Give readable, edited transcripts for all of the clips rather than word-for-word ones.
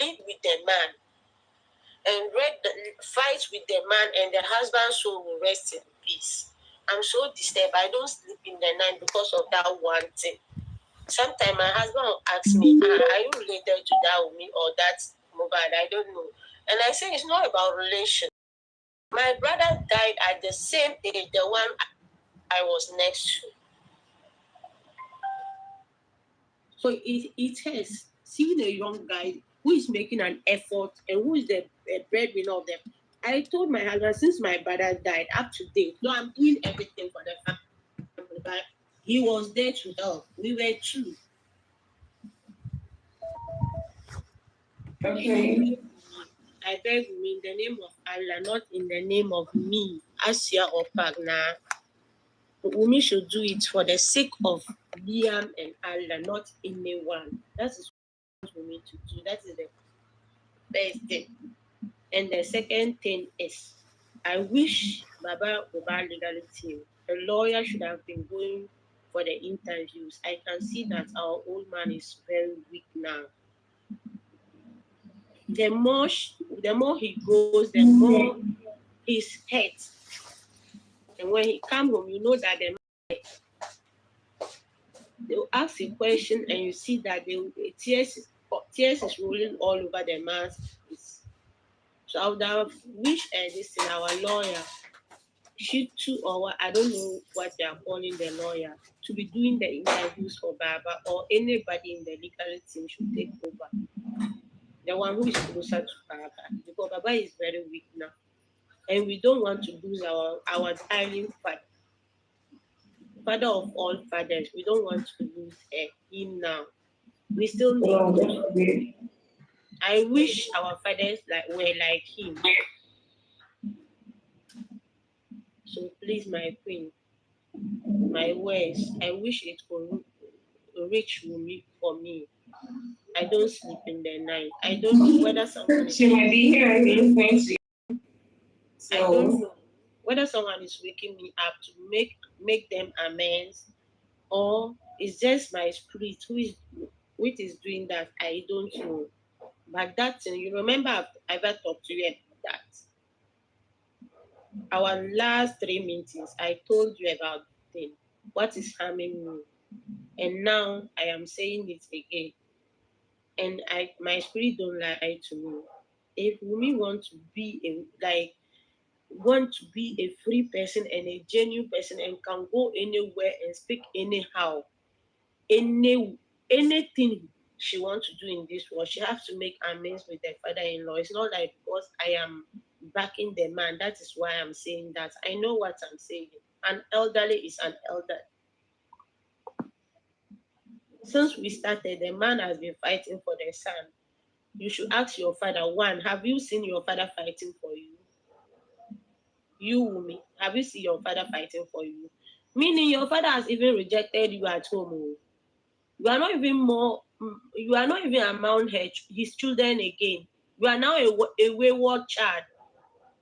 died with the man and fight with the man, and the husband's soul will rest in peace. I'm so disturbed. I don't sleep in the night because of that one thing. Sometimes my husband will ask me, are you related to that Wumi or that Mohbad? I don't know. And I say it's not about relation. My brother died at the same age, the one I was next to. So it has seen a young guy who is making an effort and who is the breadwinner of them. I told my husband, since my brother died, up to date, so I'm doing everything for the family. But he was there to help. We were two. Okay. I beg you in the name of Allah, not in the name of me, Asia or Pagna. Wumi should do it for the sake of Liam and Allah, not anyone. That is what we need to do. That is the first thing. And the second thing is, I wish Baba Mohbad legal team, the lawyer should have been going for the interviews. I can see that our old man is very weak now. The more he goes, the more he's hurt. And when he come home, you know that they'll ask a question and you see that tears is rolling all over the man's face. So I would have wished this in our lawyer, she too, or I don't know what they are calling the lawyer, to be doing the interviews for Baba, or anybody in the legal team should take over. The one who is closer to Baba, because Baba is very weak now. And we don't want to lose our darling father of all fathers. We don't want to lose him now. We still need him. I wish our fathers were like him. So please, my queen, my words, I wish it could reach Wumi for me. I don't sleep in the night. I don't know whether someone she might be here I don't know whether someone is waking me up to make them amends, or it's just my spirit which is doing that. I don't know. But that thing, you remember I've ever talked to you about that. Our last 3 meetings, I told you about the thing, what is harming me. And now I am saying it again. And my spirit don't lie to me. If Wumi want to be a free person and a genuine person and can go anywhere and speak anyhow, anything she wants to do in this world, she has to make amends with her father-in-law. It's not like because I am backing the man, that is why I'm saying that. I know what I'm saying. An elderly is an elder. Since we started, the man has been fighting for the son. You should ask your father, one, have you seen your father fighting for you? You, Wumi, have you seen your father fighting for you? Meaning your father has even rejected you at home. You are not even among his children again. You are now a wayward child.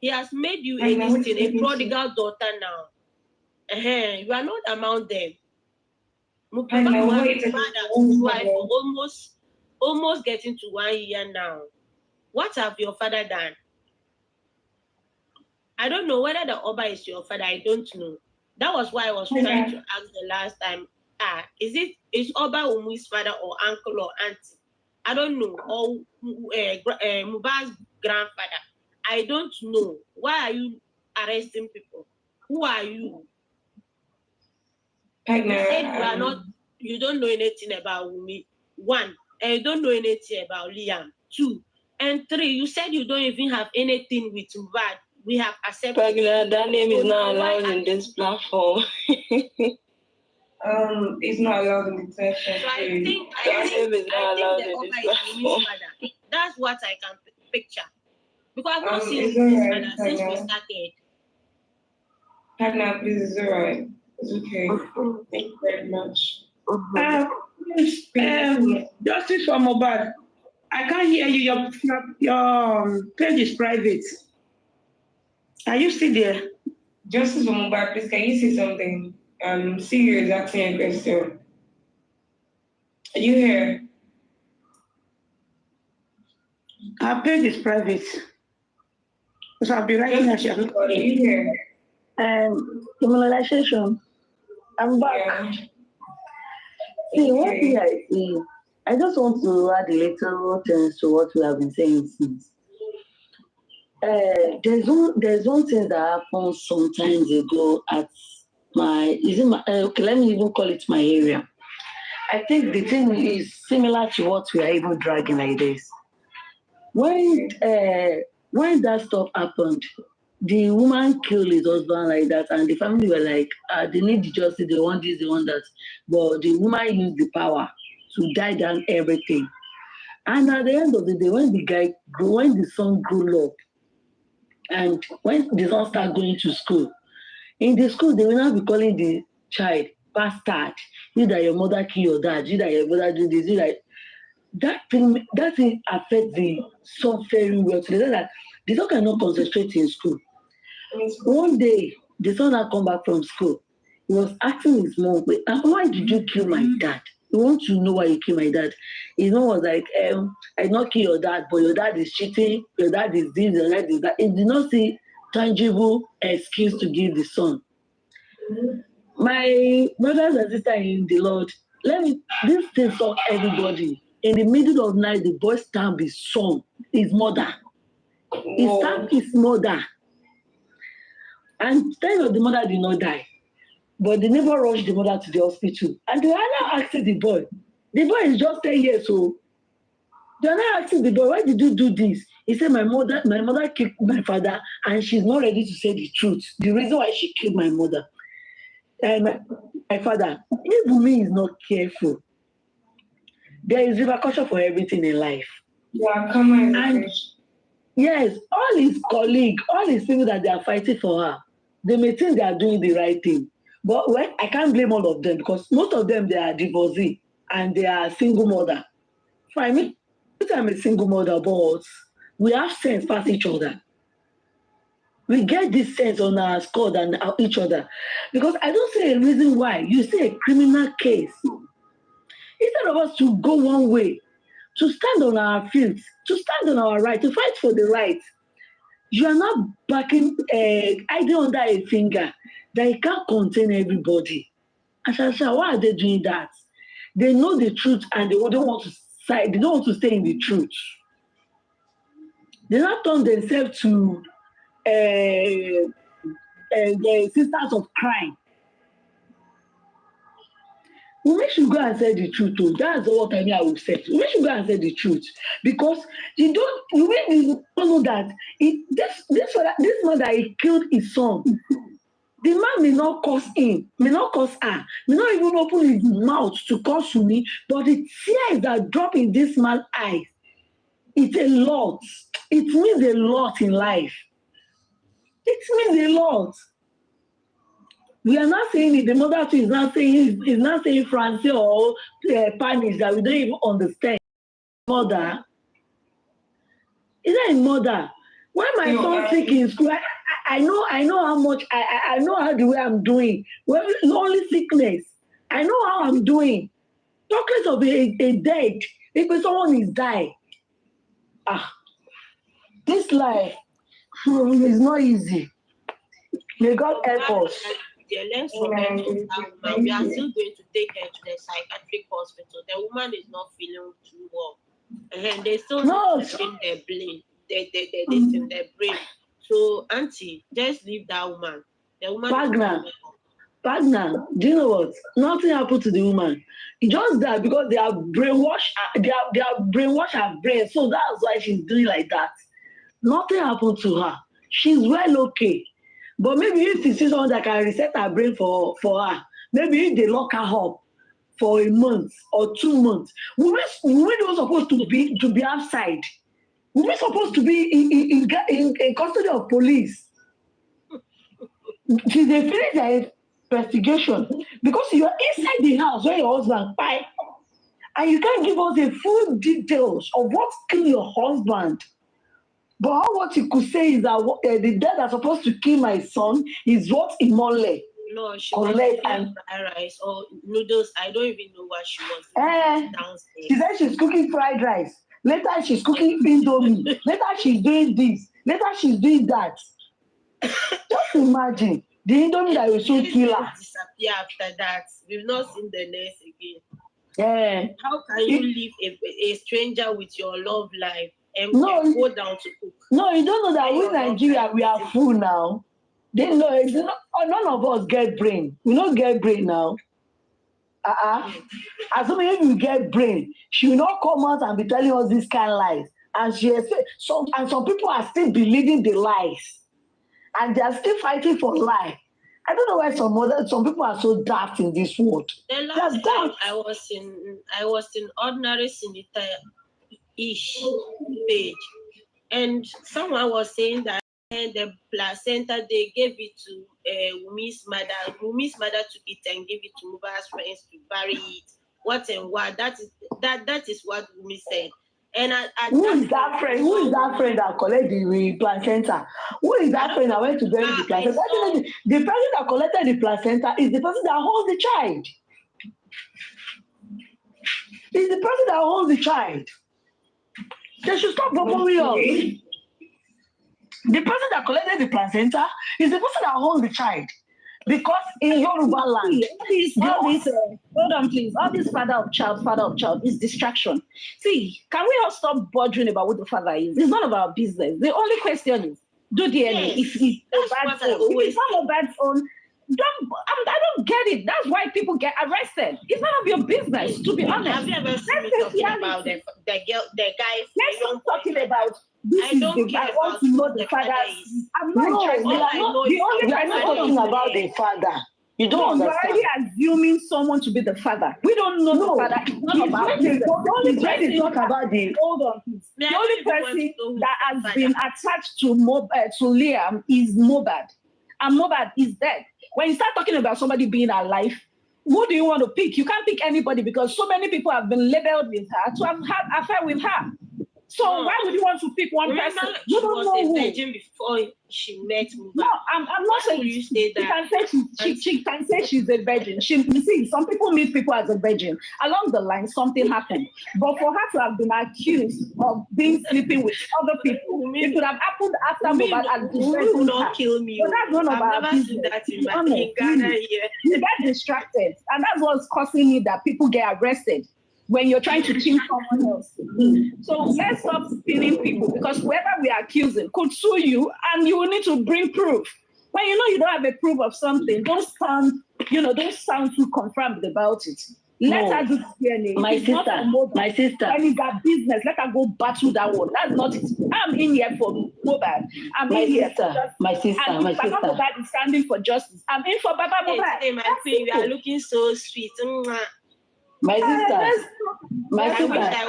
He has made you a prodigal daughter now. You are not among them. You are for almost getting to 1 year now. What have your father done? I don't know whether the Oba is your father. I don't know. That was why I was trying to ask the last time. Is Oba Umu's father or uncle or auntie? I don't know. Or Mohbad's grandfather. I don't know. Why are you arresting people? Who are you? You said you don't know anything about Wumi. 1, and you don't know anything about Liam. 2, and 3, you said you don't even have anything with Mohbad. We have accepted. Pagla, that name is not allowed in this platform. It's not allowed in the platform. So I think the platform. That's what I can picture. Because I've not seen this father since we started. Pagla, please, it's alright. It's okay. Thank you very much. Justice for Mohbad. I can't hear you. Your page is private. Are you still there? Justice for Mohbad, please, can you say something? Senior is asking a question. Are you here? Her page is private. So I'll be writing her. Immunization. I'm back. Yeah. See, one thing I see, I just want to add a little things to what we have been saying since. There's one thing that happened sometimes ago at okay, let me even call it my area. I think the thing is similar to what we are even dragging like this. When that stuff happened, the woman killed his husband like that, and the family were like, they need the justice, they want this, they want that. But the woman used the power to die down everything. And at the end of the day, when the son grew up, and when the son started going to school, in the school, they will not be calling the child bastard. You that your mother kill your dad, you that your mother do this, you that thing affects the son very well. So they say that the son cannot concentrate in school. One day, the son had come back from school. He was asking his mom, why did you kill my dad? You want to know why you killed my dad? His mom was like, I did not kill your dad, but your dad is cheating, your dad is this, your dad is that. He did not see tangible excuse to give the son. My brothers and sisters in the Lord, this thing shock everybody. In the middle of the night, the boy stabbed his mother. He stabbed his mother. And thank God the mother did not die. But the neighbor rushed the mother to the hospital. And they are now asking the boy. The boy is just 10 years old. They are now asking the boy, why did you do this? He said, my mother killed my father, and she's not ready to say the truth. The reason why she killed my mother. And my father, if Wunmi is not careful, there is repercussion for everything in life. Yeah, come on. And yes, all his colleagues, all his people that they are fighting for her, they may think they are doing the right thing. But I can't blame all of them, because most of them, they are divorcee and they are single mother. For me, I'm a single mother, but we have sense past each other. We get this sense on our score than each other. Because I don't see a reason why you see a criminal case. Instead of us to go one way, to stand on our feet, to stand on our right, to fight for the right, you are not backing, hiding under a finger that it can't contain everybody. Ashasha, why are they doing that? They know the truth and they don't want to side, they don't want to stay in the truth. They not turn themselves to the sisters of crime. We should go and say the truth. Oh. That's what I mean. I will say. We should go and say the truth, because you don't know that this man that he killed his son. The man may not curse him, may not curse her, may not even open his mouth to curse me, but the tears that drop in this man's eyes, it's a lot. It means a lot in life. It means a lot. We are not saying it. The mother too is not saying French or Spanish that we don't even understand. Mother, is that a mother? When my son sick in school, I know how much I know how the way I'm doing. Well, only sickness. I know how I'm doing. Talk less of a dead. If someone is dying, this life is not easy. May God help us. The woman, we are still going to take her to the psychiatric hospital. The woman is not feeling too well, and they still in their brain, their brain. So, auntie, just leave that woman. The woman. Wagner, do you know what? Nothing happened to the woman. It's just that because they have brainwashed, they have brainwashed her brain, so that's why she's doing like that. Nothing happened to her. She's well okay. But maybe if you see someone that can reset her brain for her, maybe if they lock her up for a month or 2 months, women are supposed to be outside. Women supposed to be in custody of police. Till they finish their investigation, because you are inside the house where your husband died, and you can't give us the full details of what killed your husband. But what you could say is that the dad that's supposed to kill my son is what Imole. No, she was cooking fried rice or noodles. I don't even know what she was doing downstairs. She said she's cooking fried rice. Later she's cooking indomie. Later she's doing this. Later she's doing that. Just imagine the indomie that will soon kill her. Disappear after that. We've not seen the nurse again. Yeah. How can you leave a stranger with your love life and go down to cook? No, you don't know that we Nigeria, we are full now. They know none of us get brain. We don't get brain now. Assuming you get brain, she will not come out and be telling us this kind of lies. And some people are still believing the lies. And they are still fighting for life. I don't know why some people are so daft in this world. The last time I was in ordinary senator-ish page, and someone was saying that the placenta they gave it to Wumi's mother. Wumi's mother took it and gave it to Mohbad's friends to bury it. What and what? That is what Wumi said. And who is that friend? Who is that friend that collected the placenta? Who is that friend that went to bury the placenta? The person that collected the placenta is the person that holds the child. It's the person that holds the child. They should stop bothering us. The person that collected the placenta is the person that holds the child. Because in Yoruba land, hold on, please. All this father of child is distraction. See, can we all stop bothering about what the father is? It's none of our business. The only question is, do DNA. Yes, if it's not Mohbad's own, I don't get it. That's why people get arrested. It's none of your business, to be honest. Have you ever seen me talking about the guy? Let's not talking about. I don't care I want to know the father. I'm not interested. We are not talking about the father. You don't You're understand. already assuming someone to be the father. We don't know the father. It's not about the only person talk about the. Hold on, please. The only person that has been attached to Liam is Mohbad, and Mohbad is dead. When you start talking about somebody being alive, who do you want to pick? You can't pick anybody because so many people have been labeled with her to have had an affair with her. So why would you want to pick one person? You don't know who. Virgin before she met Mohbad. No, I'm not saying you say that. She can say she's a virgin. You see, some people meet people as a virgin. Along the line, something happened. But for her to have been accused of sleeping with other people, it could have happened after Mohbad had will not kill me. But that's none of our business. That in Ghana here. You get distracted, and that's what's causing it that people get arrested when you're trying to kill someone else. So let's stop spinning people, because whoever we are accusing could sue you and you will need to bring proof. When you know you don't have a proof of something, don't sound too confirmed about it. Let her do DNA. My sister. When you got business, let her go battle that one. That's not it. I'm in here for Mohbad. My sister. Baba Mohbad is standing for justice. I'm in for Baba Mohbad. Hey, my queen, you are looking so sweet. My sister, I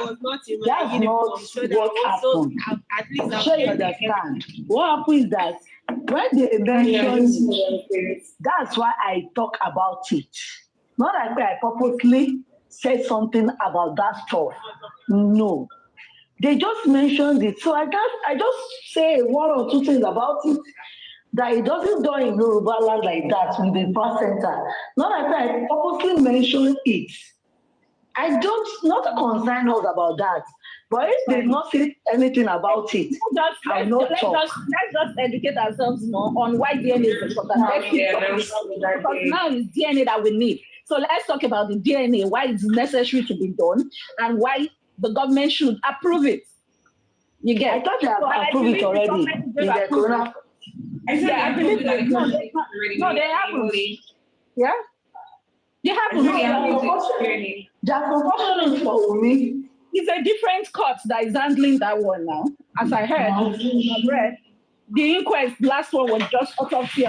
was not in my uniform, so that happened. At least I'm sure you understand. What happened is that when they mentioned it, that's why I talk about it. Not that I purposely said something about that stuff. No. They just mentioned it. So I just say one or two things about it, that it doesn't do in Yoruba land like that with the placenta. Not that I purposely mentioned it. I don't not concern us about that. But if they've not said anything about it, let's just educate ourselves more on why DNA is important. Because now it's DNA that we need. So let's talk about the DNA, why it's necessary to be done, and why the government should approve it. You get? I thought they have approved it already. I believe that no, they haven't. Yeah? They haven't. Their proportion for me. It's a different court that is handling that one now. As I heard, I've read, the inquest, last one was just autopsy.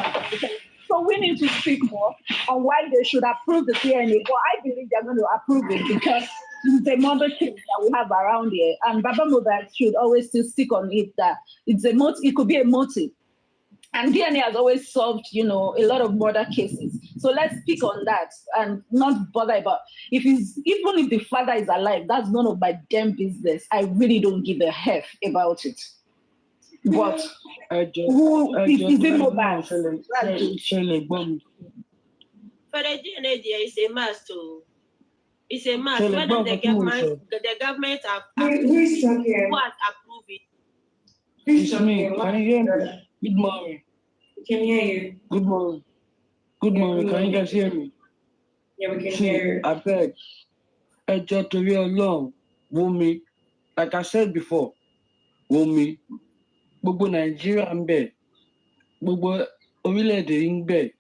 So we need to speak more on why they should approve the DNA. But I believe they're going to approve it because it's a murder case that we have around here. And Baba Mohbad should always still stick on it that it could be a motive. And DNA has always solved, a lot of murder cases. So let's speak on that and not bother about even if the father is alive, that's none of my damn business. I really don't give a F about it. But is it Mohbad? For the DNA, there is a must to. It's a must. So, Whether the government have Who's talking? who has approved it. Who's it's me. talking? Can you hear me? Good morning. We can hear you. Good morning. Good morning. Can you guys hear me? Yeah, we can See, hear you. I beg. Ẹjọ́ torí Ọlọ́run, Wunmi. Like I said before, Wunmi. Gbogbo Nàìjíríà ń bẹ̀. Gbogbo orílẹ̀-èdè ń bẹ̀.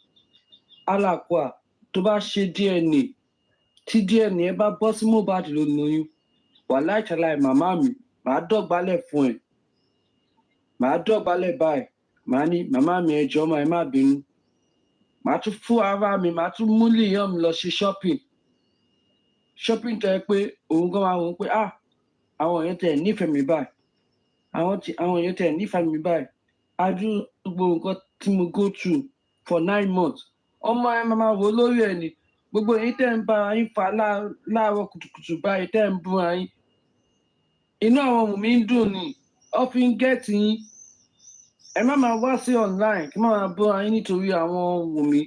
Alakwa, tó bá ṣe DNA, tí DNA ẹ bá bọ́ sí Mohbad ló lóyún. Wàláì tàláì màmá mi, màá dọ̀gbálẹ̀ fún ẹ. Màá dọ̀gbálẹ̀ báyìí. Màá ní màmá mi ẹ jọ̀ọ́ mà ẹ má bínú. Màá tún fún ara mi, màá tún mú Liam lọ ṣe shopping. Shopping tó yẹ pé òun gan máa wò ó pé àwọn èèyàn tẹ̀ nífẹ̀ẹ́ mi báyìí. Àwọn èèyàn tẹ̀ nífẹ̀ẹ́ mi báyìí. Adúrú gbogbo nǹkan tí mo go through for 9 months. Ọmọ ẹ máa wò lórí ẹ̀ ni. Gbogbo èyí tẹ̀ ń bá yín fà láàárọ̀ kùtùkùtù báyìí tẹ̀ ń búra yín. Inú àwọn ọmọ mi ń dùn ni. Ó fi ń gẹ̀ẹ́tì yín. Ẹ má máa wá sí online kí má máa búra yín nítorí àwọn Wunmi.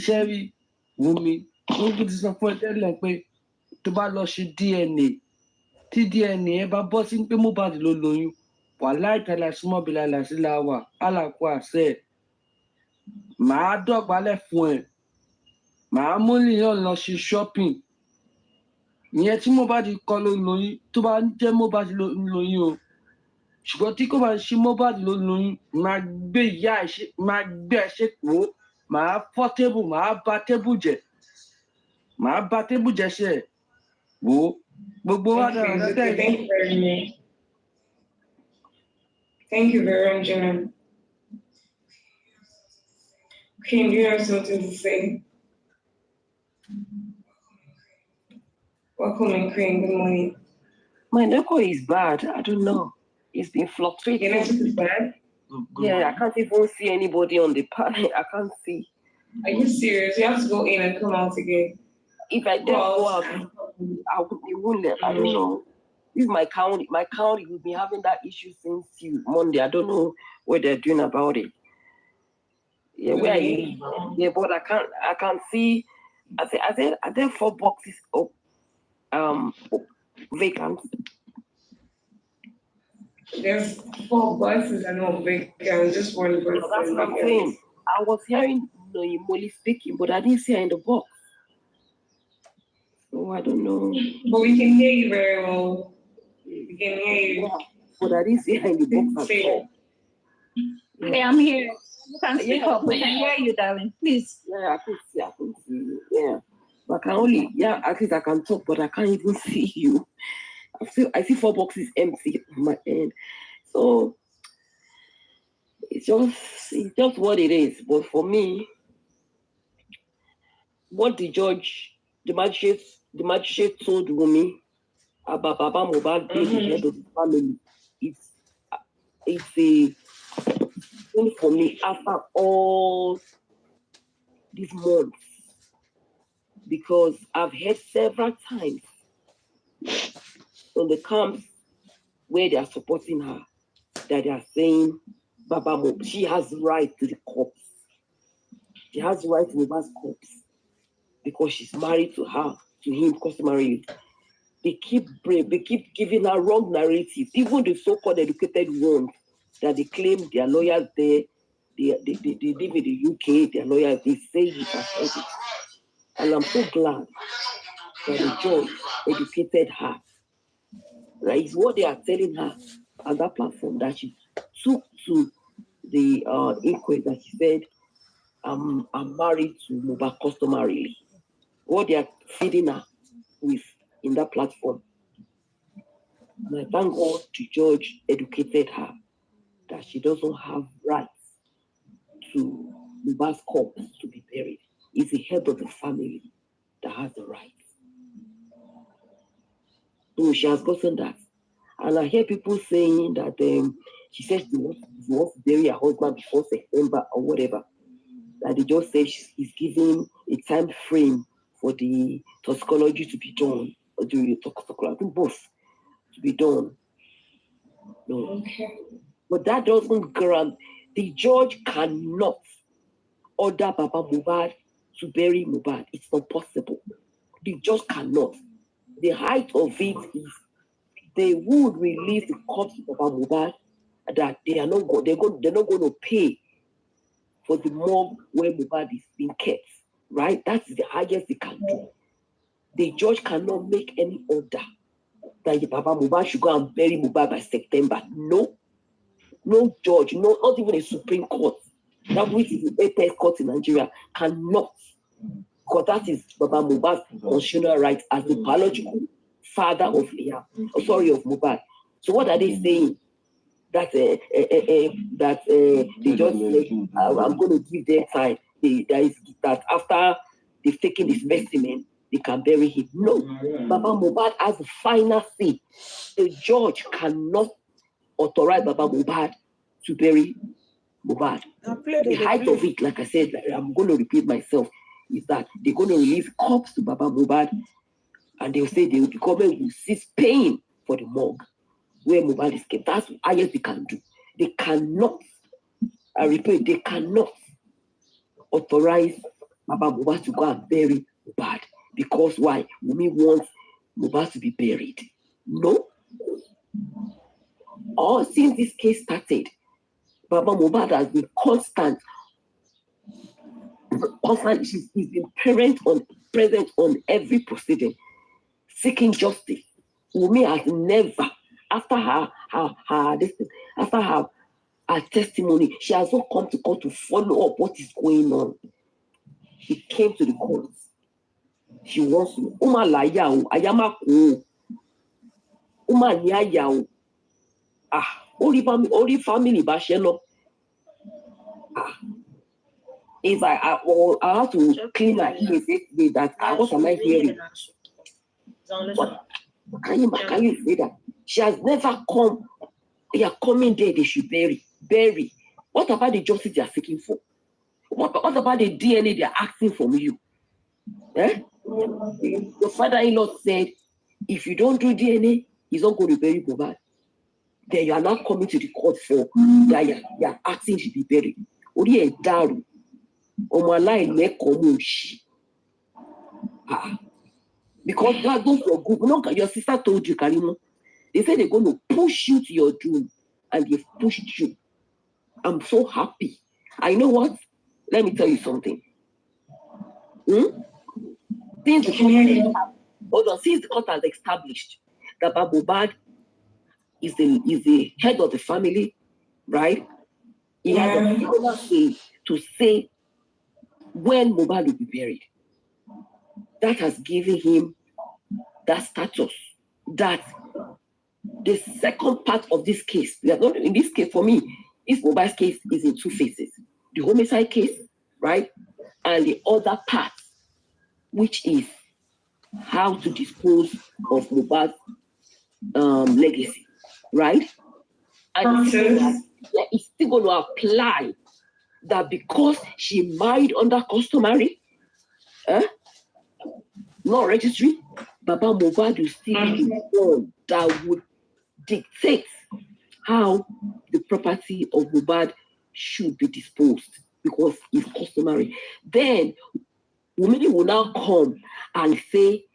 Ṣé rí Wunmi? Ó ti sọ fún ẹ tẹ́lẹ̀ pé tó bá lọ ṣe DNA, tí DNA ẹ bá bọ́ sí pé Mohbad ló lóyún, wàláì tàláì súnmọ́ bí láìláì sí láwà, Alakwa àṣẹ. Màá dọ̀gbálẹ̀ fún ẹ. Màá mú Liam lọ ṣe shopping. Ìyẹn tí Mohbad kọ́ ló lóyún, tó bá jẹ́ Mohbad ló lóyún o. Ṣùgbọ́n tí kò bá ṣe Mohbad ló lóyún, máa gbé ìyá ẹ̀ ṣe, máa gbé ẹ̀ ṣe pò ó. Màá fọ́ tébù, màá bà tébù jẹ́. Màá bà tébù jẹ́ ṣe ẹ̀. Wò ó. Gbogbo wa dára lọ́tẹ̀ yìí. Thank you very much. Thank you very much, Jenna. Queen, do you have something to say? Welcome, Queen. Good morning. My network is bad. I don't know. It's been fluctuating. Your network is bad? Yeah, I can't even see anybody on the panel. I can't see. Are you serious? You have to go in and come out again. If I dare go out, it won't let. I don't know. This is my county. My county will be having that issue since Monday. I don't know what they're doing about it. Yeah, where are you? Yeah, but I can't see. I said, are there 4 boxes vacant? There's 4 buses and no vacant, just 1 bus. That's what I'm saying. I was hearing Molly speaking, but I didn't see her in the box. So I don't know. But we can hear you very well. We can hear you. Yeah, but I didn't see her in the box at all. Okay, I'm here. You can speak up. We can hear you, darling. Please. Yeah, I can see you. Yeah. But I can only, at least I can talk, but I can't even see you. I see 4 boxes empty on my end. So it's just what it is. But for me, what the magistrate told Wunmi about Baba Mohbad being the head of the family, it's a thing for me after all these months. Because I've heard several times on the camps where they are supporting her, that they are saying, Baba Mohbad, she has right to the corpse. She has right to Mohbad's corpse because she's married to him customarily. They keep giving her wrong narratives, even the so-called educated ones that they claim their lawyers there, they live in the UK, their lawyers, they say it has heard it. And I'm so glad that the judge educated her. Like, it's what they are telling her on that platform that she took to the inquest, that she said, I'm married to Mohbad customarily. What they are feeding her with in that platform. And I thank God the judge educated her that she doesn't have rights to Mohbad's corpse to be buried. It's the head of the family that has the right. So she has gotten that. And I hear people saying that she said she wants to bury her husband before September or whatever. That they just said she's giving a time frame for the toxicology to be done, or the toxicology, I think both, to be done. No. Okay. But that doesn't grant, the judge cannot order Baba Mohbad to bury Mohbad. It's not possible. They just cannot. The height of it is they would release the corpse of Mohbad that they're not going to pay for the morgue where Mohbad is being kept. Right? That's the highest they can do. The judge cannot make any order that Baba Mohbad should go and bury Mohbad by September. No judge, not even a Supreme Court, that which is the apex court in Nigeria, cannot. Because that is Baba Mohbad's constitutional right as the biological father of Mohbad. So what are they saying? That the judge said, I'm going to give them time. That after they've taken the specimen, they can bury him. No, Baba Mohbad has the final say. The judge cannot authorize Baba Mohbad to bury Mohbad. The height of it, like I said, I'm going to repeat myself, is that they're going to release corpse to Baba Mohbad, and they'll say the government will cease paying for the morgue where Mohbad is kept. That's the highest they can do. They cannot, I repeat, they cannot authorize Baba Mohbad to go and bury Mohbad. Because why? Wunmi wants Mohbad to be buried. No. Or since this case started, Baba Mohbad has been constant. He's been present on every proceeding, seeking justice. Wunmi has never, after her testimony, she has not come to court to follow up what is going on. She came to the court. She wants to. Uma layao, ayama ko. Uma nyayao. Only family bashelo. If I have to clean my ears yesterday, that what am I hearing? What? Can you say that? She has never come. They are coming there, they should bury. What about the justice they are seeking for? What about the DNA they are asking from you? Eh? Your father-in-law said, if you don't do DNA, he's not going to bury Mohbad. Then you are not coming to the court for that you are asking to be buried. Only a daru. Because God goes for good. No, your sister told you, Karimo. They said they're going to push you to your doom, and they've pushed you. I'm so happy. I know what? Let me tell you something. Since the court has established that Mohbad is the head of the family, right? He has a particular say to say when Mohbad will be buried. That has given him that status. That the second part of this case, in this case, for me, this Mohbad's case is in two phases. The homicide case, right? And the other part, which is how to dispose of Mohbad's legacy, right? And it's still going to apply that because she married under customary, not registry, Baba Mohbad will still be the one that would dictate how the property of Mohbad should be disposed because it's customary. Then Wunmi will now come and say,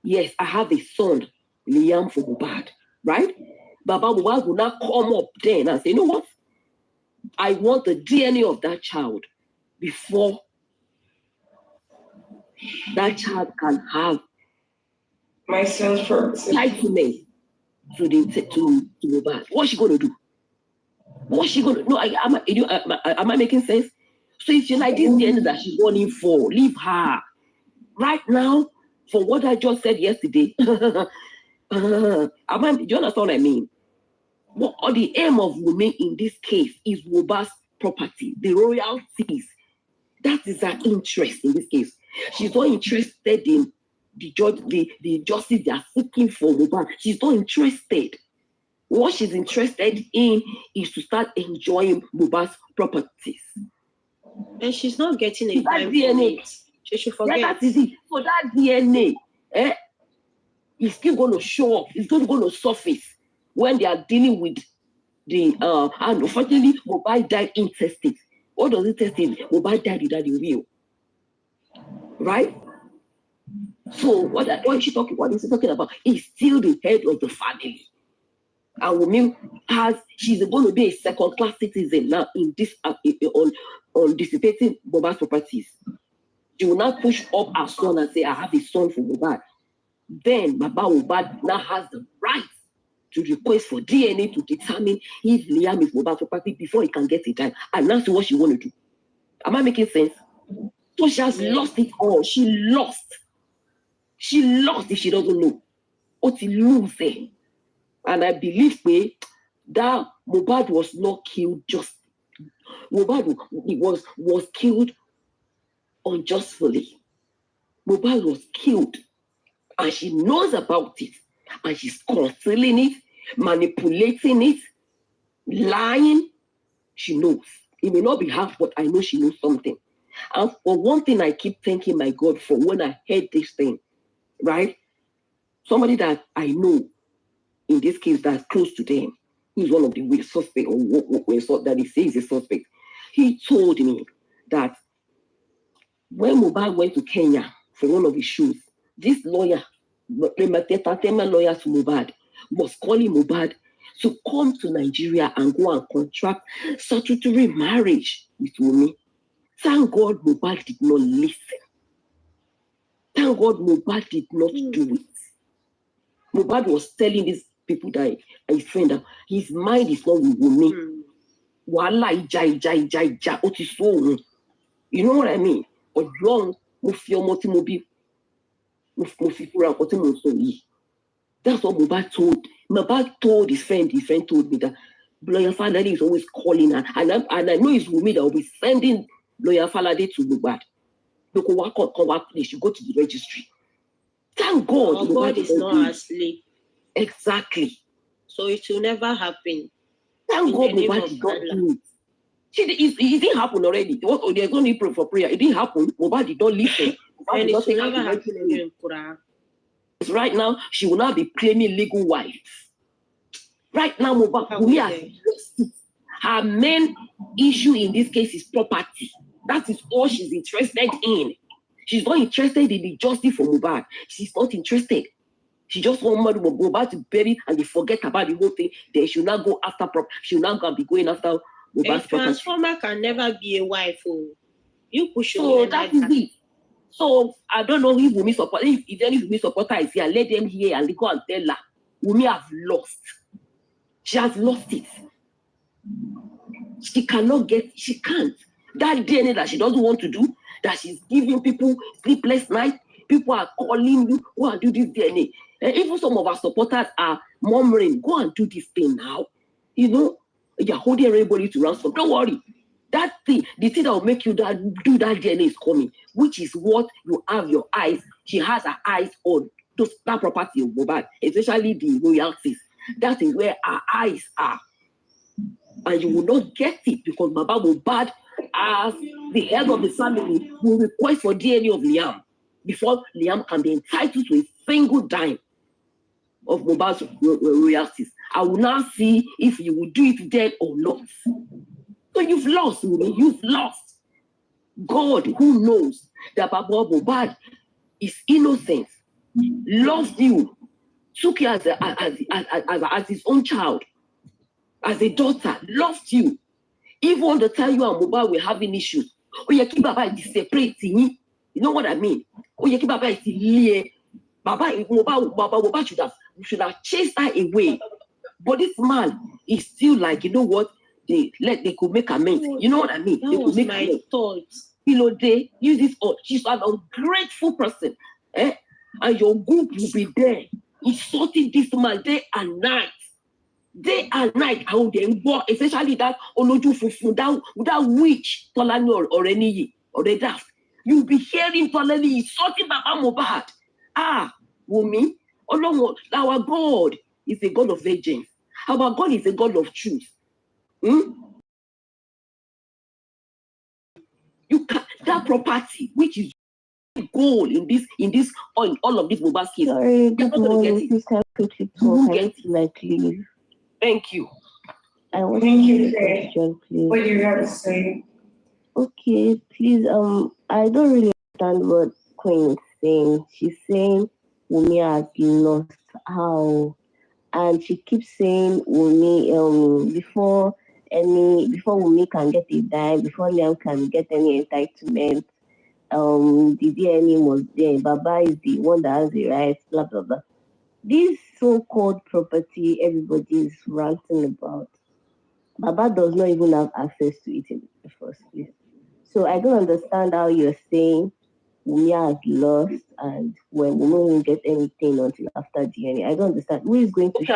yes, I have a son, Liam, for Mohbad, right? Baba Mohbad will now come up then and say, you know what? I want the DNA of that child before that child can have my son's property. Entitlement to Mohbad. What's she going to do? What's she going to do? No, am I making sense? So if you like this DNA that she's going in for, leave her. Right now, for what I just said yesterday, do you understand what I mean? The aim of Wunmi in this case is Mohbad's property, the royalties. That is her interest in this case. She's not interested in the justice they are seeking for Mohbad. She's not interested. What she's interested in is to start enjoying Mohbad's properties. And she's not getting a dime from it. She should forget. Yeah, that is it. So that DNA is still going to show up. It's going to surface when they are dealing with the and unfortunately Mohbad died intestate. What does it testate? Mohbad died without the will. right? So what is she talking about? Is she talking about? He's still the head of the family. And Wunmi she's going to be a second-class citizen now in this on dissipating Mohbad's properties. She will not push up her son and say, I have a son for Mohbad. Then Baba Mohbad now has the right to request for DNA to determine if Liam is Mohbad's property before he can get a child. And that's what she want to do. Am I making sense? So she has lost it all. She lost if she doesn't know. What she lose there. And I believe that Mohbad was not killed just. Mohbad was killed unjustly. Mohbad was killed. And she knows about it. And she's concealing it, manipulating it, lying. She knows. It may not be half, but I know she knows something. And for one thing, I keep thanking my God for when I heard this thing, right? Somebody that I know, in this case, that's close to them, who's one of the suspects, or what that he says is a suspect. He told me that when Mohbad went to Kenya for one of his shows, this lawyer, the lawyer to Mohbad, was calling Mohbad to come to Nigeria and go and contract statutory marriage with Wunmi. Thank God Mohbad did not listen. Thank God Mohbad did not do it. Mohbad was telling these people that his friend that his mind is not with Wunmi. You know what I mean? But wrong, that's what Mohbad told. Mohbad told his friend told me that Lawyer Falade is always calling her. And I know it's Wunmi that will be sending Lawyer Falade to Mohbad. They should go to the registry. Thank God. God is not asleep. Exactly. So it will never happen. Thank God Mohbad did not do it. It didn't happen already. There's no need for prayer. It didn't happen. Mohbad did not listen. And it will never happen again, Quran. Right now, she will not be claiming legal wives. Right now, Mohbad has lost it. Her main issue in this case is property. That is all she's interested in. She's not interested in the justice for Mohbad. She's not interested. She just wants Mohbad to bury and they forget about the whole thing. Then she'll not go after property. She'll not go and be going after Mohbad's property. A transformer can never be a wife. You push so that is it. So I don't know if Wunmi support. If any Wunmi supporter is here, let them hear and they go and tell her Wunmi has lost. She has lost it. She cannot get. She can't. That DNA that she doesn't want to do, that she's giving people sleepless night. People are calling you, go and do this DNA. And even some of our supporters are murmuring, go and do this thing now. You know, you're holding everybody to ransom. Don't worry. That thing, the thing that will make you do that DNA is coming, which is what you have your eyes. She has her eyes on that property of Mohbad, especially the royalties. That is where her eyes are. And you will not get it because Baba Mohbad, as the head of the family, will request for DNA of Liam before Liam can be entitled to a single dime of Mohbad's royalties. I will now see if you will do it then or not. So you've lost, Wunmi. You've lost. God, who knows that Baba Mohbad is innocent, loves you, took you as his own child, as a daughter, loved you. Even on the time you and Mohbad were having issues, Oyeki Baba is separating. You know what I mean? Oyeki Baba is here. Baba Mohbad should have chased her away. But this man is still like, you know what? They could make amends. You know what I mean? That they could was make my amends. thoughts. You know, they use this. She's an ungrateful person, and your group will be there insulting this man day and night. Day and night, how they work, especially that Oloju Fufu, that witch, Tolani or Eniyi, or the daft. You'll be hearing Tolani insulting Baba Mohbad. Wunmi, our God is a God of vengeance. Our God is a God of truth. You can that property, which is goal in all of this Mohbad's case. Sorry, good morning. Please can I quickly talk? Leave. Thank you. I want Thank you, to question, please. What do you have to say? Okay, please. I don't really understand what Queen is saying. She's saying Wumi has lost how, and she keeps saying Wumi before Wumi can get a dime, before Liam can get any entitlement, the DNA was there. Baba is the one that has the rights, blah blah blah. This so-called property everybody is ranting about, Baba does not even have access to it in the first place. So I don't understand how you're saying Wumi has lost and when Wumi won't get anything until after DNA. I don't understand. Who is going to Okay,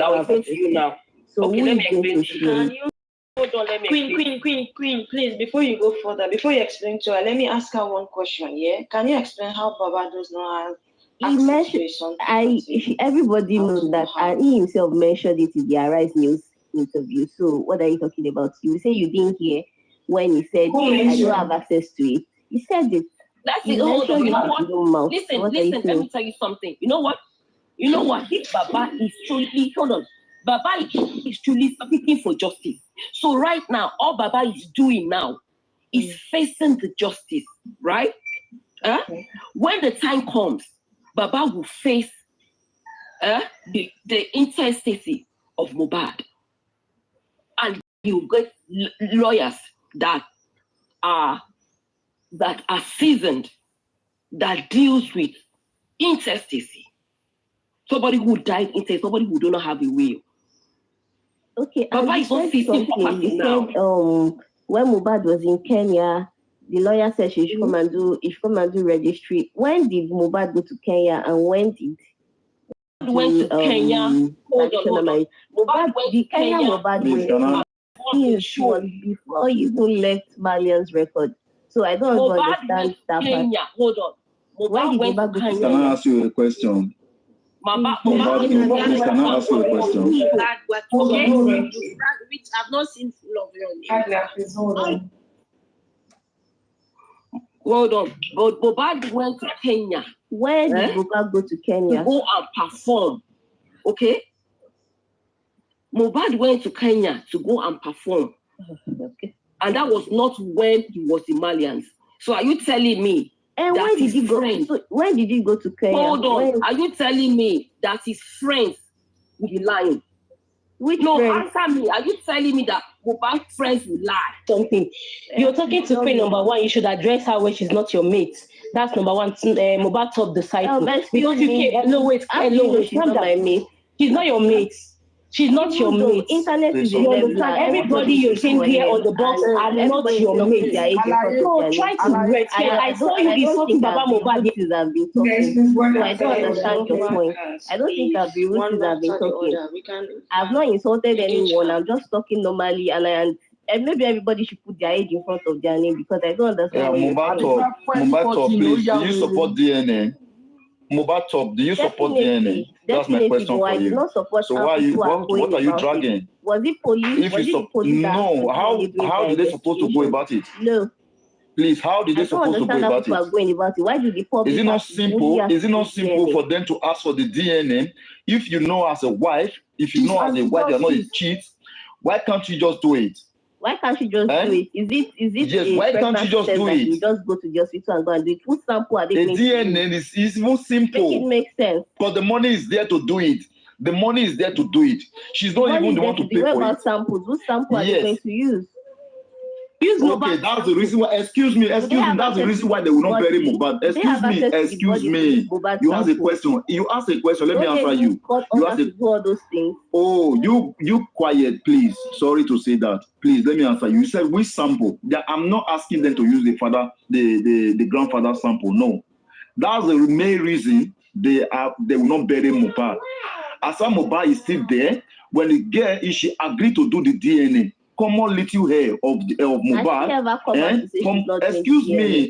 I will explain to you now. So okay, who let is me going explain to to you. share? Can you hold on? Let me Queen, please, before you go further, before you explain to her, let me ask her one question, yeah? Can you explain how Baba does not have access to his son's property? Everybody knows that, and he himself mentioned it in the Arise News interview. So what are you talking about? You say you didn't hear when he said, I don't have access to it. He said it. That's He it. Hold on. You know mentioned what? it in his own mouth. Listen. Let me tell you something. You know what? If Baba is truly, hold on. Baba is truly speaking for justice. So right now, all Baba is doing now is facing the justice, right? When the time comes, Baba will face the intestacy of Mohbad, and he will get lawyers that are seasoned, that deals with intestacy. Somebody who died intestate, somebody who do not have a will. Okay, Baba is not facing property now. Said, when Mohbad was in Kenya, the lawyer said she should come and do registry. When did Mohbad go to Kenya, and when did went to Kenya? Hold on. Mohbad went to Kenya. Mohbad was before he even left Malian's record. So I don't understand that Kenya. part. Hold on. When did Mohbad go to Kenya? Can I ask you a question? Mohbad, please, can I ask you a question? Which I've not seen full of your name. Hold on. Mohbad went to Kenya. When did Mohbad go to Kenya? To go and perform. Okay? Mohbad went to Kenya to go and perform. Okay. And that was not when he was in Malians. So are you telling me and that when did he go? Friends, so when did he go to Kenya? Hold on. Are you telling me that his friends will be lying? Which no, friends? Answer me. Are you telling me that Mohbad's friends will lie? Something. You're talking to Queen number one. You should address her when she's not your mate. That's number one. Mohbad top disciple. Because you came. No, wait. She's not my mate. She's not your mate. She's not your mate. Internet is you understand? Everybody you're seeing here on the box are not your mate. So try to rest. I saw you insulting Baba Mohbad. I don't understand your point. I don't think I've been rude have been talking. I've not insulted anyone. I'm just talking normally, and maybe everybody should put their age in front of their name because I don't understand. Mohbad, please, do you support DNA? Mohbad, do you support DNA? That's my question for you. So what are you dragging? Was it police? No, how did they supposed to go about it? No. Please, how did they supposed to go about it? Why do the public? Is it not simple? Is it not simple for them to ask for the DNA? If you know as a wife, you're not a cheat, why can't you just do it? Why can't you just do it? Is it? Yes. Why can't you just do it? You just go to the hospital and go and do it. Whose sample are they? The DNA is even simple. Make it make sense. Because the money is there to do it. The money is there to do it. She's not even the one to pay for it. Samples? Whose sample are they going to use? Okay, that's the reason why. Excuse me. That's the reason why they will not bury Mohbad. Excuse me. You asked a question. Let me answer you. You asked all those things. Oh, you quiet, please. Sorry to say that. Please let me answer you. You said which sample? I'm not asking them to use the grandfather sample. No, that's the main reason they will not bury Mohbad. As Mohbad is still there, when the girl she agreed to do the DNA. Common little hair of Mohbad. Excuse me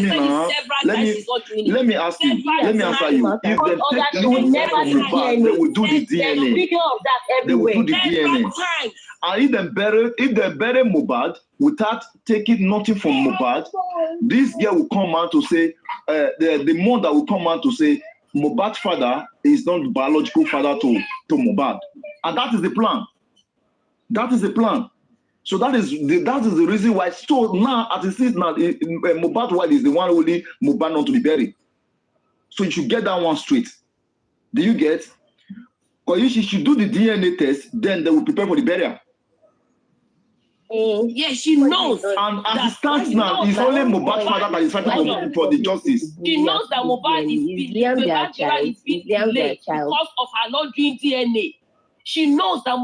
now. Let me ask you. Let me answer you. If they take little hair from Mohbad, they will do the DNA. They will do the DNA. And if they bury Mohbad without taking nothing from Mohbad, this girl will come out to say, the mother will come out to say, Mohbad's father is not the biological father to Mohbad. And that is the plan. That is the plan. So that is the reason why. So now, as it is now, Mohbad's wife is the one holding Mohbad not to be buried. So you should get that one straight. Do you get? Because if she should do the DNA test, then they will prepare for the burial. Yeah, she knows. And as it stands now, it's only Mohbad's father that is fighting for the justice. She knows that Mohbad is being delayed because of her not doing DNA. She knows that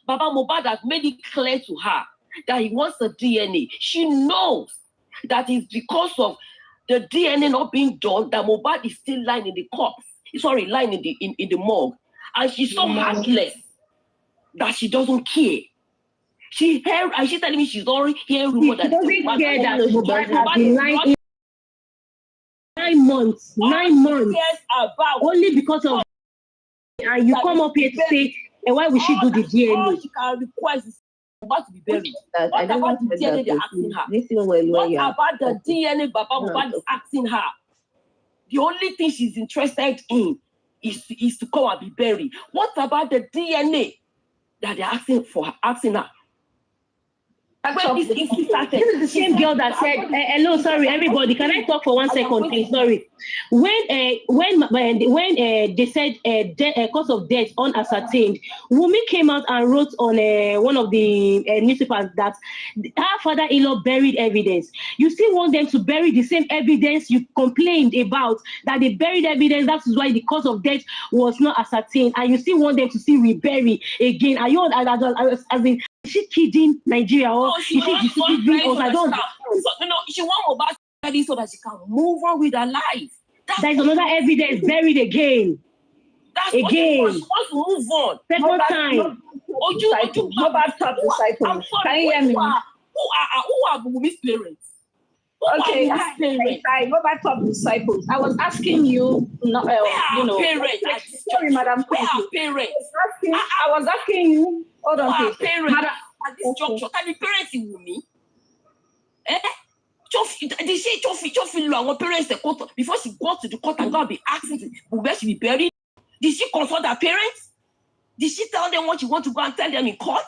Baba Mohbad has made it clear to her that he wants the DNA. She knows that it's because of the DNA not being done that Mohbad is still lying in the corpse. Sorry, lying in the morgue. And she's so heartless that she doesn't care. She's telling me she's already hearing rumor that doesn't care that Mohbad has been lying 9 months. 9 months. Only because of, and you come up here to say, why we should do the DNA? All she can request is Mohbad to be buried. What about the DNA they're asking her? What about the DNA Baba Mohbad is asking her? The only thing she's interested in is to come and be buried. What about the DNA that they're asking her? This is the same girl that said, hello, sorry, everybody, can I talk for 1 second, please? Sorry. When they said cause of death unascertained, Wunmi came out and wrote on one of the newspapers that her father-in-law buried evidence. You still want them to bury the same evidence you complained about, that they buried evidence, that is why the cause of death was not ascertained, and you still want them to still rebury again. Are you is she kidding Nigeria or is she deceiving us? I don't know. No, she wants Mohbad buried so that she can move on with her life. There's another evidence buried again. That's again. What she wants to move on. Second time. Mohbad top disciples. Can you hear me? Who are Wunmi's parents? Okay, Mohbad top disciples. I was asking you, parents. Sorry, Madam Queen. Parents. I was asking you. Hold on, please. Parents. At this juncture, can the parents in Wunmi? They say Chofi Luango parents the court before she goes to the court and go be asking where she be buried. Did she consult her parents? Did she tell them what she want to go and tell them in court?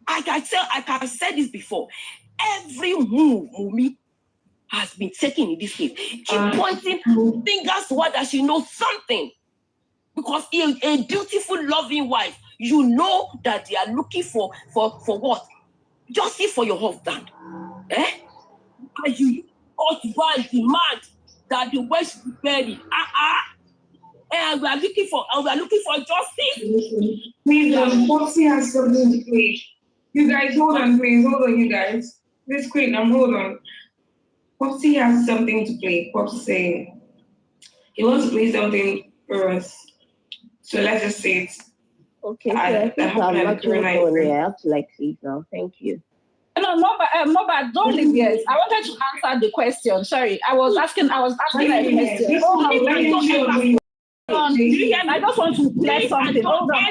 I can say this before. Every move Wunmi has been taken in this case. Keep pointing fingers to her that she knows something. Because a beautiful, loving wife, you know that they are looking for what? Justice for your husband. And you ought to go and demand that the way should be buried. And we are looking for justice. Please, Popsy has something to play. You guys, hold on, please. Hold on, you guys. This Queen, hold on. Popsy has something to play. Popsy saying he wants to play something for us. So let's just say it. Okay, so I think I'm not going to have to leave now. Thank you. No, Mohbad, don't leave yet. I wanted to answer the question. Sorry, I was asking a question. I just want to play something. Hold on,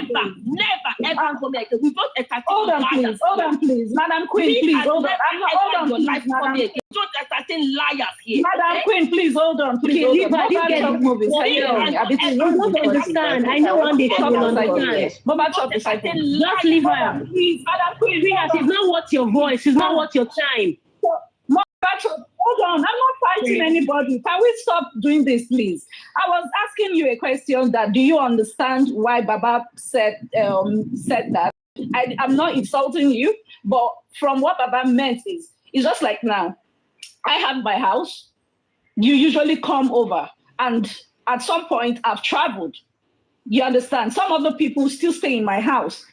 never ever come here. We don't entertain. Hold on, please. Madam Queen, please hold on. Hold on, please, Madam. Don't entertain liars here. Madam Queen, please hold on. Please hold on. I don't understand. I know one day shop understand. Mohbad shop disciple. Just leave her. Please, Madam Queen. It's not worth your voice. It's not worth your time. Hold on, I'm not fighting anybody. Can we stop doing this, please? I was asking you a question that do you understand why Baba said that? I'm not insulting you, but from what Baba meant is, it's just like now. I have my house. You usually come over, and at some point I've traveled. You understand? Some other people still stay in my house.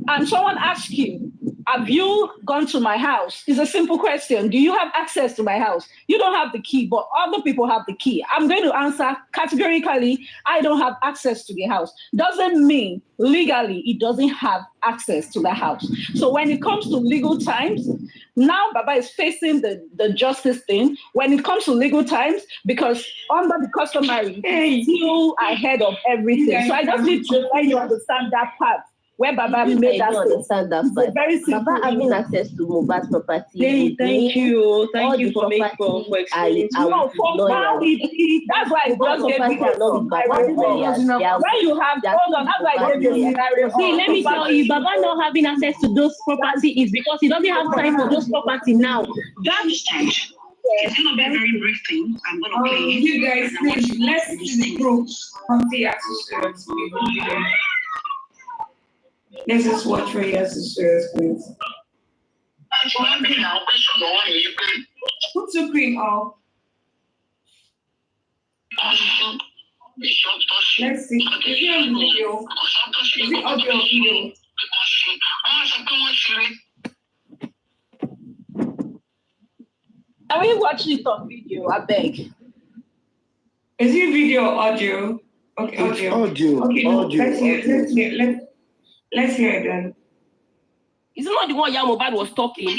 And someone asks you, have you gone to my house? It's a simple question. Do you have access to my house? You don't have the key, but other people have the key. I'm going to answer categorically, I don't have access to the house. Doesn't mean legally it doesn't have access to the house. So when it comes to legal times, now Baba is facing the justice thing. When it comes to legal times, because under the customary, still ahead of everything. So I just need to let you understand that part. where Baba made that. I don't understand that part. Very simple. Baba having access to Mohbad's property. Thank you for explaining. No, for now, that's why I just gave you the when you have, hold on, that's why I gave you the scenario. See, let me tell you, Baba not having access to those property is because he doesn't have time for those property now. It's gonna be a very brief thing. I'm gonna play it. You guys, please, let's see the proof of the associates. Let's just watch for your associates, please. Put the screen off. Let's see. Is it on video? Is it audio video? Can we watch it on video? I beg. Is it video or audio? Okay, audio. Okay, audio. Let's hear it then. Is it not the one Mohbad was talking?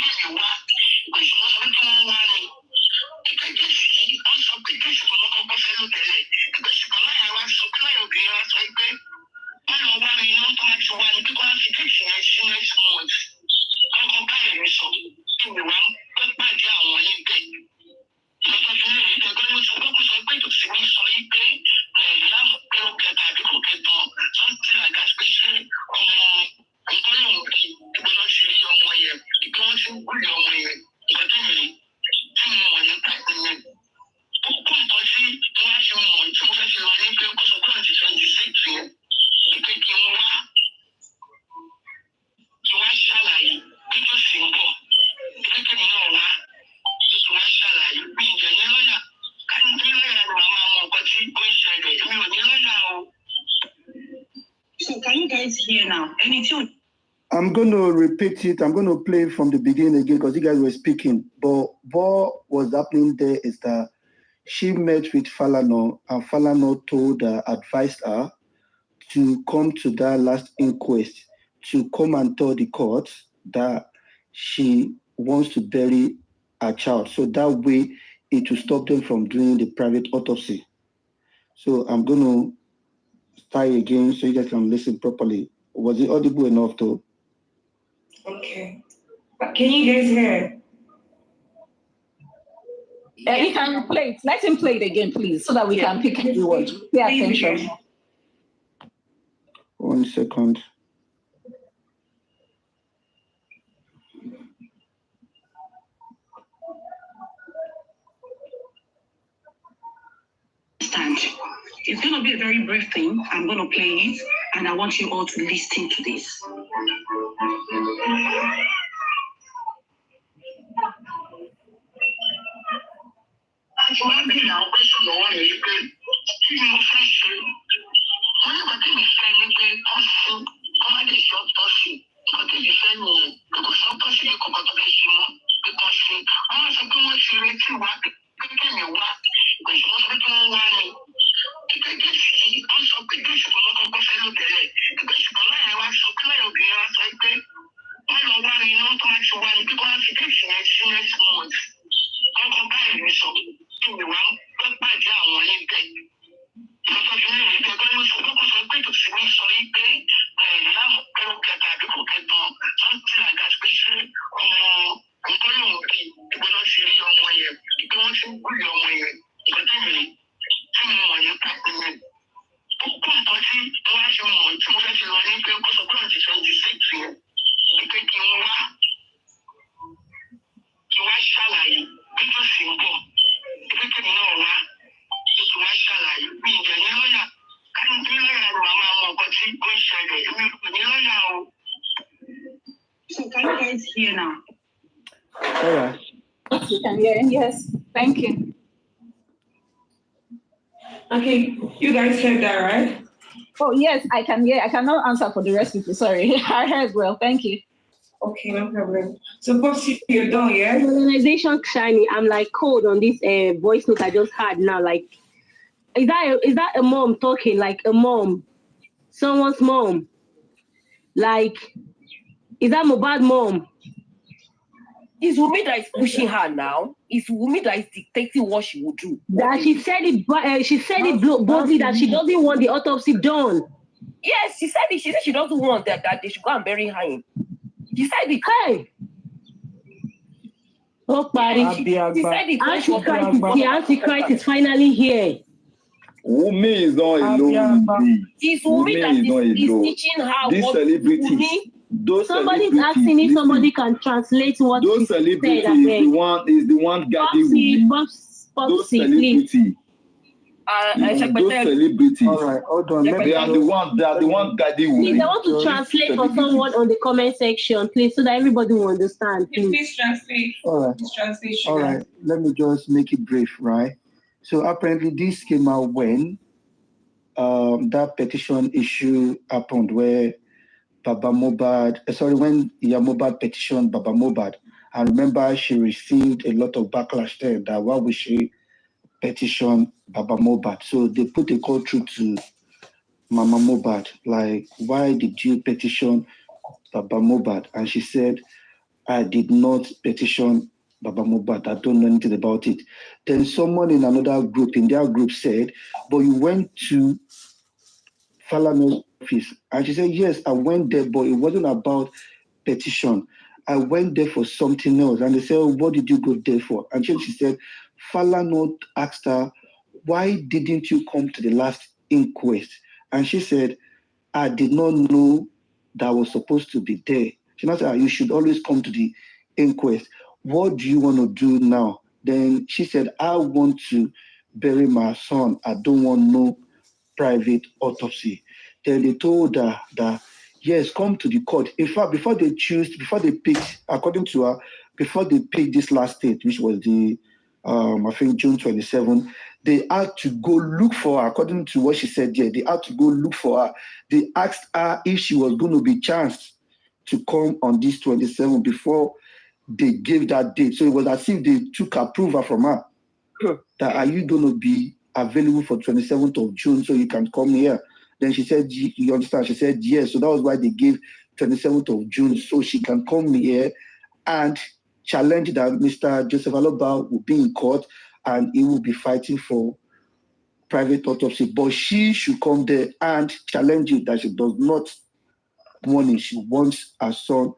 So can you guys hear now? I'm going to repeat it. I'm going to play from the beginning again because you guys were speaking. But what was happening there is that she met with Falana and Falana advised her to come to that last inquest, to come and tell the court that she wants to bury her child. So that way it will stop them from doing the private autopsy. So I'm going to start again so you guys can listen properly. Was it audible enough though? Okay. But can you guys hear? He can play it. Let him play it again, please, so that we can pick the word. Pay attention. 1 second. It's going to be a very brief thing. I'm going to play it, and I want you all to listen to this. So can you guys hear now? All right. You can hear him? Yes. Thank you. Okay, you guys heard that, right? Oh, yes, I can hear. I cannot answer for the rest of you. Sorry. I heard well. Thank you. Okay, no problem. So, Popsy, you're done, yeah? Organization Shiny, I'm like cold on this voice note I just had now. Like, is that a mom talking? Like a mom, someone's mom. Like, is that Mohbad's mom? It's Wunmi that is pushing her now. It's Wunmi that is dictating what she will do. That she said it boldly that she doesn't want the autopsy done. Yes, she said it. She said she doesn't want that they should go and bury her. She said it. Hey. Oh, buddy. She said it. Antichrist is finally here. Wumi is not alone. It's Wumi that is teaching her this what celebrities. Somebody's asking if somebody can translate what those celebrities is the one guiding Wumi. Those celebrities. Those celebrities. All right, hold on. They are the one guiding Wumi. Please, I want to translate for someone on the comment section, please, so that everybody will understand. Please translate. All right. Please translate. All right. Let me just make it brief, right? So apparently this came out when that petition issue happened where Baba Mohbad, when Iya Mohbad petitioned Baba Mohbad. I remember she received a lot of backlash there that why would she petition Baba Mohbad? So they put a call through to Mama Mohbad, like, why did you petition Baba Mohbad? And she said, I did not petition Baba Mohbad. I don't know anything about it. Then someone in another group, in their group said, but you went to Falano's office. And she said, yes, I went there, but it wasn't about petition. I went there for something else. And they said, what did you go there for? And she said, Falano asked her, why didn't you come to the last inquest? And she said, I did not know that I was supposed to be there. She said, you should always come to the inquest. What do you want to do now? Then she said, I want to bury my son. I don't want no private autopsy. Then they told her that, yes, come to the court. In fact, before they picked, according to her, before they picked this last date, which was the, I think June 27, they had to go look for her. According to what she said there, they had to go look for her. They asked her if she was going to be chanced to come on this 27 before they gave that date. So it was as if they took approval from her. That are you going to be available for 27th of June so you can come here? Then she said, you understand? She said, yes. So that was why they gave 27th of June so she can come here and challenge that Mr. Joseph Aloba will be in court and he will be fighting for private autopsy. But she should come there and challenge it that she does not want it. She wants her son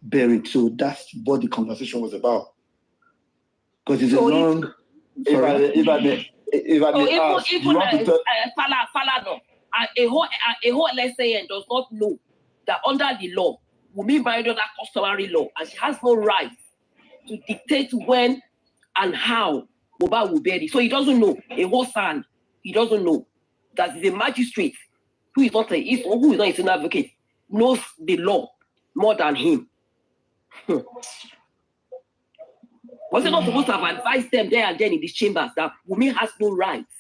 buried. So that's what the conversation was about. Because it's a long... If I may ask, you want to tell... Falano, a whole LSAN does not know that under the law, Wunmi married under customary law, and she has no right to dictate when and how Mohbad will bury. So he doesn't know. A whole son, he doesn't know. That is a magistrate who is not an advocate, knows the law more than him. Was he not supposed to have advised them there and then in these chambers that Wunmi has no rights?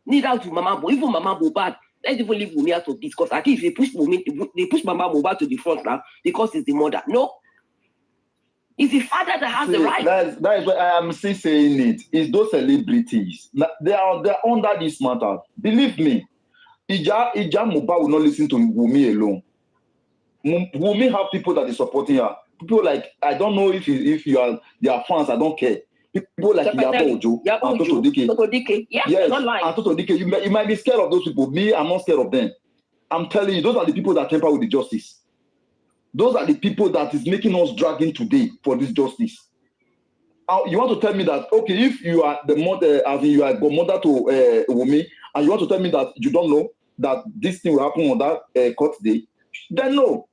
Neither to Mama Mohbad, even Mama Mohbad. Let's even leave Wunmi out of this, because at least they push Mama Mohbad to the front now because it's the mother. No, it's the father that has the right. That is why I am still saying it. It's those celebrities. They are under this matter. Believe me, Ija Mohbad will not listen to Wunmi alone. Wunmi have people that are supporting her. People like, I don't know if you are their fans, I don't care. People like Iyabo Ojo and Toto Dike. Yes, and Toto Dike. You might be scared of those people. Me, I'm not scared of them. I'm telling you, those are the people that tamper with the justice. Those are the people that is making us dragging today for this justice. You want to tell me that, okay, if you are the mother, as in you are godmother to Wunmi, and you want to tell me that you don't know that this thing will happen on that court day, then no.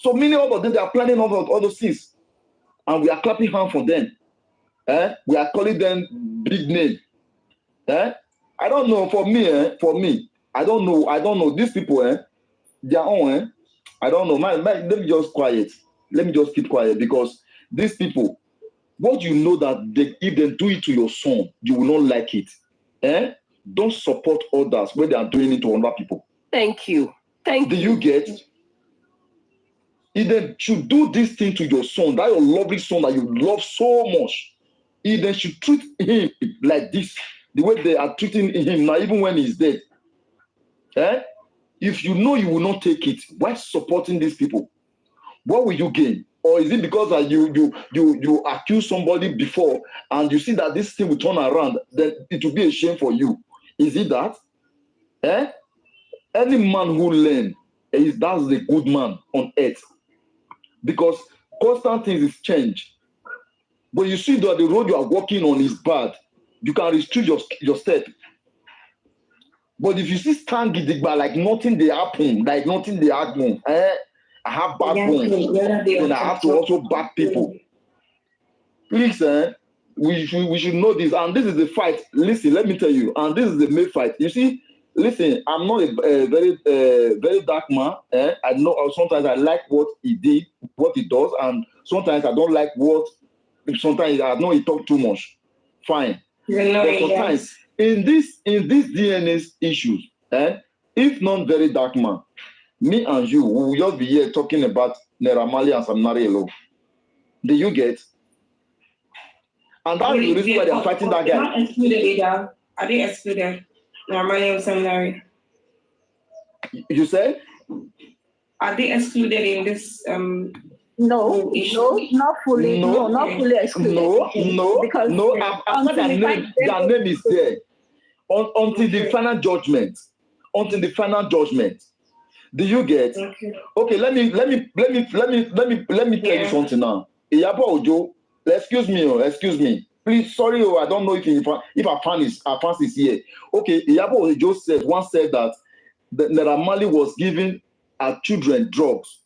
So many of them, they are planning all those things. And we are clapping hands for them. We are calling them big name. I don't know. For me, I don't know. These people, their own, I don't know. Let me just quiet. Let me just keep quiet, because these people, what you know that if they do it to your son, you will not like it. Don't support others when they are doing it to other people. Thank you. Do you get? If they should do this thing to your son, that your lovely son that you love so much, if they should treat him like this, the way they are treating him now, even when he's dead, if you know you will not take it, why supporting these people? What will you gain? Or is it because that you accuse somebody before and you see that this thing will turn around, then it will be a shame for you? Is it that? Any man who learn that's the good man on earth. Because constant things is change. But you see that the road you are walking on is bad, you can restrict your step. But if you see stand gidigba like nothing they happen, I have bad bones, then I have to also back people. Please, we should know this, and this is the fight. Listen, let me tell you, and this is the main fight. You see, listen, I'm not a very dark man. I know sometimes I like what he did, what he does, and sometimes I don't like what. Sometimes I know he talk too much. Fine, but sometimes in this DNA issues, if not very dark man, me and you, we will just be here talking about Naira Marley and Sam Larry alone. Do you get? And that's the reason why they're fighting that guy. Are they excluded? Naira Marley and Sam Larry. You said? Are they excluded in this No, not fully. No, not fully excluded. No. Their name is there until the final judgment. Until the final judgment. Do you get? Okay, let me tell you something now. Iyabo Ojo, excuse me. Please, sorry, I don't know if our fans is here. Okay, Iyabo Ojo once said that Naira Marley was giving her children drugs.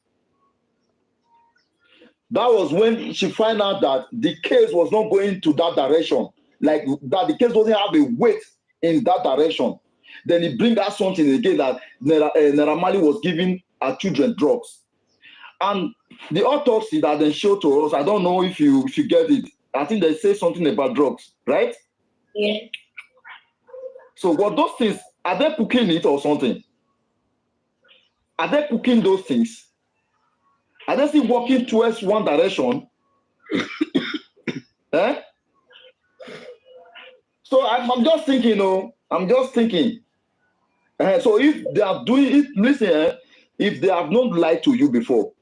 That was when she found out that the case was not going to that direction. Like that the case doesn't have a weight in that direction. Then he bring out something again that Naira Marley was giving her children drugs. And the autopsy that they showed to us, I don't know if you get it. I think they say something about drugs, right? Yeah. So what those things, are they cooking it or something? Are they cooking those things? Are they still walking towards one direction? So I'm just thinking, so if they are doing it, listen, if they have not lied to you before,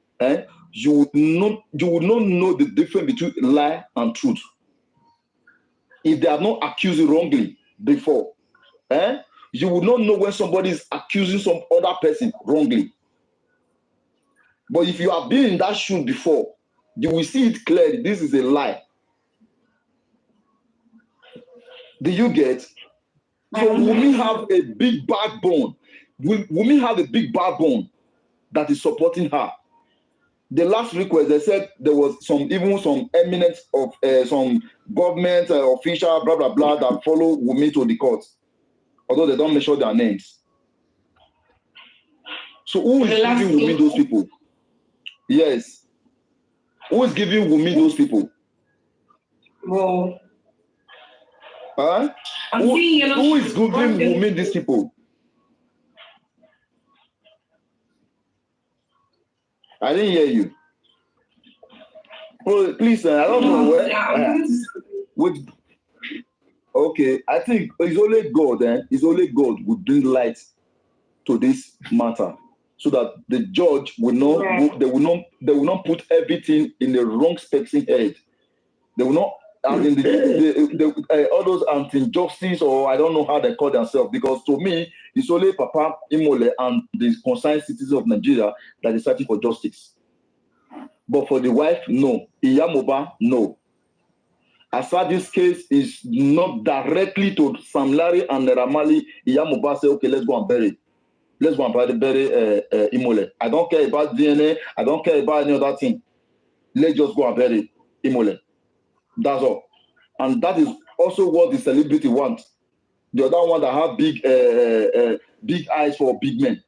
you would not know the difference between lie and truth. If they have not accused you wrongly before, you would not know when somebody is accusing some other person wrongly. But if you have been in that shoe before, you will see it clearly. This is a lie. Do you get? So Wunmi have a big backbone. Wunmi have a big backbone that is supporting her. The last request, they said there was some eminence of some government official, blah, blah, blah, that follow Wunmi to the court. Although they don't mention their names. So who is giving Wunmi those people? Yes. Who is giving Wunmi those people? Well, who is giving Wunmi these people? I didn't hear you. Oh, please, I don't know where. Okay, I think it's only God. It's only God who bring light to this matter, so that the judge will not. They will not put everything in the wrong person's head. They will not. And in all those anti-justice, or I don't know how they call themselves, because to me, it's only Papa Imole and the concerned citizens of Nigeria that is searching for justice. But for the wife, no. Iyamoba, no. As far this case is not directly to Sam Larry and Naira Marley, Iyamoba say, okay, let's go and bury. Let's go and bury Imole. I don't care about DNA. I don't care about any other thing. Let's just go and bury Imole. That's all. And that is also what the celebrity wants. The other one that have big eyes for big men.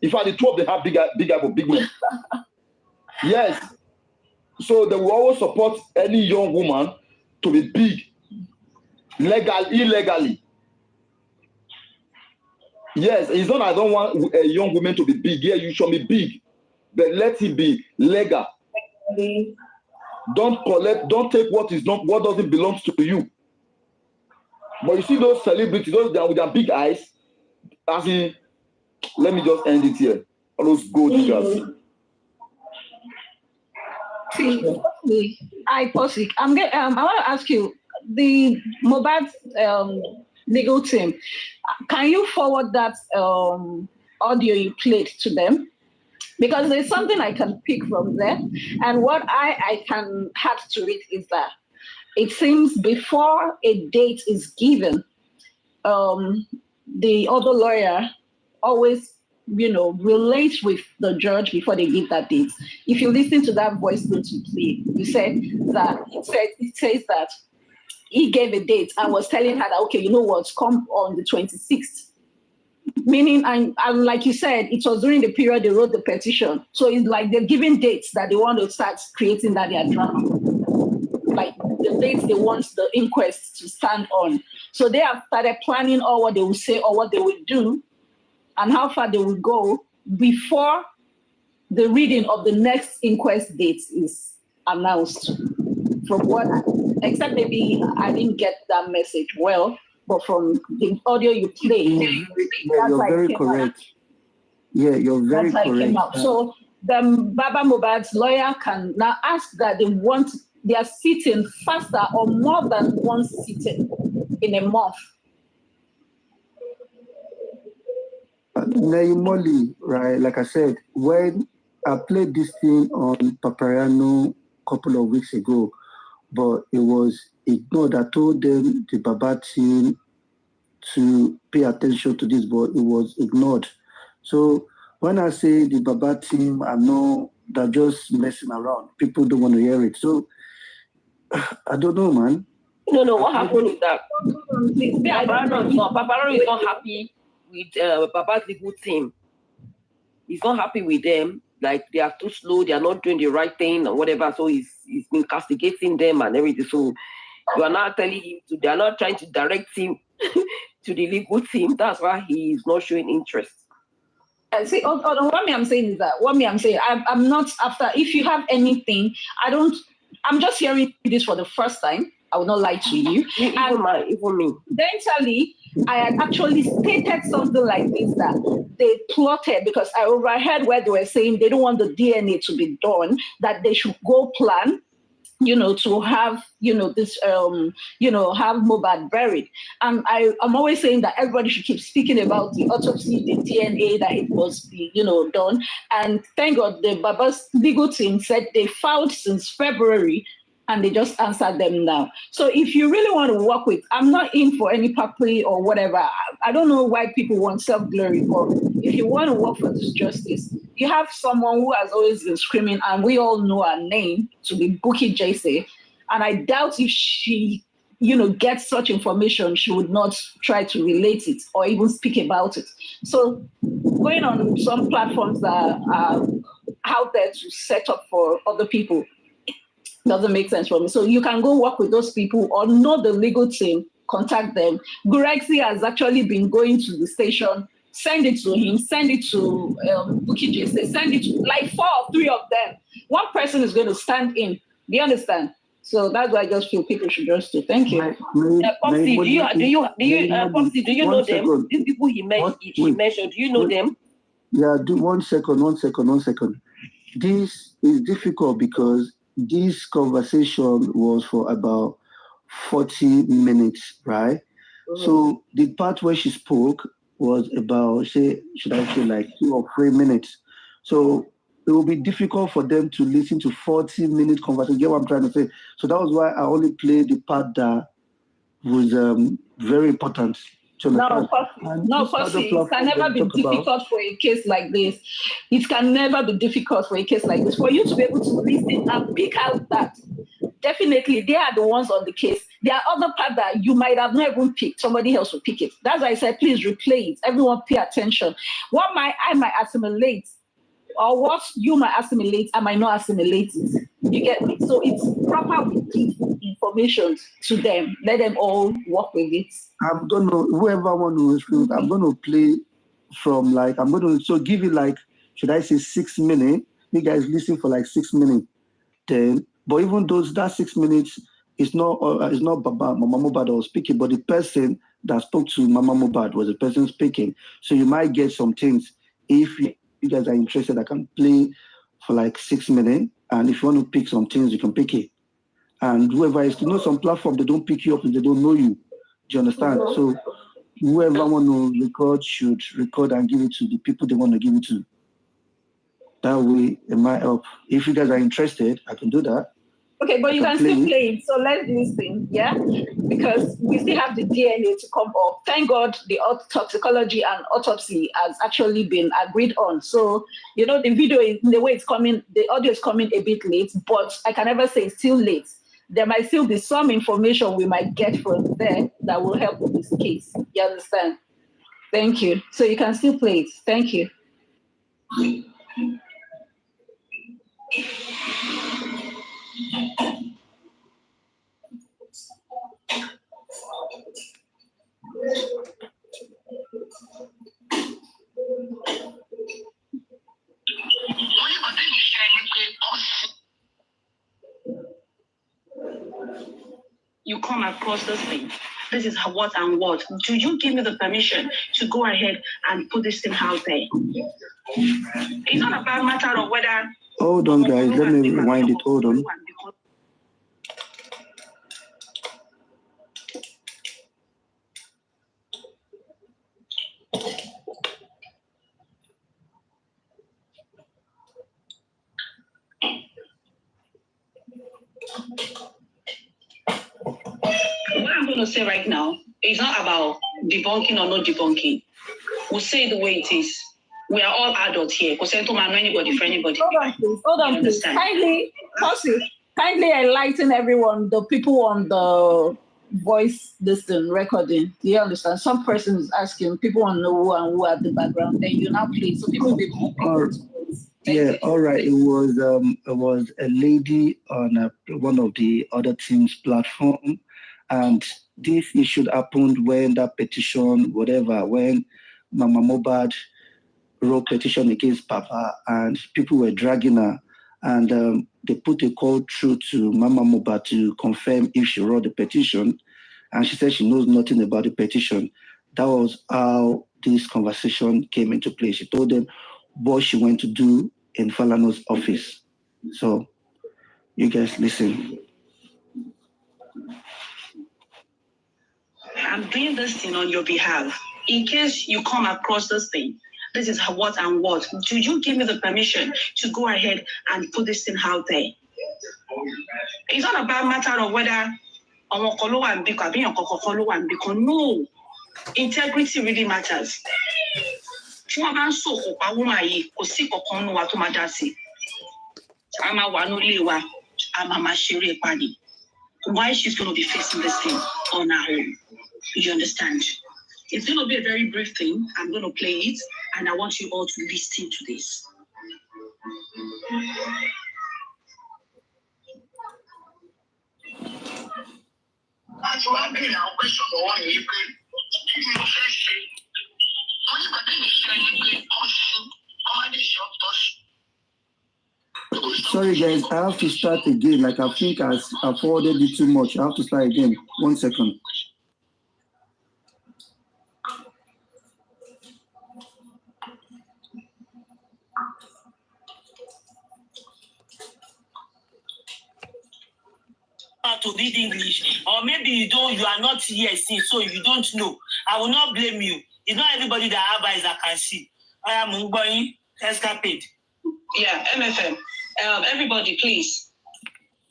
In fact, the two of them have big eyes for big men. Yes. So they will always support any young woman to be big, illegally. Yes, it's not I don't want a young woman to be big. Yeah, you should be big, but let it be legal. Don't take what doesn't belong to you. But you see those celebrities, those with their big eyes, as in, let me just end it here. All those gold diggers. I want to ask you, the Mohbad's legal team, can you forward that audio you played to them, because there's something I can pick from there. And what I can add to it is that it seems before a date is given, the other lawyer always, relates with the judge before they give that date. If you listen to that voice note you play, you said that it says that he gave a date and was telling her that, okay, you know what, come on the 26th. Meaning, and like you said, it was during the period they wrote the petition. So it's like they're giving dates that they want to start creating that their drama. Like the dates they want the inquest to stand on. So they have started planning all what they will say or what they will do and how far they will go before the reading of the next inquest date is announced. From what, except maybe I didn't get that message well, but from the audio you played, you're very correct. Yeah, you're very correct. So the Baba Mohbad's lawyer can now ask that they are sitting faster or more than one sitting in a month. Naimoli, right? Like I said, when I played this thing on Papariano a couple of weeks ago, but it was ignored. I told them, the Baba team, to pay attention to this, but it was ignored. So when I say the Baba team, I know they're just messing around. People don't want to hear it. So I don't know, man. No, what happened with that? Papariano is not happy with Baba's legal team. He's not happy with them. Like, they are too slow, they are not doing the right thing or whatever. So he's been castigating them and everything. So you are not telling him they are not trying to direct him to the legal team. That's why he is not showing interest. See, what I'm saying is that I'm not after. If you have anything, I'm just hearing this for the first time. I will not lie to you. Even me. Eventually, I had actually stated something like this, that they plotted, because I overheard where they were saying they don't want the DNA to be done, that they should go plan, to have, this, have Mohbad buried. And I'm always saying that everybody should keep speaking about the autopsy, the DNA, that it must be, done. And thank God the Baba's legal team said they filed since February, and they just answered them now. So if you really want to work with, I'm not in for any puppy or whatever. I don't know why people want self-glory, but if you want to work for this justice, you have someone who has always been screaming, and we all know her name to be Bukky Jesse. And I doubt if she, gets such information, she would not try to relate it or even speak about it. So going on some platforms that are out there to set up for other people doesn't make sense for me. So you can go work with those people or know the legal team, contact them. Gurexi has actually been going to the station, send it to him, send it to Bukky Jesse, send it to like 4 or 3 of them. One person is going to stand in. Do you understand? So that's why I just feel people should just do. Thank you. Popsy, do you know them? These people he mentioned, do you know them? Yeah, one second. This is difficult because this conversation was for about 40 minutes, right? Mm-hmm. So the part where she spoke was about, should I say like 2 or 3 minutes. So it will be difficult for them to listen to 40-minute conversation. You get what I'm trying to say? So that was why I only played the part that was very important. No, Percy, it can never be difficult for a case like this. It can never be difficult for a case like this. For you to be able to listen and pick out that, definitely they are the ones on the case. There are other parts that you might have not even picked. Somebody else will pick it. That's why I said, please replay it. Everyone pay attention. What I might assimilate, or what you might assimilate, I might not assimilate it. You get me? So it's proper we give information to them. Let them all work with it. I'm going to, whoever wants to screen, I'm going to play from give it like, should I say 6 minutes? You guys listen for like 6 minutes. Then, but even that 6 minutes is not Mama Mohbad was speaking, but the person that spoke to Mama Mohbad was the person speaking. So you might get some things. If you guys are interested, I can play for like 6 minutes. And if you want to pick some things, you can pick it. And whoever is, some platform, they don't pick you up and they don't know you. Do you understand? So whoever want to record should record and give it to the people they want to give it to. That way, it might help. If you guys are interested, I can do that. Okay, but you can still play it. So let's do this thing, yeah? Because we still have the DNA to come up. Thank God the toxicology and autopsy has actually been agreed on. So, you know, the video, the way it's coming, the audio is coming a bit late, but I can never say it's still late. There might still be some information we might get from there that will help with this case. You understand? Thank you. So you can still play it. Thank you. You come across this thing. This is what and what. Do you give me the permission to go ahead and put this thing out there? It's not about a matter of whether. Hold on, guys. Let me rewind it. Hold on. What I'm going to say right now is not about debunking or not debunking. We'll say it the way it is. We are all adults here. Because I don't know anybody for anybody. Hold on, please. Hold on, please. Kindly enlighten everyone, the people on the voice listen recording. Do you understand? Some person is asking, people want to know who and who at the background. Then you now play, so people will be more. Yeah, all right. It was a lady on one of the other team's platform, and this issue happened when that petition, whatever, when Mama Mohbad wrote petition against Papa, and people were dragging her, and they put a call through to Mama Mohbad to confirm if she wrote the petition, and she said she knows nothing about the petition. That was how this conversation came into play. She told them what she went to do in Falano's office. So, you guys listen. I'm doing this thing on your behalf. In case you come across this thing, this is what and what. Do you give me the permission to go ahead and put this thing out there? It's not about a matter of whether no. Integrity really matters. Why she's going to be facing this thing on her own. You understand? It's going to be a very brief thing. I'm going to play it, and I want you all to listen to this. Sorry, guys, I have to start again. Like, I think I forwarded it too much. I have to start again. 1 second. To read English, or maybe you are not here since, so you don't know. I will not blame you. It's not everybody that have eyes that can see. I am Mungboy, escapade. Yeah, MFM. Everybody, please.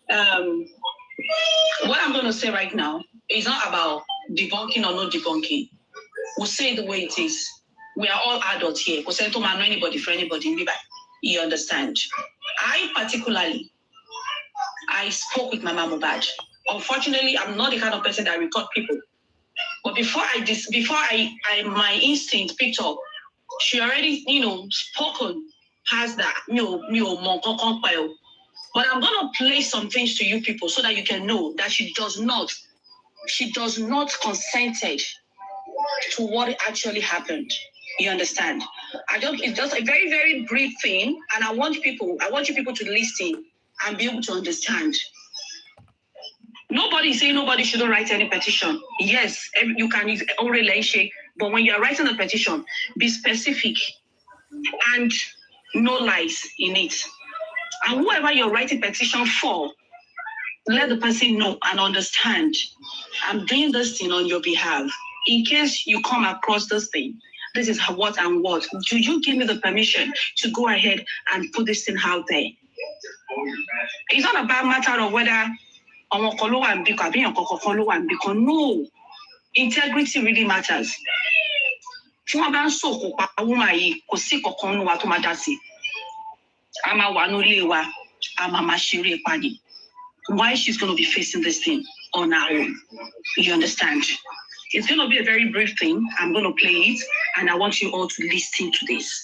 What I'm going to say right now is not about debunking or not debunking. We'll say it the way it is. We are all adults here. Because I don't know anybody for anybody. You understand? I spoke with Mama Mohbad. Unfortunately, I'm not the kind of person that record people. But before my instinct picked up, she already, spoken past that. But I'm gonna play some things to you people so that you can know that she does not consented to what actually happened. You understand? It's just a very, very brief thing, and I want you people to listen and be able to understand. Nobody is saying nobody shouldn't write any petition. Yes, you can use own relationship, but when you're writing a petition, be specific and no lies in it. And whoever you're writing petition for, let the person know and understand. I'm doing this thing on your behalf. in case you come across this thing, this is what and what. Do you give me the permission to go ahead and put this thing out there? It's not about matter of whether no. Integrity really matters. Why she's going to be facing this thing on her own. You understand? It's going to be a very brief thing. I'm going to play it, and I want you all to listen to this.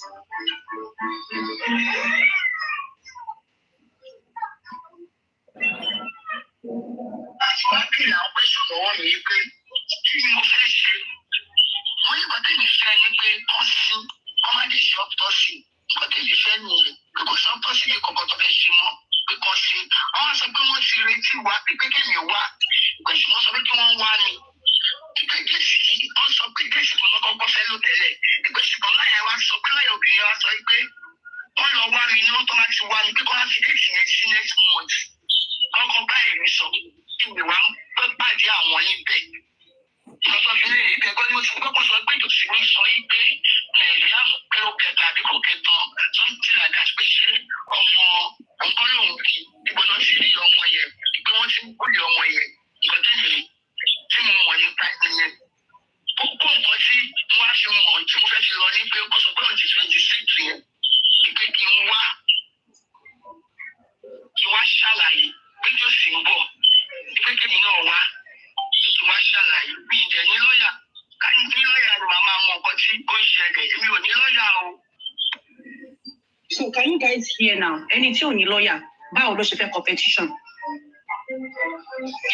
So can you guys hear now? Anything on your lawyer, báwo ló ṣe fẹ́ competition?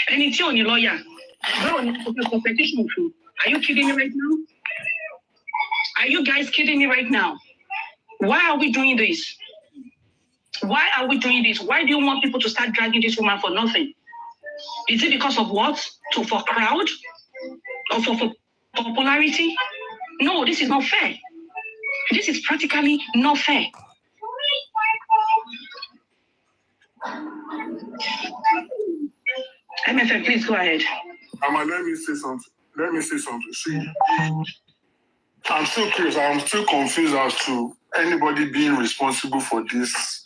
Anything on your lawyer, báwo ló ṣe fẹ́ competition fún? Are you kidding me right now? Are you guys kidding me right now? Why are we doing this? Why are we doing this? Why do you want people to start dragging this woman for nothing? Is it because of what? For crowd? Or for popularity? No, this is not fair. This is practically not fair. MFM, please go ahead. Let me say something. See, I'm still curious. I'm still confused as to anybody being responsible for this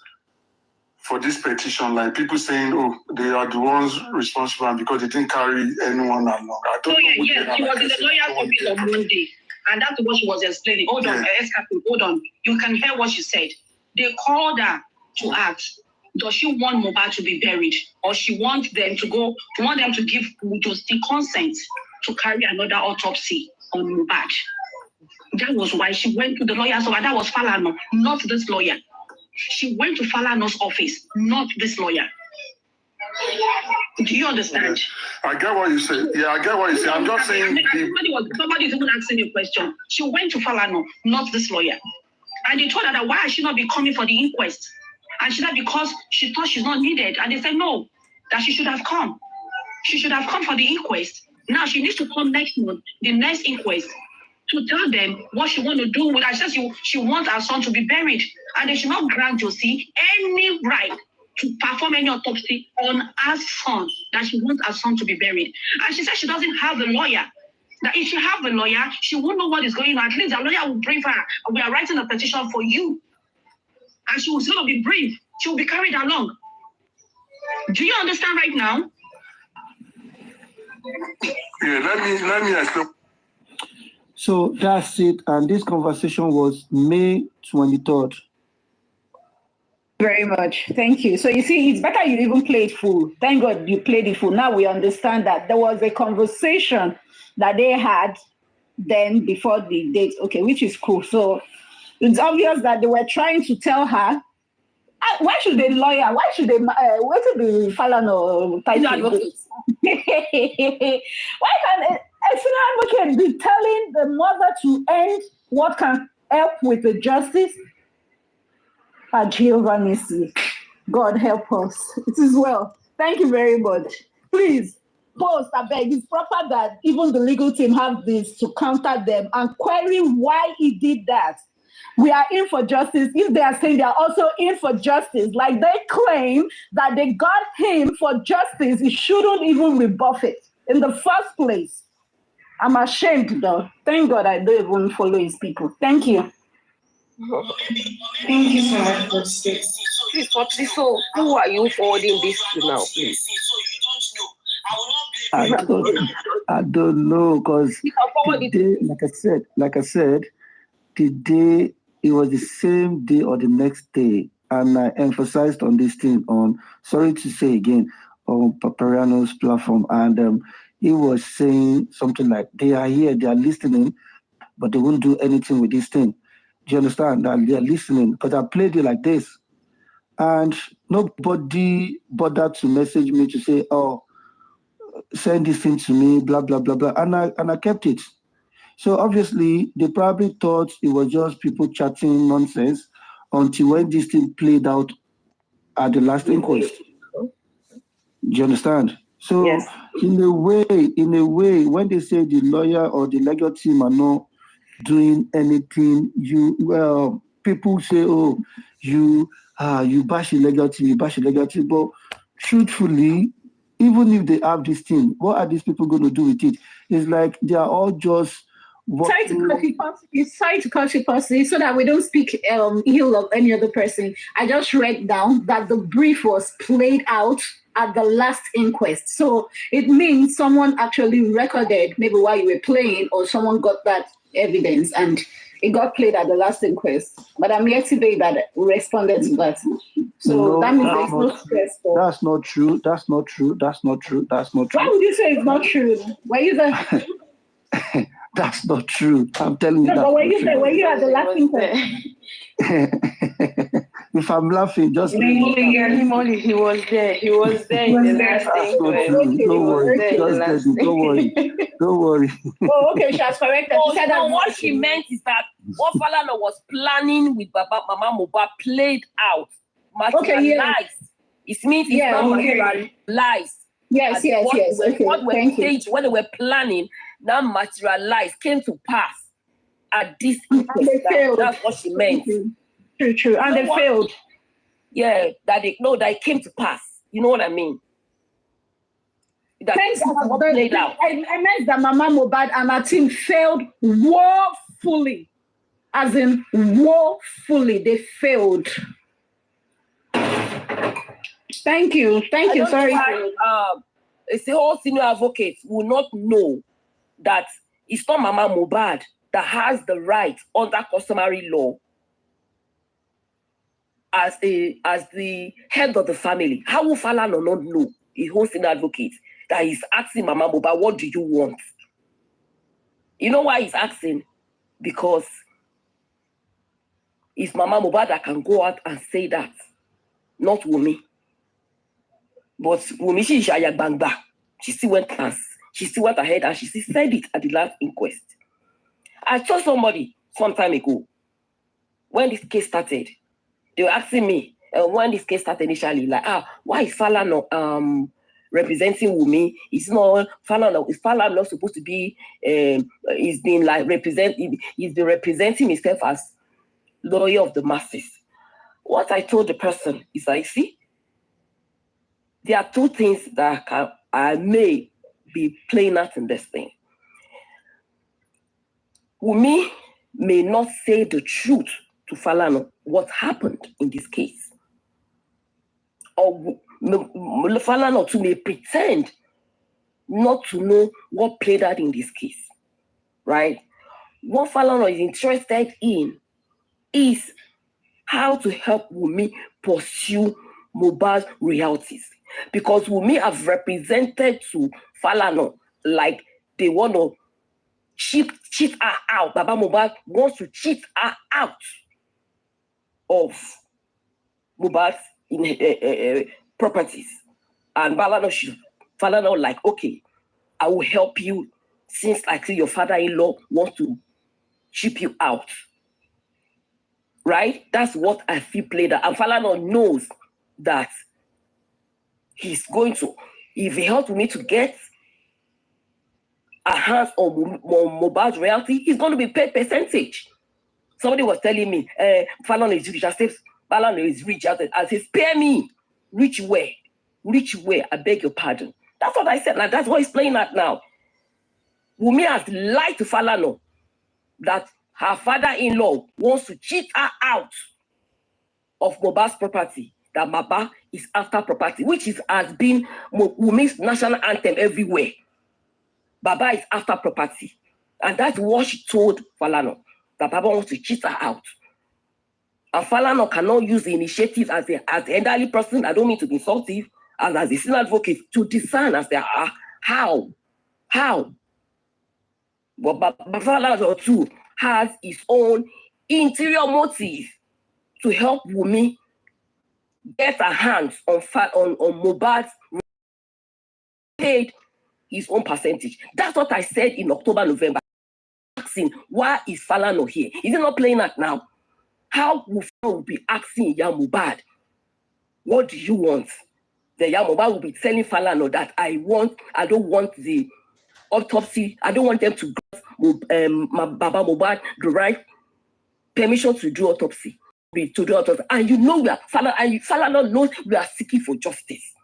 petition. Like people saying, "Oh, they are the ones responsible," and because they didn't carry anyone along. I don't know. Yes, she was in the lawyer's office on Monday, and that's what she was explaining. Hold on, hold on. You can hear what she said. They called her to ask, does she want Mohbad to be buried, or she wants them to give just the consent to carry another autopsy on Mohbad? That was why she went to the lawyer's office. That was Falano, not this lawyer. She went to Falano's office, not this lawyer. Do you understand? I get what you say. Yeah, I get what you say. I'm just saying. Somebody's even asking a question. She went to Falano, not this lawyer. And they told her that why should she not be coming for the inquest? And she said because she thought she's not needed. And they said no, that she should have come. She should have come for the inquest. Now she needs to come next month, the next inquest, to tell them what she wants to do with her. She says she wants her son to be buried. And they should not grant Josie any right to perform any autopsy on her son, that she wants her son to be buried. And she said she doesn't have a lawyer. That if she have a lawyer, she won't know what is going on. At least a lawyer will brief her. We are writing a petition for you. And she will still be briefed. She will be carried along. Do you understand right now? Yeah, let me explain. So that's it. And this conversation was May 23rd. Very much. Thank you. So you see, it's better you even play it full. Thank God you played it full. Now we understand that there was a conversation that they had then before the date. Okay, which is cool. So it's obvious that they were trying to tell her, why should they lawyer? Why should they wait to be Falano type advocates? Why can a senior advocate be telling the mother to end what can help with the justice? Jehovah Nissi, God help us. It is well. Thank you very much. Please post, I beg. It's proper that even the legal team have this to counter them and query why he did that. We are in for justice. If they are saying they are also in for justice, like they claim that they got him for justice, it shouldn't even rebuff it in the first place. I'm ashamed though. Thank God I don't even follow his people. Thank you. Thank you so much for this. Please, so who are you forwarding this to now, please? I don't know, because like I said, the day it was the same day or the next day, and I emphasized on this thing on, sorry to say again, on Papariano's platform, and he was saying something like, they are here, they are listening, but they won't do anything with this thing. Do you understand that they are listening? Because I played it like this, and nobody bothered to message me to say, oh, send this thing to me, blah blah blah blah, and I kept it. So obviously they probably thought it was just people chatting nonsense until when this thing played out at the last inquest. Do you understand? So yes. in a way, when they say the lawyer or the legal team are not doing anything, people say, oh, you bash the legal team, but truthfully, even if they have this thing, what are these people going to do with it? It's like they are all just Sorry to cut you, Percy, so that we don't speak ill of any other person. I just read down that the brief was played out at the last inquest. So it means someone actually recorded maybe while you were playing, or someone got that evidence and it got played at the last inquest. But I'm yet to be that we responded to that. So that means there's no stress. That's not true. That's not true. Why would you say it's not true? Why you there? That's not true. I'm telling you. No, but when you at the laughing point. If I'm laughing, just he was there. He was there in the last thing. Don't worry. Oh, okay, she has corrected. What she meant is that what Falana was planning with Mama Mohbad played out. Materialized. It means it's not materialized. Yes. Okay, what were staged, when they were planning, now materialized, came to pass at this inquest. That's what she meant. True. And they failed. Yeah, that it came to pass. You know what I mean? Thanks what played out. I meant that Mama Mohbad and her team failed woefully. As in woefully. They failed. Thank you. Sorry. It's the whole senior advocate will not know that it's not Mama Mohbad that has the right under customary law as the head of the family. How will Falana not know, a whole senior advocate, that he's asking Mama Mohbad, what do you want? You know why he's asking? Because it's Mama Mohbad that can go out and say that, not Wunmi. But Wunmi, she still went ahead and she still said it at the last inquest. I saw somebody some time ago, when this case started, they were asking me, when this case started initially, like, why is Falana representing Wunmi? Is Falana not supposed to be, he's been representing himself as lawyer of the masses. What I told the person is, I see, there are two things that I may be playing out in this thing. Wunmi may not say the truth to Falana, what happened in this case. Or Falana too may pretend not to know what played out in this case. Right? What Falana is interested in is how to help Wunmi pursue Mohbad's royalties. Because Wunmi have represented to Falana like they want to cheat her out. Baba Mohbad wants to cheat her out of Mohbad's properties. And Falana like, okay, I will help you since I see your father-in-law wants to cheat you out. Right? That's what I feel played out. And Falana knows that he's going to, if he helps me to get a hands on Mohbad's royalty, he's going to be paid percentage. Somebody was telling me, Falana is rich. I said, Falana is rich. I said, spare me. Rich where? I beg your pardon. That's what I said. Like, that's what he's playing at now. Wunmi has lied to Falana that her father-in-law wants to cheat her out of Mohbad's property, that Baba is after property, which has been Wunmi's national anthem everywhere. Baba is after property. And that's what she told Falana, that Baba wants to cheat her out. And Falana cannot use the initiative as the elderly person, I don't mean to be insultive, and as a senior advocate, to discern as they are how. But Falana too has his own interior motive to help Wunmi get her hands on Mohbad's, paid his own percentage. That's what I said in October, November. Asking, why is Falana here? Is he not playing that now? How will be asking Mohbad, what do you want? The Mohbad will be telling Falana that I don't want the autopsy. I don't want them to grant Baba Mohbad the right permission to do autopsy. And you know Falana knows we are seeking for justice.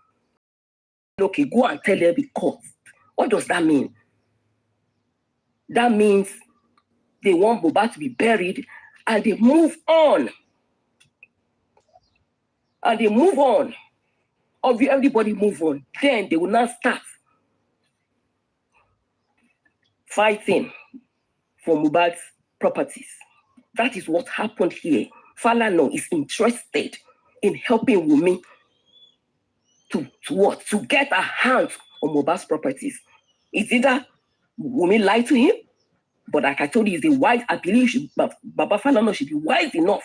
Okay, go and tell them the court. What does that mean? That means they want Mohbad to be buried and they move on. Everybody move on. Then they will now start fighting for Mohbad's properties. That is what happened here. Falana is interested in helping Wunmi to what? To get her hands on Mohbad's properties. It's either Wunmi lied to him, but like I told you, he's a wise, I believe Baba Falana should be wise enough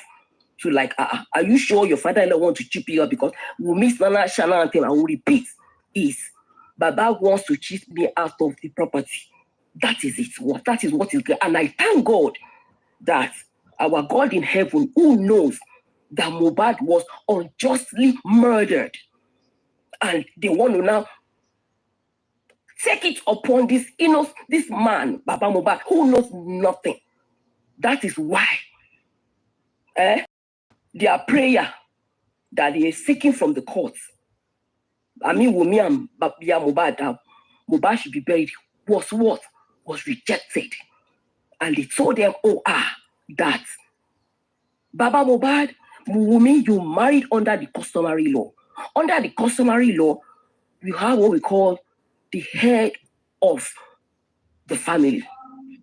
to like, are you sure your father-in-law wants to chip you up? Because Wunmi's national anthem, I will repeat, is Baba wants to chip me out of the property. That is it. That is what is good. And I thank God that our God in heaven, who knows that Mohbad was unjustly murdered, and they want to now take it upon this man, Baba Mohbad, who knows nothing. That is why their prayer that they are seeking from the courts, I mean, Wunmi and Mohbad, that Mohbad should be buried, was rejected. And they told them, that Baba Mohbad, Wunmi, you married under the customary law. Under the customary law, you have what we call the head of the family,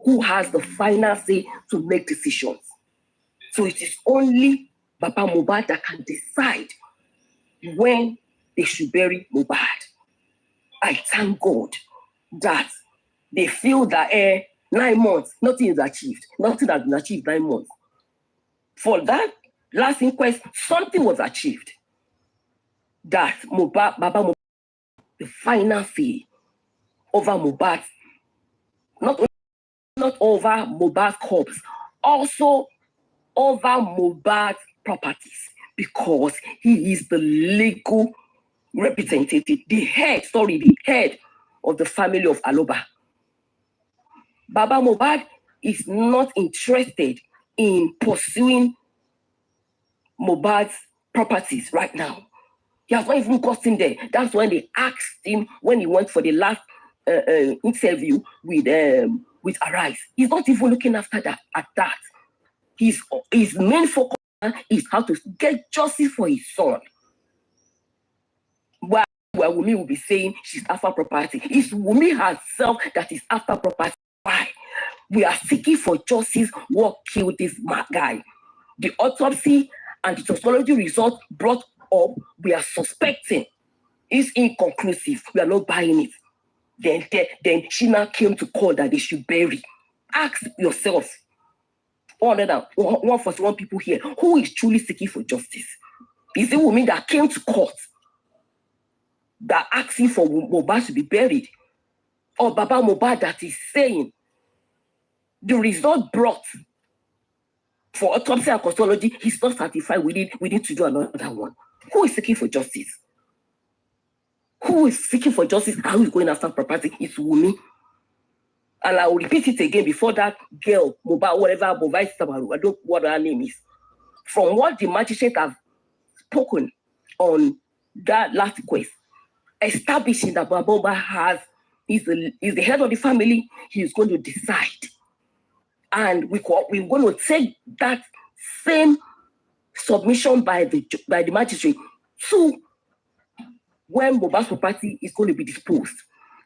who has the final say to make decisions. So it is only Baba Mohbad that can decide when they should bury Mohbad. I thank God that they feel that 9 months, nothing is achieved. Nothing has been achieved 9 months. For that last inquest, something was achieved. That Baba Mohbad, the final say over Mohbad, not over Mohbad's corpse, also over Mohbad's properties, because he is the legal representative, the head of the family of Aloba. Baba Mohbad is not interested in pursuing Mohbad's properties right now. He has not even gotten there. That's when they asked him when he went for the last interview with Arise. He's not even looking after that. His main focus is how to get justice for his son. While Wunmi will be saying she's after property, it's Wunmi herself that is after property. Why? We are seeking for justice. What killed this guy? The autopsy and the toxicology result brought up, we are suspecting, is inconclusive. We are not buying it. Then she now came to call that they should bury. Ask yourself, 141 people here, who is truly seeking for justice? Is it Wunmi that came to court that asking for Mohbad to be buried? Or Baba Mohbad that is saying the result brought for autopsy and toxicology, he's not satisfied, we need to do another one? Who is seeking for justice? Who is seeking for justice and who is going after property? It's Wunmi. And I will repeat it again before that girl, Mohbad, whatever, Mohbad, I don't know what her name is. From what the magistrate have spoken on that last request, establishing that Mohbad has is the head of the family. He is going to decide. And we're going to take that same submission by the magistrate to when Mohbad's property is going to be disposed.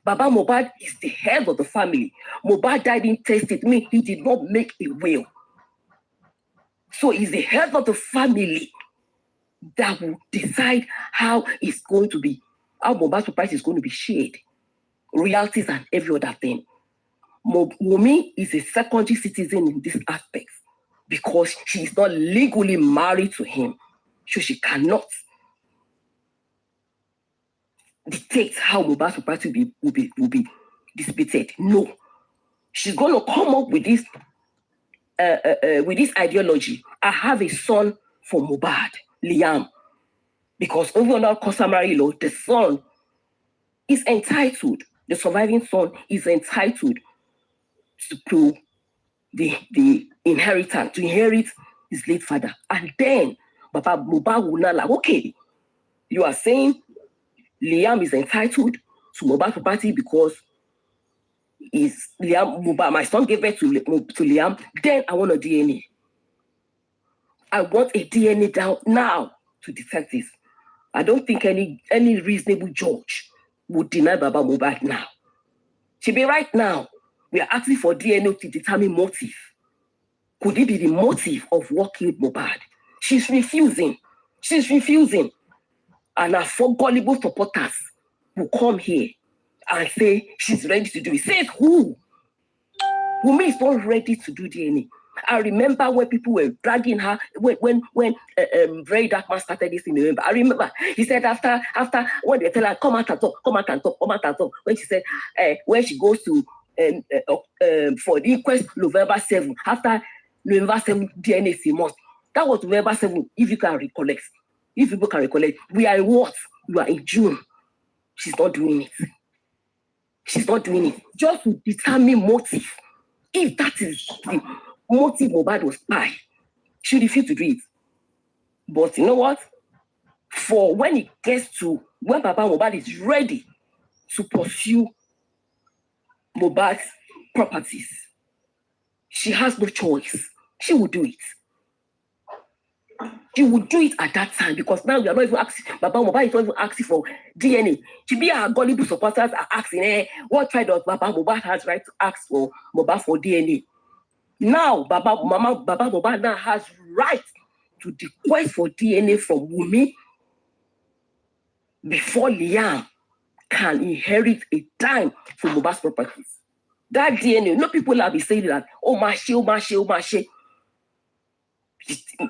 Baba Mohbad is the head of the family. Mohbad died in tested. He did not make a will. So he's the head of the family that will decide how it's going to be, how Mohbad's property is going to be shared, royalties and every other thing. Wunmi is a secondary citizen in this aspect because she is not legally married to him, so she cannot dictate how Mohbad's property will be distributed. No, she's going to come up with this ideology. I have a son for Mohbad, Liam, because over under customary law, the son is entitled. The surviving son is entitled to the inheritance, to inherit his late father. And then Baba Mohbad will not like, okay, you are saying Liam is entitled to Mohbad's property because my son gave birth to Liam, then I want a DNA. I want a DNA down now to detect this. I don't think any reasonable judge would deny Baba Mohbad now. Shebi, right now, we are asking for DNA to determine motive. Could it be the motive of what killed Mohbad? She's refusing. And our four gullible supporters will come here and say she's ready to do it. Says who? Wunmi is not ready to do DNA. I remember when people were dragging her, when Very Dark Man started this in November. I remember he said after when they tell her, come out and talk. When she said, when she goes to for the inquest November 7, after November 7 DNA must. That was November 7, if you can recollect. If people can recollect, we are in what? We are in June. She's not doing it. Just to determine motive. If that is the motive Mohbad was by, she refused to do it. But you know what? For when it gets to when Baba Mohbad is ready to pursue Mohbad's properties, she has no choice. She will do it. She will do it at that time because now we are not even asking. Baba Mohbad is not even asking for DNA. She be our gullible supporters are asking, what right does Baba Mohbad has right to ask for Mohbad for DNA? Now Baba Mohbad now has right to request for DNA from Wunmi before Liam can inherit a dime from Mohbad's properties. That DNA, no people have been saying that, oh mashe.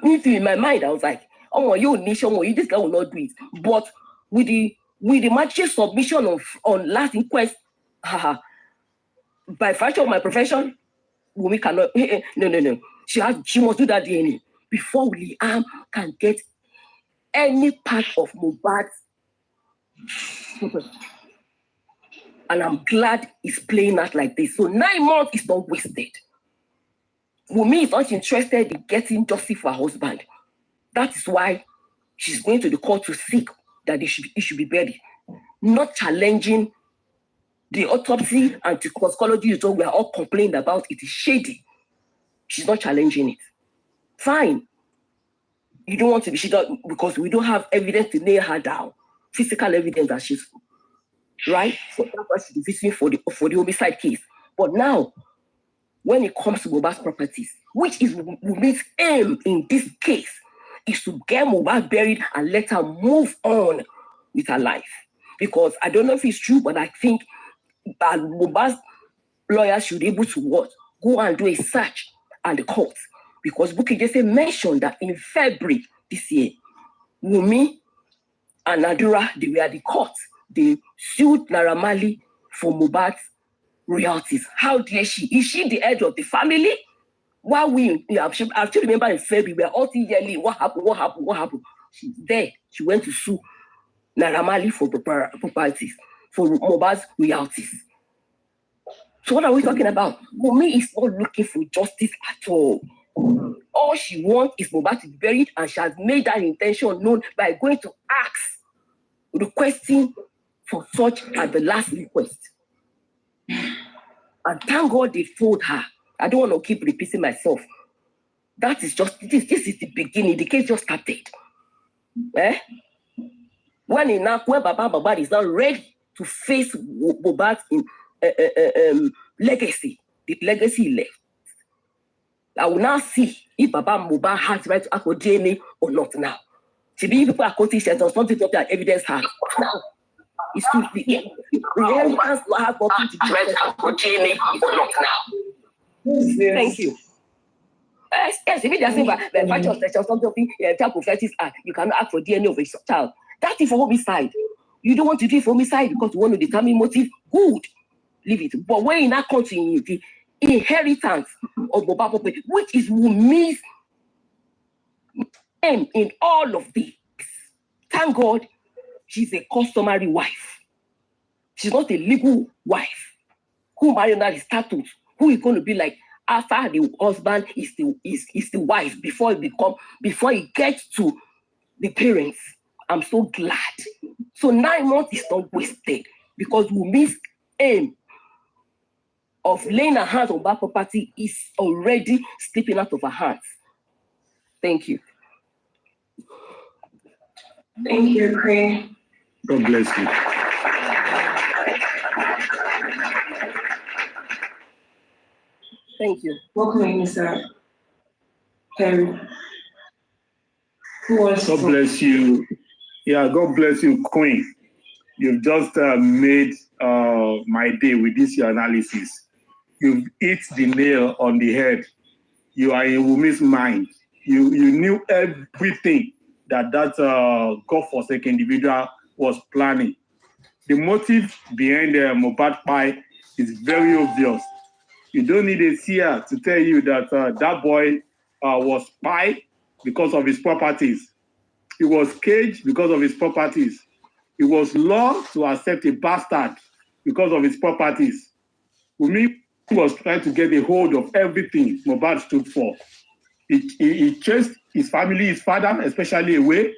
In my mind, I was like, oh, you this guy will not do it. But with the magistrate submission on last inquest, by virtue of my profession, Wunmi cannot. No. She must do that DNA before Liam can get any part of Mohbad's property. And I'm glad he's playing out like this. So 9 months is not wasted. Wunmi is not interested in getting justice for her husband. That is why she's going to the court to seek that it should be buried. Not challenging the autopsy and the tôxicôlögy result we are all complaining about. It is shady. She's not challenging it. Fine. You don't want to be because we don't have evidence to nail her down. Physical evidence that she's right. So that's why she's visiting for the homicide case. But now, when it comes to Mohbad's properties, which is Wunmi's aim in this case, is to get Mohbad buried and let her move on with her life. Because I don't know if it's true, but I think that Mohbad's lawyers should be able to what? Go and do a search at the court. Because Bukky just mentioned that in February this year, Wunmi and Nadura, they were at the court. They sued Naira Marley for Mohbad's royalties. How dare she? Is she the head of the family? While I still remember in February, we were all yelling, what happened? She's there. She went to sue Naira Marley for properties, for Mohbad's royalties. So what are we talking about? Wunmi is not looking for justice at all. All she wants is Mohbad to be buried, and she has made that intention known by going to requesting for such at the last request. And thank God they told her. I don't want to keep repeating myself. That is just, this is the beginning. The case just started. When Baba Mohbad is now ready to face Mohbad's legacy, the legacy he left, I will now see if Baba Mohbad has right to act for DNA or not now. To be people are quoting or something that evidence has. Now, it's too the evidence will have nothing to do with DNA or not now. Thank you. Yes, if they are saying that virtual sexual something, child prophetic act, you cannot act for DNA of a child. That is for homicide. You don't want to do it for homicide because you want to determine motive. Good, leave it. But when in that country, the inheritance of Mohbad property, which is Wumi's name in all of this, thank God, she's a customary wife. She's not a legal wife who married under the statute, who is going to be like after the husband is the wife before it gets to the parents. I'm so glad. So 9 months is not wasted because Wumi's aim of laying her hands on that property is already slipping out of her hands. Thank you. Thank you, Queen. God bless you. Thank you. Welcome, Mr. Perry. God bless you. Yeah, God bless you, Queen. You've just made my day with this your analysis. You've hit the nail on the head. You are in Wumi's mind. You knew everything that God-forsaken individual was planning. The motive behind the Mohbad pie is very obvious. You don't need a seer to tell you that that boy was pie because of his properties. He was caged because of his properties. He was lost to accept a bastard because of his properties. Wumi was trying to get a hold of everything Mohbad stood for. He chased his family, his father especially, away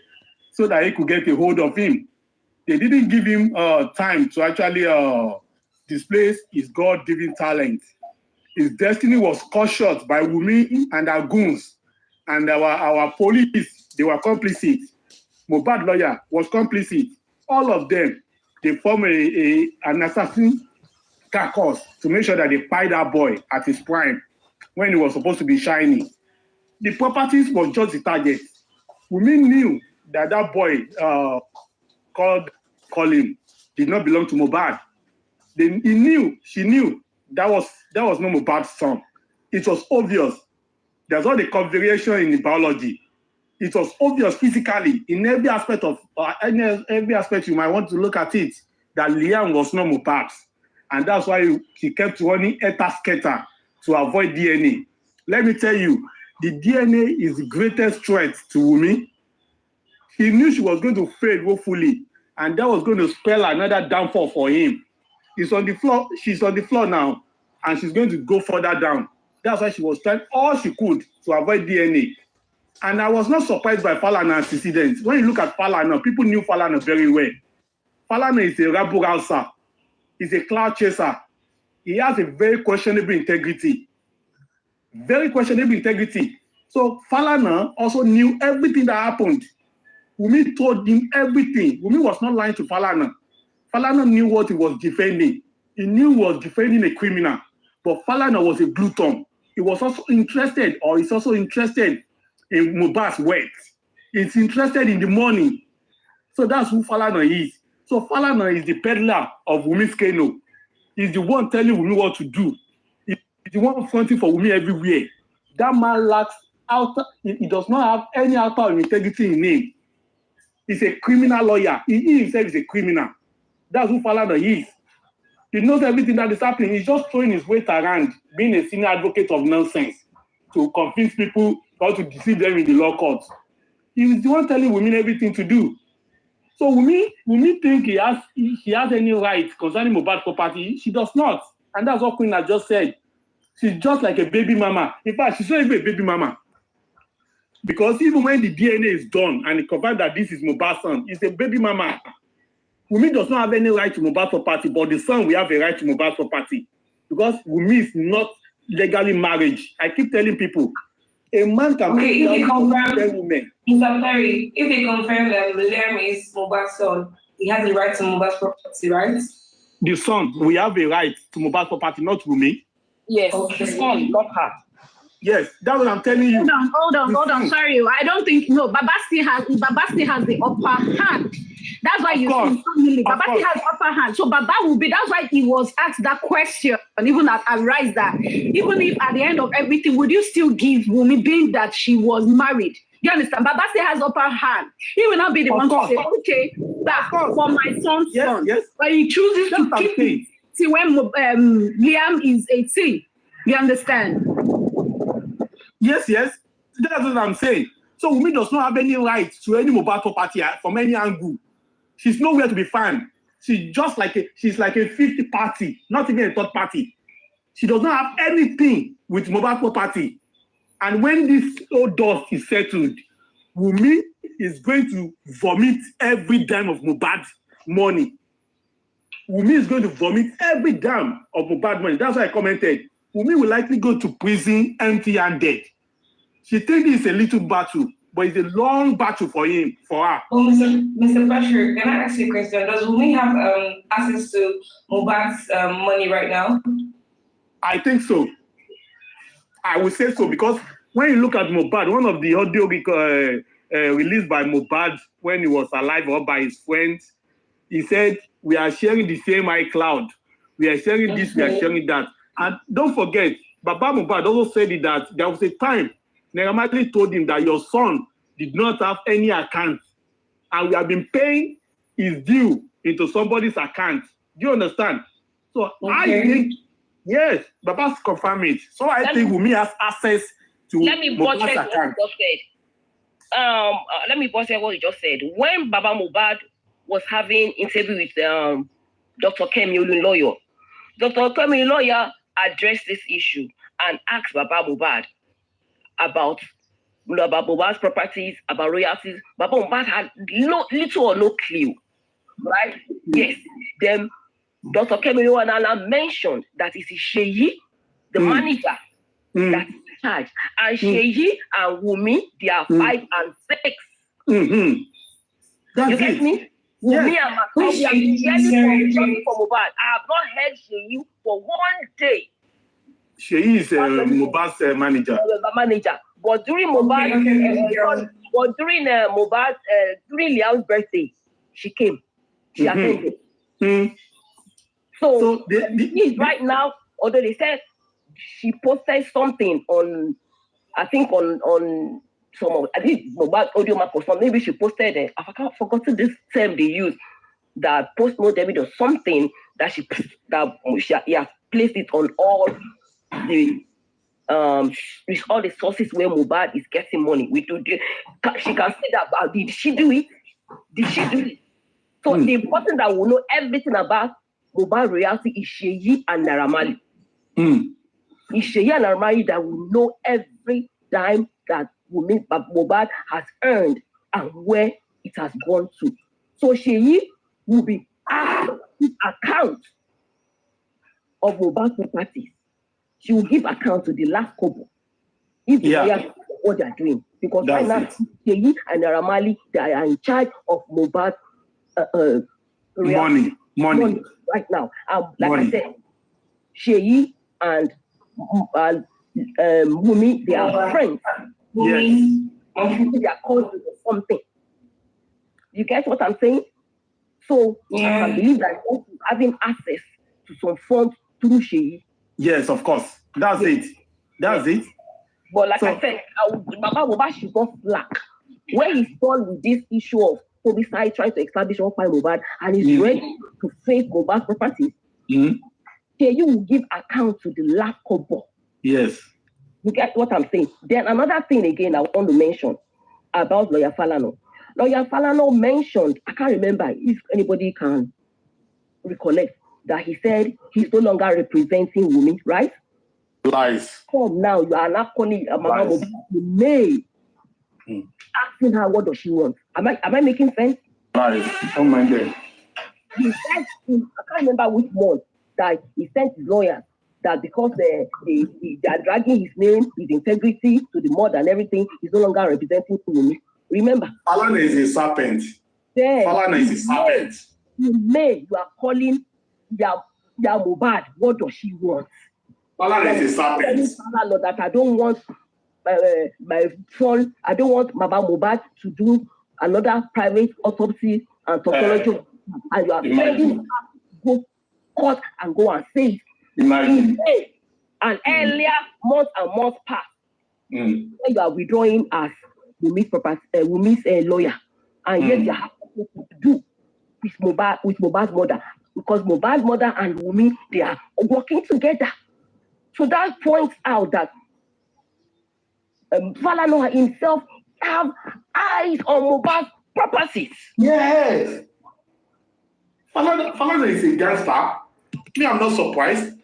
so that he could get a hold of him. They didn't give him time to actually display his God-given talent. His destiny was cut short by Wumi and our goons and our police. They were complicit. Mohbad lawyer was complicit. All of them, they formed an assassin caucus to make sure that they pied that boy at his prime when he was supposed to be shining. The properties was just the target. Wumi knew that that boy called Colin did not belong to Mohbad. She knew that was not Mohbad's son. It was obvious. There's all the configuration in the biology. It was obvious physically in every aspect of every aspect you might want to look at it that Liam was not Mohbad's, and that's why he kept running scatter to avoid DNA. Let me tell you, the DNA is the greatest threat to Wumi. He knew she was going to fail woefully, and that was going to spell another downfall for him. He's on the floor. She's on the floor now, and she's going to go further down. That's why she was trying all she could to avoid DNA. And I was not surprised by Falana's antecedents. When you look at Falana, people knew Falana very well. Falana is a rabble rouser. He's a cloud chaser. He has a very questionable integrity. Very questionable integrity. So Falana also knew everything that happened. Wumi told him everything. Wumi was not lying to Falana. Falana knew what he was defending. He knew he was defending a criminal. But Falana was a glutton. He was also interested, or he's also interested in Mohbad's wealth. He's interested in the money. So that's who Falana is. So Falana is the peddler of Wumi's Kano. He's the one telling Wumi what to do. He's the one fronting for Wumi everywhere. That man lacks he does not have any outer integrity in him. He's a criminal lawyer. He himself is a criminal. That's who Falana is. He knows everything that is happening. He's just throwing his weight around, being a senior advocate of nonsense to convince people how to deceive them in the law courts. He's the one telling Wumi everything to do. So Wumi think she has any right concerning Mohbad's property. She does not. And that's what Queen has just said. She's just like a baby mama. In fact, she's not even a baby mama. Because even when the DNA is done and it confirms that this is Mohbad's son, it's a baby mama. Wunmi does not have any right to Mohbad's property, but the son will have a right to Mohbad's property because Wunmi is not legally married. I keep telling people, a man can okay, if they confirm, women. Mr. Perry, if they confirm that Liam is Mohbad's son, he has the right to Mohbad's property, right? The son will have a right to Mohbad's property, not Wunmi. Yes, okay. the son, not her. Yes, that's what I'm telling you. Hold on. Sorry, I don't think Baba still has the upper hand. That's why you see family. Baba still has upper hand. So Baba will be. That's why he was asked that question, and even at Arise that even if at the end of everything, would you still give Wunmi, being that she was married? You understand? Baba still has upper hand. He will not be the one to say, okay, that for my son's son. Yes. But he chooses to keep it till when Liam is 18. You understand? Yes. That's what I'm saying. So Wunmi does not have any right to any Mohbad property from any angle. She's nowhere to be found. She's like a 50th party, not even a third party. She does not have anything with Mohbad property. And when this old dust is settled, Wunmi is going to vomit every dime of Mohbad's money. Wunmi is going to vomit every dime of Mohbad's money. That's why I commented. Wunmi will likely go to prison empty-handed. She thinks it's a little battle, but it's a long battle for her. Oh, Mr. Bashir, can I ask you a question? Does Wunmi have access to Mohbad's money right now? I think so. I would say so because when you look at Mohbad, one of the audio released by Mohbad when he was alive or by his friends, he said, we are sharing the same iCloud. We are sharing this, we are sharing that. And don't forget, Baba Mohbad also said that there was a time Naira Marley told him that your son did not have any account and we have been paying his due into somebody's account. Do you understand? So I think, yes, Baba's confirmed it. So I think Wunmi has access to Mohbad's account. Let me buttress what you just said. When Baba Mohbad was having interview with Dr. Kemi lawyer, Dr. Kemi lawyer addressed this issue and asked Baba Mohbad about Mohbad's properties, about royalties. Baba Mohbad had little or no clue, right? Yes. Then Dr. Kemi lawyer mentioned that it is Sheyi, the manager, that is in charge. And Sheyi and Wunmi, they are 5 and 6. Mm-hmm. You get me? Wunmi and myself, we have been hearing from Mohbad. I have not heard Sheyi for one day. Sheyi is Mohbad's manager. But during Mohbad, during Liam's birthday, she came. She attended. So right now, although they said she posted something on, I think on some of, I think Mohbad audio mark or something. Maybe she posted it. I've forgotten this term they use, that post-mortem or something that she has placed it on all the with all the sources where Mohbad is getting money. She can say that about, did she do it? So the person that will know everything about Mohbad reality is Sheyi and Naira Marley. It's Sheyi and Naira Marley that will know every dime that Mohbad has earned and where it has gone to. So Sheyi will be asked to give account of Mohbad's properties. She will give account to the last couple if they are what they are doing. Because right now, Sheyi and Naira Marley, they are in charge of Mohbad's money right now. I said, Sheyi and Wunmi, they are friends. Yes. They are called to something. You get what I'm saying? So I can believe that having access to some funds through Sheyi. Yes, of course. That's it. But like I said, Baba Mohbad should not slack. When he's done with this issue of homicide, trying to establish one by Mohbad, and he's ready to face Mohbad's properties, you will give account to the last couple. Yes. You get what I'm saying? Then another thing again I want to mention about Lawyer Falano. Lawyer Falano mentioned, I can't remember if anybody can recollect, that he said he's no longer representing Wunmi, right? Lies. Come now, you are not calling Mama Mohbad May, asking her what does she want. Am I making sense? Lies. Don't mind them. He said, I can't remember which month, that he sent his lawyers that because they are dragging his name, his integrity to the mud and everything, he's no longer representing Wunmi. Remember? Falana is a serpent. Then, Falana is a serpent. You are calling Mohbad. What does she want? Falana is a serpent. Falana that I don't want my son, I don't want Baba Mohbad to do another private autopsy and Tôxicôlögy. And you are sending her to go court and go and say it. Imagine. And earlier, months and months past, when you are withdrawing as Wunmi's lawyer, and yet you have to do with Mohbad's mother, because Mohbad's mother and Wunmi, they are working together. So that points out that Falana himself have eyes on Mohbad's properties. Yes. Falana is a gangster. Me, I'm not surprised.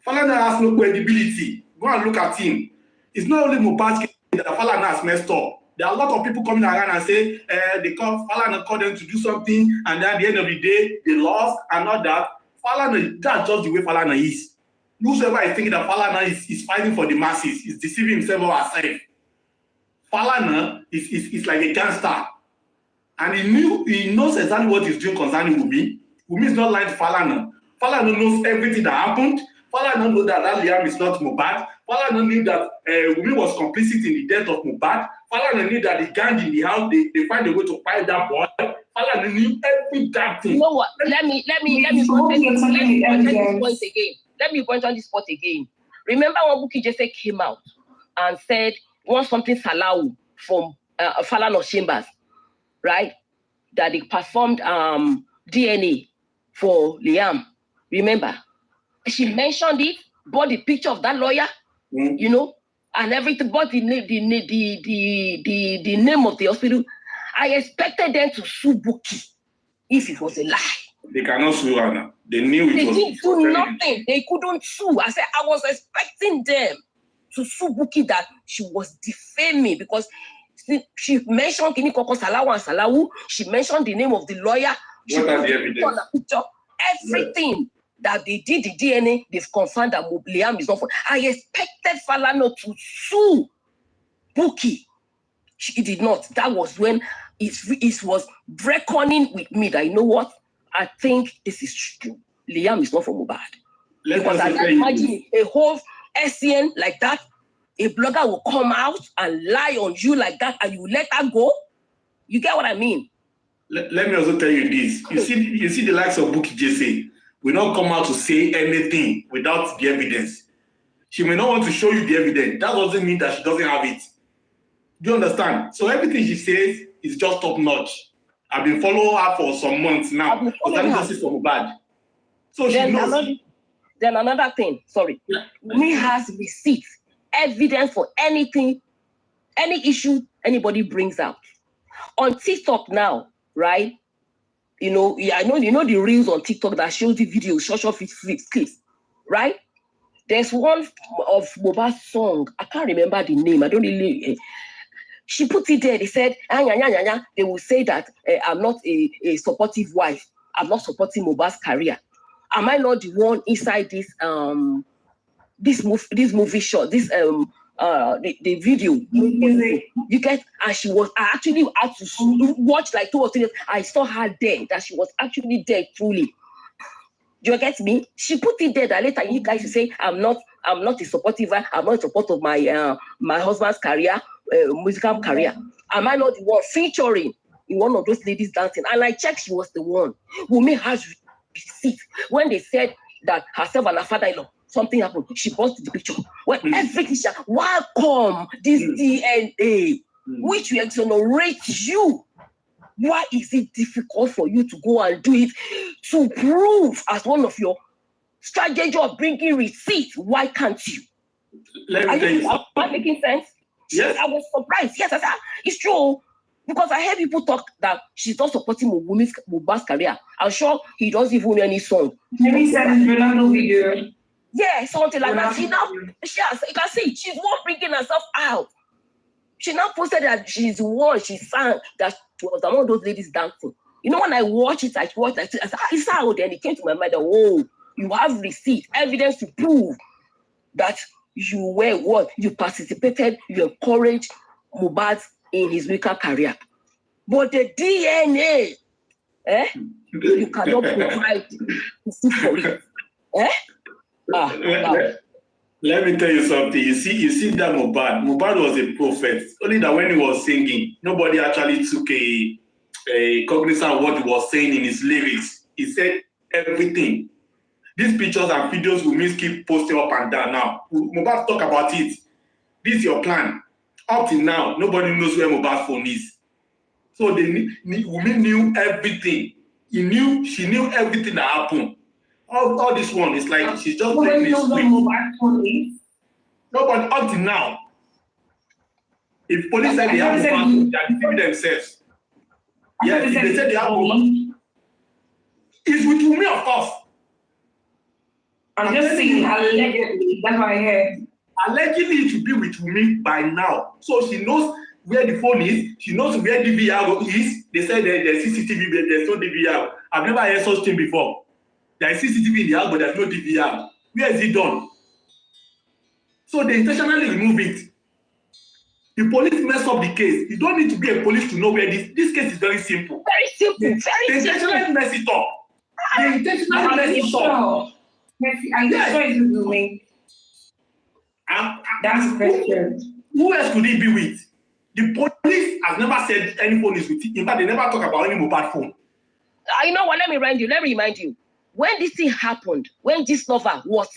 Falana has no credibility. Go and look at him. It's not only Mohbad's case that Falana has messed up. There are a lot of people coming around and say Falana called them to do something, and at the end of the day, they lost and all that. Falana, that's just the way Falana is. Whoever is thinking that Falana is fighting for the masses is deceiving himself or herself. Falana is like a gangster. And he knows exactly what he's doing concerning Wunmi. Wunmi is not lying to Falana. Falana knows everything that happened. Falana knows that Liam is not Mohbad. Falana knew that Wunmi was complicit in the death of Mohbad. Falana knew that the gang in the house, they find a way to fight that boy. Falana knew every damn thing. You know what? Let me point on this point again. Let me point on this point again. Remember when Bukky Jesse came out and said, want something Salahu from Falana Chambers, right? That they performed DNA for Liam. Remember? She mentioned it, brought the picture of that lawyer, you know, and everything, but the name of the hospital. I expected them to sue Bukky if it was a lie. They cannot sue her now. They knew it was. They didn't do nothing. They couldn't sue. I said I was expecting them to sue Bukky that she was defaming because she mentioned Kini Koko Salawu and Salawu. She mentioned the name of the lawyer. What are the evidence? Picture, everything. That they did the DNA, they've confirmed that Liam is not for. I expected Falana to sue Bukky. She did not. That was when it was reckoning with me that, you know what? I think this is true. Liam is not for Mohbad. Because I can imagine a whole SCN like that, a blogger will come out and lie on you like that and you let her go. You get what I mean? Let me also tell you this. You see the likes of Bukky Jesse will not come out to say anything without the evidence. She may not want to show you the evidence. That doesn't mean that she doesn't have it. Do you understand? So everything she says is just top notch. I've been following her for some months now. Justice for Mohbad. So she knows. Then another thing, sorry. Me has receipts, evidence for anything, any issue anybody brings out. On TikTok now, right? You know the reels on TikTok that shows the video, short clips, right? There's one of Mohbad's song. I can't remember the name. I don't really. She put it there. They said, they will say that I'm not a supportive wife. I'm not supporting Mohbad's career. Am I not the one inside this movie shot? The video. You get, and she was. I actually had to watch like 2 or 3 days. I saw her there. That she was actually there truly. Do you get me? She put it there that later you guys say I'm not a supportive wife. I'm not in support of my my husband's career, musical career. Am I not the one featuring in one of those ladies dancing? And I checked, she was the one. Wunmi has receipts when they said that herself and her father-in-law something happened. She posted the picture. When everything, why come this DNA, which will exonerate you? Why is it difficult for you to go and do it to prove as one of your strategy of bringing receipts? Why can't you? Let me tell you. Am I making sense? Yes. I was surprised. Yes, it's true. Because I heard people talk that she's not supporting Mohbad's career. I'm sure he doesn't even know any song. Maybe said in Ronaldo video. Yeah, something like that. You can see she's not bringing herself out. She now posted that she's the one she sang that she was among those ladies dancing. You know, when I watch it, I said, it's out. Then it came to my mind that, oh, you have receipt, evidence to prove that you were what? You participated, you encouraged Mohbad'S in his weaker career. But the DNA, you cannot provide for it. Let me tell you something. You see that Mohbad was a prophet. Only that when he was singing, nobody actually took a cognizance of what he was saying in his lyrics. He said everything. These pictures and videos will mean keep posting up and down now. Mohbad talk about it. This is your plan. Up till now, nobody knows where Mohbad's phone is. So women knew everything. She knew everything that happened. All this one is like she's just playing this script. Nobody up till now. If police said they have Mohbad's phone, they are deceiving themselves. Yes, if they said they have Mohbad, it's with me, of course. I'm just saying allegedly. That's what I heard. Allegedly, it should be with me by now. So she knows where the phone is. She knows where DVR is. They said there's CCTV, but there's no DVR. I've never heard such thing before. There is CCTV in the house, but there's no DVR. Where is it done? So they intentionally remove it. The police mess up the case. You don't need to be a police to know where this case is very simple. Very simple. They intentionally mess it up. They intentionally mess it up. I'm sure it's moving. That's the question. Who else could it be with? The police has never said any phone is with it. In fact, they never talk about any mobile phone. You know what? Let me remind you. When this thing happened, when this lover was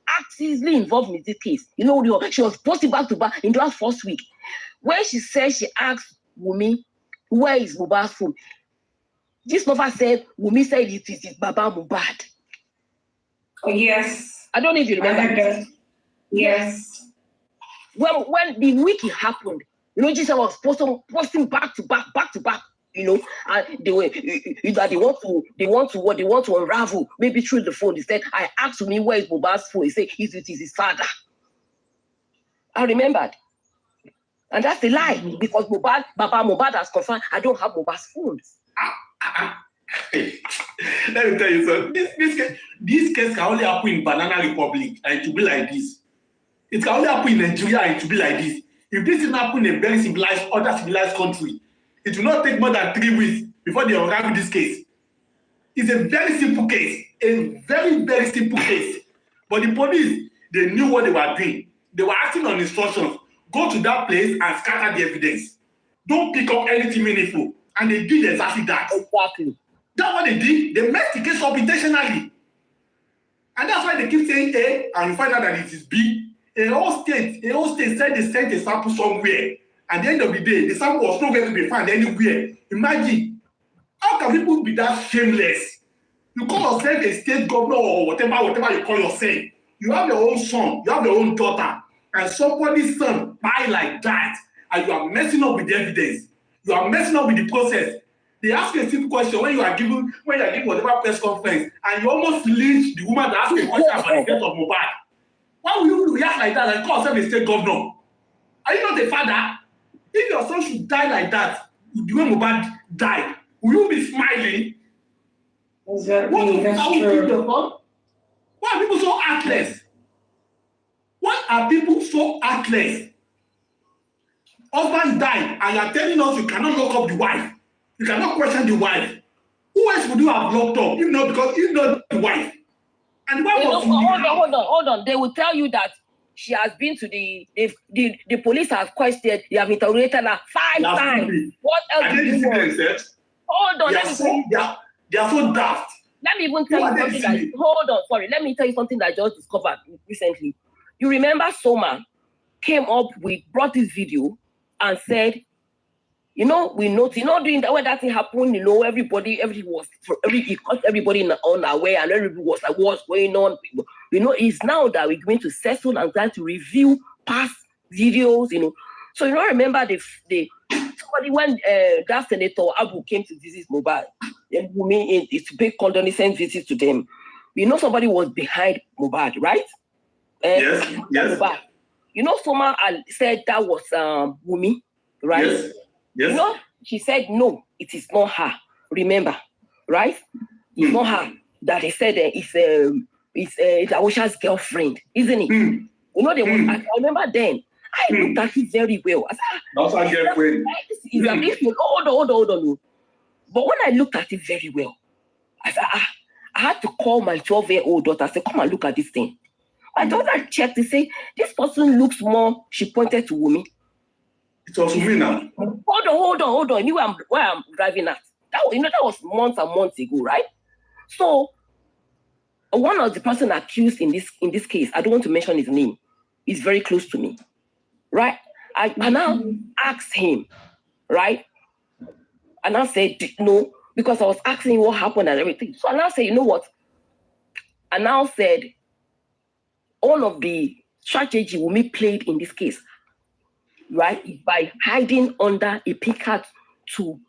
actively involved in this case, you know, she was posting back to back in the first week. When she said she asked Wunmi, where is Mohbad's phone? This lover said, Wunmi said it is Baba Mohbad. Oh, yes. I don't know if you remember. Yes. When the week it happened, you know, Jesus was posting back to back, you know, and they want to unravel, maybe through the phone. He said, I asked me where is Mohbad's phone. He said, it is his father. I remembered. And that's the lie, because Baba Mohbad has confirmed, I don't have Mohbad's phone. Let me tell you something. This case can only happen in Banana Republic, and it will be like this. It can only happen in Nigeria, and it will be like this. If this didn't happen in a very other civilized country, it will not take more than 3 weeks before they unravel this case. It's a very simple case, a very, very simple case. But the police, they knew what they were doing. They were acting on instructions. Go to that place and scatter the evidence. Don't pick up anything meaningful. And they did exactly that. Exactly. That's what they did. They messed the case up intentionally. And that's why they keep saying A, and you find out that it is B. A whole state said they sent a sample somewhere. At the end of the day, the sample was not going to be found anywhere. Imagine, how can people be that shameless? You call yourself a state governor or whatever you call yourself. You have your own son, you have your own daughter, and somebody's son die like that, and you are messing up with the evidence. You are messing up with the process. They ask you a simple question when you are giving whatever press conference, and you almost lynch the woman that asked a question about the death of Mohbad. Why will you react like that and call yourself a state governor? Are you not a father? If your son should die like that, the way Mohbad died, will you be smiling? Exactly, that's true. Why are people so heartless? Why are people so heartless? Husband died, and you are telling us you cannot lock up the wife. You cannot question the wife. Who else would you have locked up? If not the wife. And why was hold on. They will tell you that she has been to the police have questioned, they have interrogated her 5 times. What else do you want? Hold on, they are so daft. Let me even tell you something let me tell you something that I just discovered recently. You remember Soma brought this video and said, you know, we noticed, you know, during that when that thing happened, you know, everybody caught everybody on our way, and everybody was like, what's going on? You know, it's now that we're going to settle and try to review past videos, you know. So you know, remember somebody when that Senator Abu came to visit Mohbad, and Wunmi is to pay condolence visits to them. You know, somebody was behind Mohbad, right? Yes. Mohbad. You know, Soma said that was Wunmi, right? Yes. You know, she said, no, it is not her. remember, right? It's not her that they said it's Awosha's girlfriend, isn't it? You know, I remember then. I looked at it very well. I said, that's our girlfriend. Hold on. But when I looked at it very well, I said, I had to call my 12-year-old daughter. I said, come and look at this thing. My daughter checked to say, this person looks more, she pointed to Wumi. It was Wumi now. Hold on. You know where I'm driving at. That was months and months ago, right? So one of the person accused in this case, I don't want to mention his name, is very close to me. Right? I now asked him, right? And I said, no, because I was asking him what happened and everything. So I now said, you know what? I now said, all of the strategy Wumi played in this case, right, is by hiding under a picard to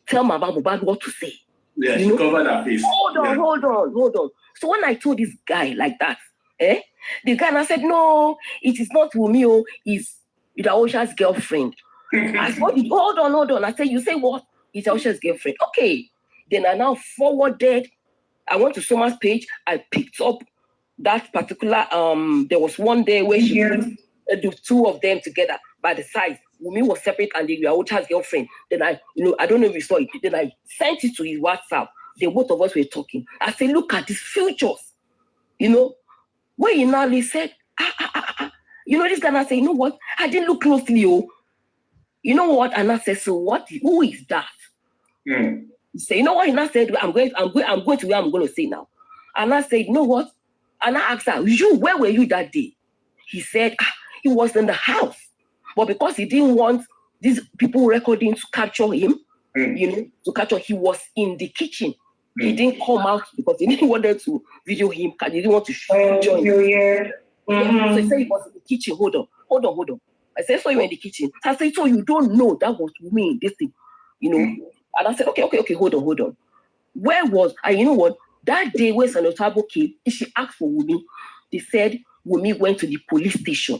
tell Mama Mohbad what to say. Yeah, she covered her face. Hold on. So when I told this guy like that, the guy now said, no, it is not Wumi, it's Awosha's girlfriend. I said, hold on. I said, you say what? It's Awosha's girlfriend. Okay. Then I now forwarded. I went to Soma's page. I picked up that particular. There was one day where she put the two of them together by the side. Wumi was separate and they were Awosha's girlfriend. Then I don't know if you saw it. Then I sent it to his WhatsApp. The both of us were talking. I said, look at these futures. When he now said, this guy now said, you know what? I didn't look closely, You know what? And I said, so what? Who is that? He said, you know what? And I said, I'm going to where I'm going to say now. And I said, you know what? And I asked her, where were you that day? He said, he was in the house. But because he didn't want these people recording to capture him, he was in the kitchen. He didn't come out because he didn't want them to video him because he didn't want to join him. So he said he was in the kitchen. Hold on. I said, so you were in the kitchen. I said, so you don't know that was me, this thing, And I said, okay, hold on. Where was, and you know what? That day when Sanotabo came, she asked for Wumi. They said Wumi went to the police station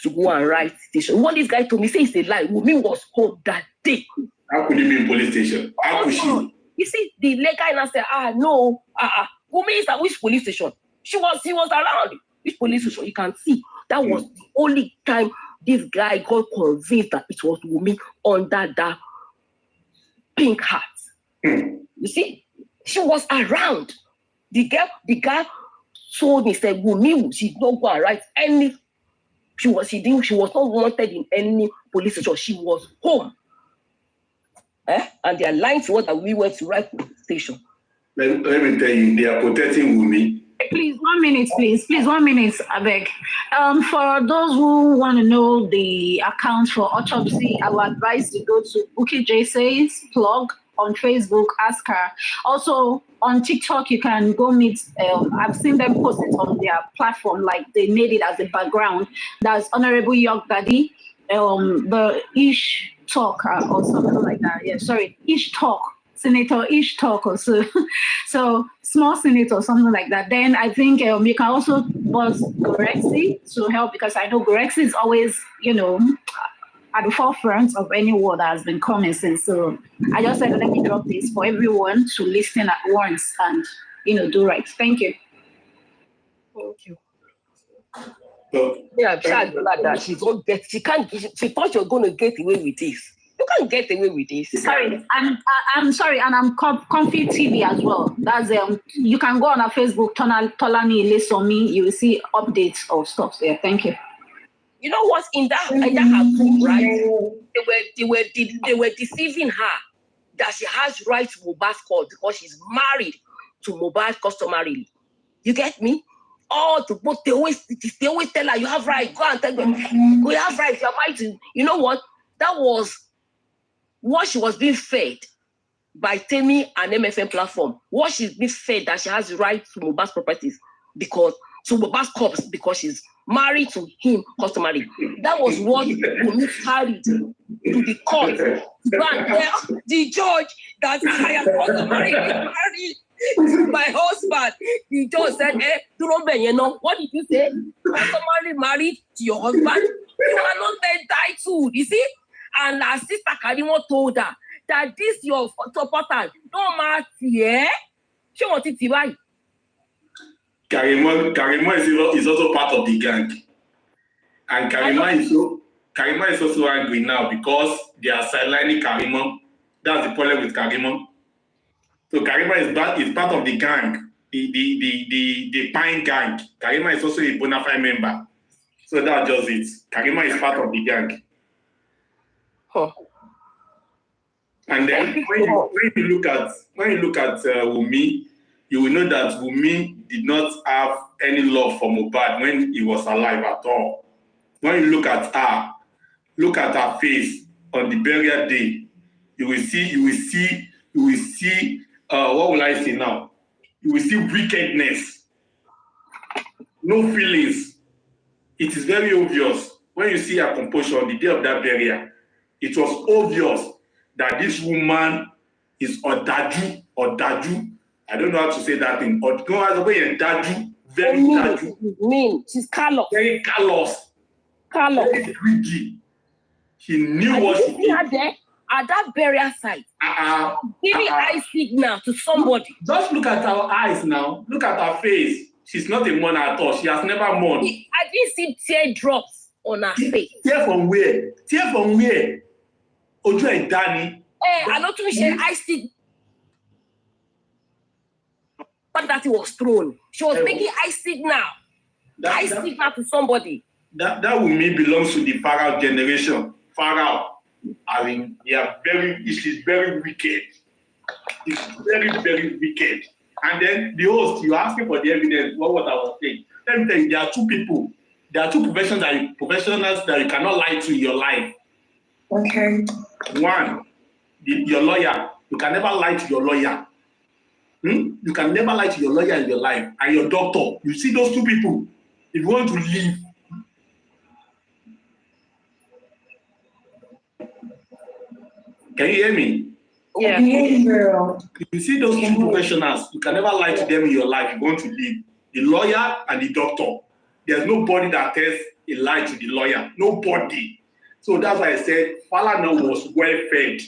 to go and write station. What this guy told me, say it's a lie. Wumi was home that day. How could he be in police station? How could she? You see, the legal guy said, no, Wumi is at which police station? He was around. Which police station? You can see. That was the only time this guy got convinced that it was Wumi under that pink hat. You see, she was around. The guy told me, said, Wumi, she don't go and write any. She was not wanted in any police station. She was home. And they are lying to us that we went to write station. Let me tell you, they are protecting Wumi. Please, 1 minute, please. Please, 1 minute, I beg. For those who want to know the account for autopsy, I would advise to go to Uki J Says blog on Facebook, ask her. Also, on TikTok, you can go meet, I've seen them post it on their platform, like they made it as a background. That's Honorable York Daddy, the Ish Talk or something like that. Yeah, sorry, Ish Talk. Senator Ish Talk or so. So small senator, something like that. Then I think you can also buzz Gorexi to help, because I know Gorexi is always, at the forefront of any word that has been coming since. So I just said, let me drop this for everyone to listen at once and, do right. Thank you. Thank you. Yeah, that she thought you're going to get away with this. You can't get away with this. Sorry, I'm sorry, and I'm Comfy TV as well. That's you can go on our Facebook, Tolani Lesomi. You will see updates of stuff there. Thank you. You know what's in that group, right? They were deceiving her that she has right to Mohbad's call because she's married to Mohbad customarily. You get me? They always tell her you have right. Go and tell them we have right. You're right to. You know what? That was what she was being fed by Temi and MFM platform. What she's being fed that she has the right to Mohbad's properties to Mohbad's corpse because she's married to him customary. That was what Wumi carried to the court to go and tell the judge that I am customary married to my husband. The judge said, what did you say? Customary married to your husband? You are not entitled, you see? And her sister Karimo told her that this your supporter don't matter, yeah? She wanted to buy. Karima is also part of the gang. And Karima is also angry now because they are sidelining Karima. That's the problem with Karima. So Karima is part of the gang, the Pine gang. Karima is also a bona fide member. So that's just it. Karima is part of the gang. Huh. And then when you look at Wunmi, you will know that Wunmi did not have any love for Mohbad when he was alive at all. When you look at her face on the burial day, you will see what will I say now? You will see wickedness, no feelings. It is very obvious when you see her composure on the day of that burial. It was obvious that this woman is Odaju. I don't know how to say that thing. Odaju, very Daju. Mean, she's callous. Very callous. Very greedy. She knew what she did. There at that burial site. Giving eye signal to somebody. Just look at her eyes now. Look at her face. She's not a mourner at all. She has never mourned. I didn't see teardrops on her face. Tear from where? Ojú ẹ̀ dání. I don't think she I see. But that it was thrown. She was making eye signal. Eye signal to somebody. That Wunmi belongs to the Pharaoh generation. Pharaoh. I mean, she's very wicked. It's very, very wicked. And then the host, you're asking for the evidence, what I was saying. Let me tell you, there are two people. There are two professionals that you cannot lie to in your life. Okay. One, your lawyer. You can never lie to your lawyer. You can never lie to your lawyer in your life. And your doctor. You see those two people. If you want to live. Can you hear me? Yeah. You see those two professionals. You can never lie to them in your life. You want to live. The lawyer and the doctor. There's nobody that tells a lie to the lawyer. Nobody. So that's why I said Falana was well fed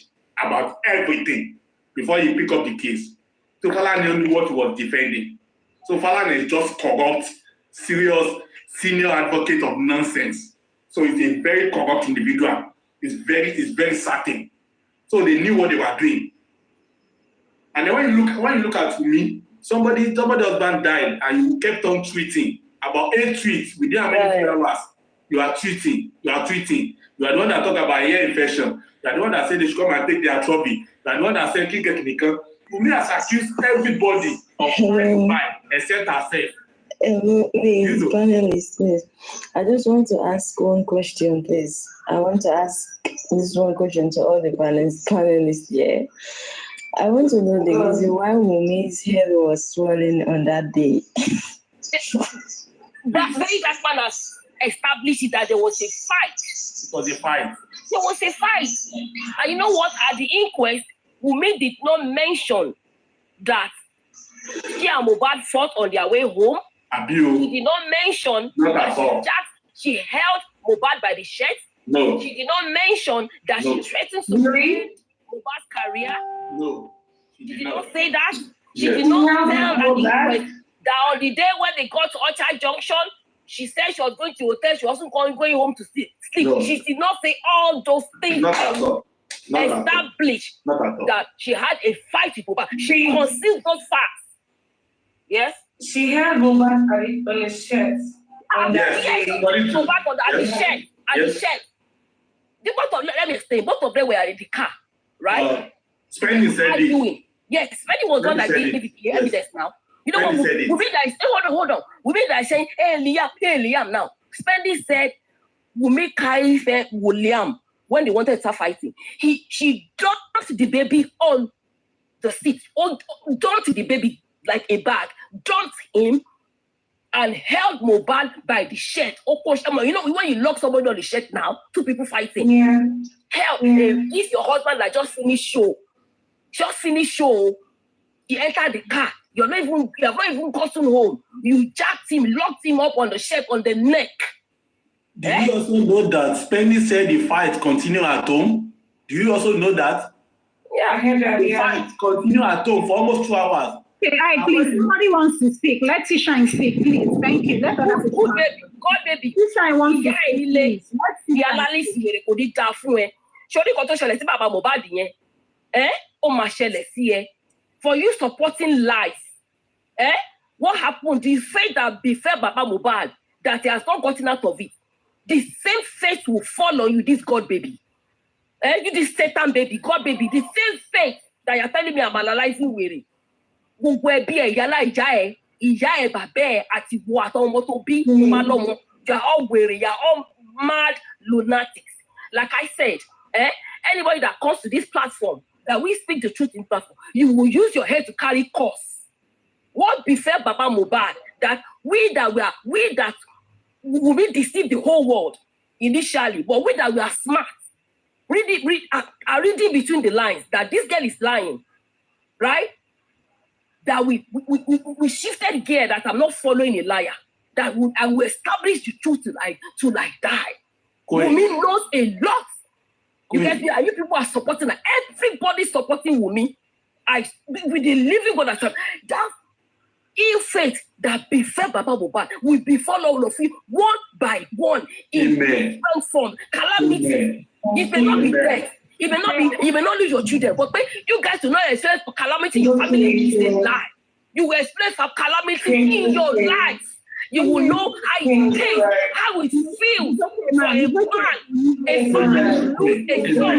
about everything before he picked up the case. So Falana knew what he was defending. So Falana is just corrupt, serious, senior advocate of nonsense. So he's a very corrupt individual. He's very certain. So they knew what they were doing. And then when you look at me, somebody's husband died and you kept on tweeting about 8 tweets within how many hours. You are tweeting. You are the one that talk about ear infection. You are the one that said they should come and take their trophy. You are the one that said King Kekinikan. Wunmi has accused everybody of trying to buy except herself. Please, panelists, please. I just want to ask one question, please. I want to ask this one question to all the panelists here. I want to know the reason why Wunmi's head was swollen on that day. That man has established that there was a fight. It was a fight. There was a fight. And you know what? At the inquest, Wunmi did not mention that she and Mohbad fought on their way home. He did not mention that she held Mohbad by the shirt. No. She did not mention that she threatened to end Mohbad's career. No. She did not say that. She did not tell the inquest that on the day when they got to Orchard Junction, she said she was going to hotel. She wasn't going home to sleep. No. She did not say all those things. Not at all. Established that she had a fight with Mohbad. She concealed those facts. Yes? She had Mohbad on his shirt. Yes. Mohbad on the shirt. And the shirt. Let me explain. Both of them were in the car, right? Spenny said it. Yes, Spenny was one that gave me the evidence now. You know what? Wunmi that is hold on. Wunmi that is saying, hey Liam now. Spenny said Wunmi carried William when they wanted to start fighting. She dumped the baby on the seat. Dumped the baby like a bag. Dumped him and held Mohbad by the shirt. Oh, gosh, you know when you lock somebody on the shirt now, two people fighting. Yeah. Hell, if your husband like just finished show, he entered the car. You have not even gotten home. You jacked him, locked him up on the shirt, on the neck. Do you also know that Spenny said the fight continued at home? Do you also know that? I heard that. The Yeah. fight continued at home for almost 2 hours. Okay, please, somebody wants to speak. Let Tisha speak, please. Thank you. Let her speak. Good baby, God baby. Tisha wants to Ìyá speak, ilé, please. Let's see. ìyá lálìsì wèrè kò ní dáa fún ẹ. Ṣé orí kan tó ṣẹlẹ̀ sí bàbá Mohbad yẹn? Ó máa ṣẹlẹ̀ sí ẹ. For you supporting lies. What happened? The fate that befell Baba Mohbad, that he has not gotten out of it. The same fate will fall on you, this God baby. You this Satan baby, God baby, the same fate that you're telling me I'm analyzing wèrè. Gbogbo ẹbí ẹ, ìyá ẹ, bàbá ẹ, àti ìwọ àtàwọn ọmọ tó bí, máa lọ́mọ. You're all wèrè, you're all mad lunatics. Like I said, anybody that comes to this platform, that we speak the truth in platform, you will use your head to carry curse. What befell Baba Mohbad, that we deceive the whole world initially, but we that we are smart, are reading between the lines that this girl is lying, right? That we shifted gear, that I'm not following a liar, that I will establish the truth to die. Wunmi knows a lot. You get me? You people are supporting her. Everybody supporting Wunmi. With the living God that ill fate that befell Baba Mohbad will befall all of you one by one in different form. Calamity. It may not be death. It may not lose your children, but you guys do not experience calamity in your family is a lie. You will experience calamity in your life. You will know how it feels for a man, to lose a son.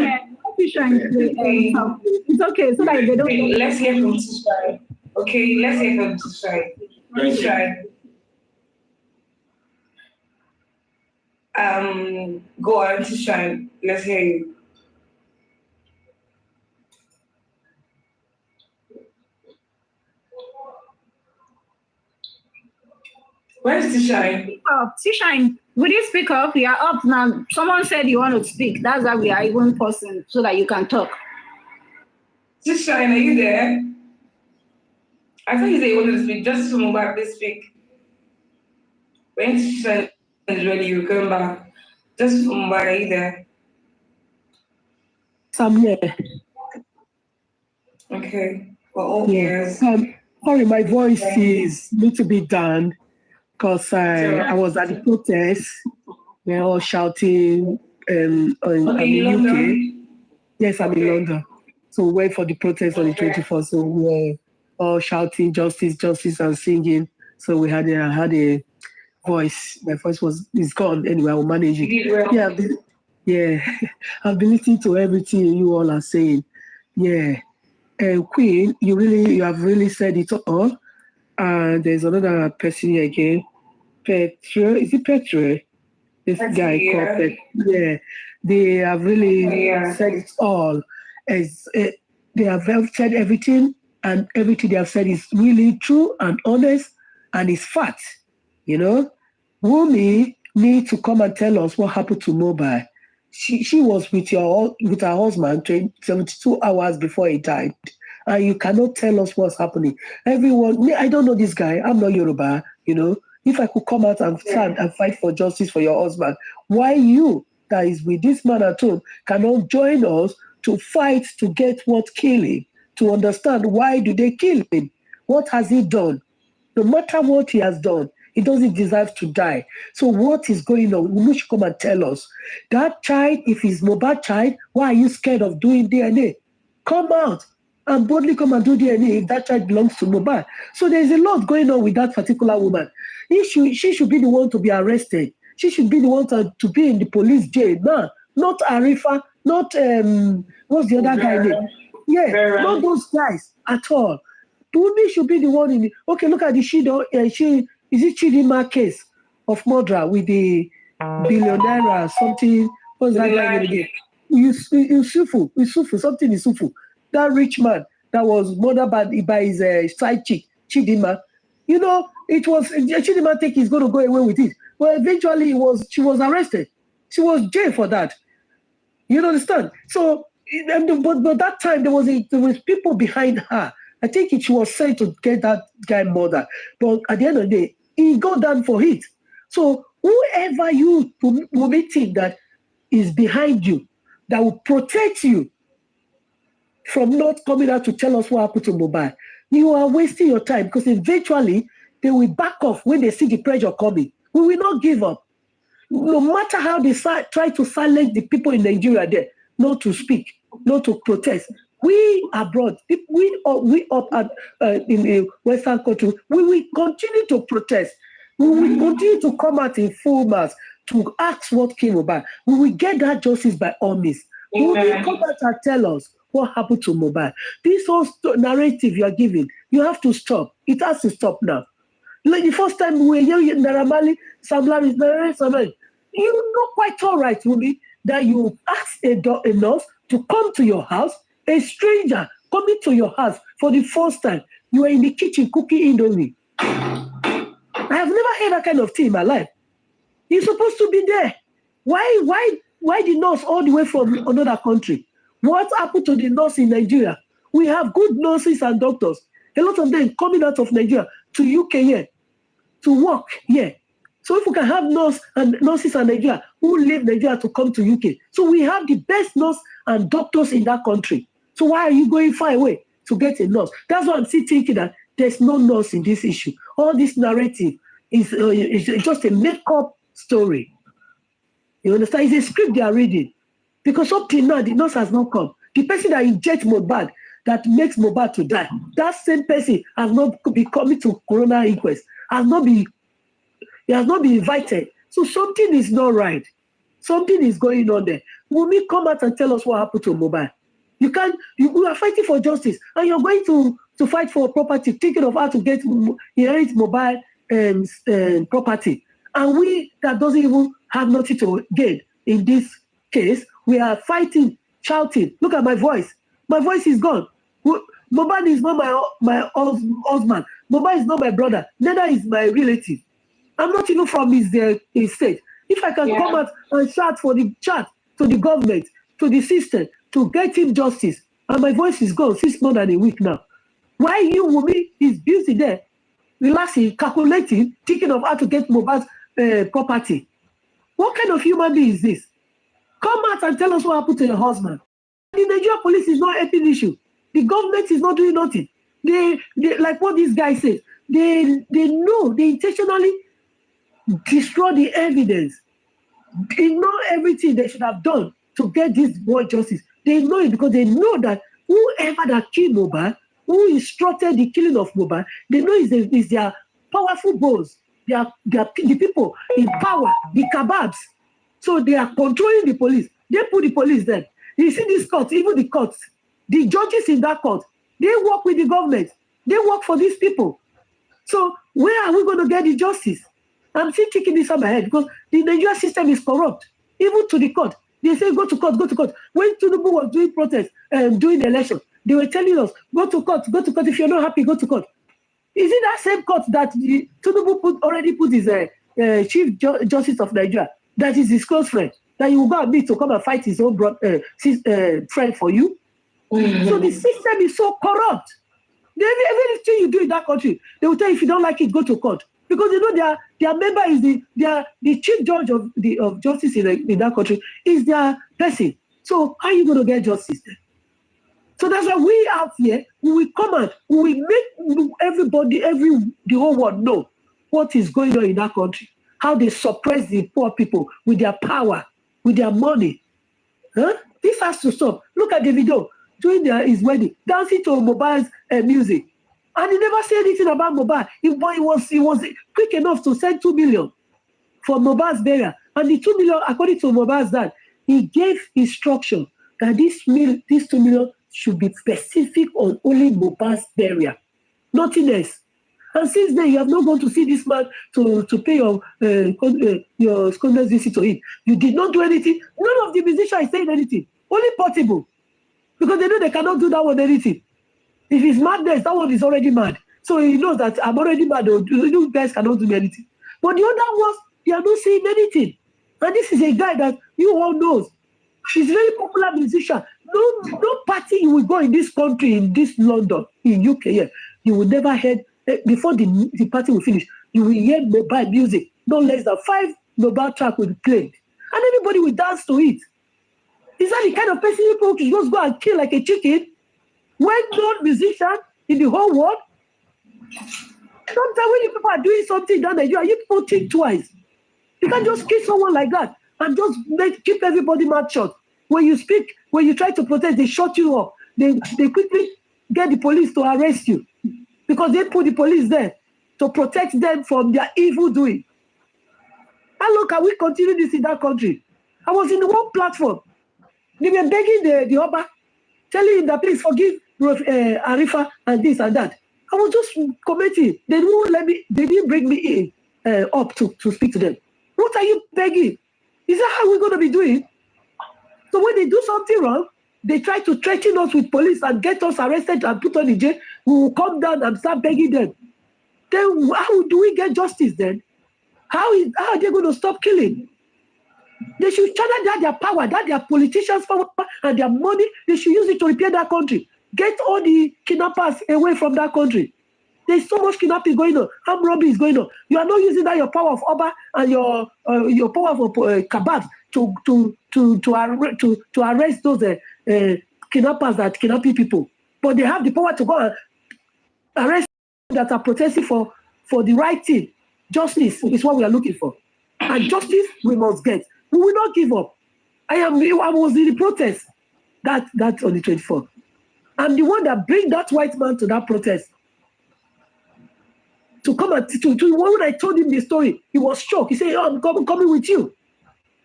It's okay, so that they don't. Let's hear from Tisha. Okay, let's hear from Tisha. Go on, Tisha. Let's hear you. Where's Tisha? Oh, Tisha, will you speak up? You are up now. Someone said you want to speak. That's why we are even pausing so that you can talk. Tisha, are you there? I thought you said you wanted to speak. Just to move back, please speak. When Tisha is ready, you come back. Just to move back, are you there? I'm here. Okay. Well, yes. Sorry, my voice is a little bit down because I was at the protest. We're all shouting. I'm in UK. Yes, I'm in London. So we went for the protest on the 24th. So we were all shouting justice, justice, and singing. So I had a voice. My voice is gone. Anyway, I will manage it. Yeah, I've been listening to everything you all are saying. Yeah. Queen, you have really said it all. And there's another person here again. Petra, is it Petra? This guy called Petra. Yeah, they have really said it all. They have said everything, and everything they have said is really true and honest, and it's fact. You know, Wunmi needs to come and tell us what happened to Mohbad. She was with her husband 72 hours before he died. And you cannot tell us what's happening. Everyone, I don't know this guy. I'm not Yoruba, you know. If I could come out and stand and fight for justice for your husband, why you, that is with this man at home, cannot join us to fight to get what killed him, to understand why do they kill him? What has he done? No matter what he has done, he doesn't deserve to die. So what is going on? You should come and tell us. That child, if he's Mohbad's child, why are you scared of doing DNA? Come out and boldly come and do DNA if that child belongs to Mohbad. So there's a lot going on with that particular woman. She should be the one to be arrested. She should be the one to be in the police jail. No, not Arifa, not, what's the other guy name? Yeah, not those guys at all. Wunmi should be the one in the, okay, look at the is it Chidinma case of murder with the billionaire or something? What's that guy again? Yusufu, something Yusufu. That rich man that was murdered by his side chick, Chidinma. You know, it was Chidinma think he's going to go away with it. But eventually she was arrested. She was jailed for that. You understand? So, but that time there was people behind her. I think she was sent to get that guy murdered. But at the end of the day, he got down for it. So whoever you will think that is behind you, that will protect you, from not coming out to tell us what happened to Mohbad. You are wasting your time because eventually they will back off when they see the pressure coming. We will not give up. No matter how they try to silence the people in Nigeria there, not to speak, not to protest. We abroad, we up at, in the Western country, we will continue to protest. We will continue to come out in full mass to ask what came about. We will get that justice by all means. We will come out and tell us what happened to Mohbad. This whole narrative you are giving, you have to stop. It has to stop now. Like the first time we were hearing Naramali, Sam Larry, you're not quite all right with me that you ask a nurse to come to your house, a stranger coming to your house for the first time. You are in the kitchen cooking Indomie. I have never heard that kind of thing in my life. You're supposed to be there. Why the nurse all the way from another country? What happened to the nurse in Nigeria? We have good nurses and doctors. A lot of them coming out of Nigeria to UK here to work here. So if we can have nurses and Nigeria who leave Nigeria to come to UK. So we have the best nurse and doctors in that country. So why are you going far away to get a nurse? That's why I'm still thinking that there's no nurse in this issue. All this narrative is just a make-up story. You understand? It's a script they are reading. Because up till now, the nurse has not come. The person that injects Mohbad, that makes Mohbad to die, that same person has not been coming to coroner inquest, he has not been invited. So something is not right. Something is going on there. Wunmi, come out and tell us what happened to Mohbad. You are fighting for justice, and you're going to fight for property, thinking of how to inherit Mohbad property. And we that doesn't even have nothing to gain in this case, we are fighting, shouting. Look at my voice. My voice is gone. Mohbad is not my husband. Mohbad is not my brother. Neither is my relative. I'm not even from his state. If I can come out and shout for the chat to the government, to the system, to get him justice, and my voice is gone since more than a week now. Why you, Wunmi, is busy there, relaxing, calculating, thinking of how to get Mohbad's property? What kind of human being is this? Come out and tell us what happened to your husband. The Nigerian police is not helping the issue. The government is not doing nothing. They like what this guy says, they know, they intentionally destroy the evidence. They know everything they should have done to get this boy justice. They know it because they know that whoever that killed Mohbad, who instructed the killing of Mohbad, they know is their powerful boss. They are the people in power, the kebabs. So they are controlling the police. They put the police there. You see these courts, even the courts, the judges in that court, they work with the government. They work for these people. So where are we going to get the justice? I'm still kicking this on my head because the Nigerian system is corrupt. Even to the court. They say go to court, go to court. When Tinubu was doing protests during the election, they were telling us, go to court, go to court. If you're not happy, go to court. Is it that same court that Tinubu already put his Chief Justice of Nigeria, that is his close friend, that you will go and meet to come and fight his own friend for you? So the system is so corrupt. Everything you do in that country, they will tell you if you don't like it, go to court. Because they know their member is the chief judge of justice in that country is their person. So how are you going to get justice then? So that's why we out here, we will come out, we will make everybody, the whole world know what is going on in that country. How they suppress the poor people with their power, with their money. Huh? This has to stop. Look at the video during his wedding, dancing to Mohbad's music. And he never said anything about Mohbad. He was quick enough to send 2 million for Mohbad's burial. And the 2 million, according to Mohbad's dad, he gave instruction that this 2 million should be specific on only Mohbad's burial. Nothing else. And since then, you have not gone to see this man to pay your condolence visit to him. You did not do anything. None of the musicians is saying anything. Only Portable. Because they know they cannot do that one anything. If it's madness, that one is already mad. So he knows that I'm already mad. You guys cannot do me anything. But the other ones, they are not saying anything. And this is a guy that you all know. He's a very popular musician. No party you will go in this country, in this London, in UK, yeah, you will never hear, before the party will finish, you will hear Mohbad music. No less than 5 Mohbad tracks will be played. And everybody will dance to it. Is that the kind of person you just go and kill like a chicken? well-known musician in the whole world. Sometimes when you people are doing something down there, you people think twice. You can't just kill someone like that and just keep everybody mouth shut. When you speak, when you try to protest, they shut you up. They quickly get the police to arrest you because they put the police there to protect them from their evil doing. How long can we continue this in that country? I was in one platform. They were begging the Oba, telling him that please forgive Arifa and this and that. I was just commenting. They won't let me. They didn't bring me up to speak to them. What are you begging? Is that how we're going to be doing? So when they do something wrong, they try to threaten us with police and get us arrested and put on the jail. We will come down and start begging them. Then how do we get justice then? How are they going to stop killing? They should channel that their power, that their politicians' power and their money, they should use it to repair that country. Get all the kidnappers away from that country. There's so much kidnapping going on. Armed robbery is going on. You are not using that your power of Oba and your power of Kabab to arrest those kidnappers that kidnapping people. But they have the power to go and arrest people that are protesting for the right thing. Justice is what we are looking for. And justice we must get. We will not give up. I was in the protest that's on the 24th. I'm the one that bring that white man to that protest. To come and when I told him the story, he was shocked. He said, oh, I'm coming with you.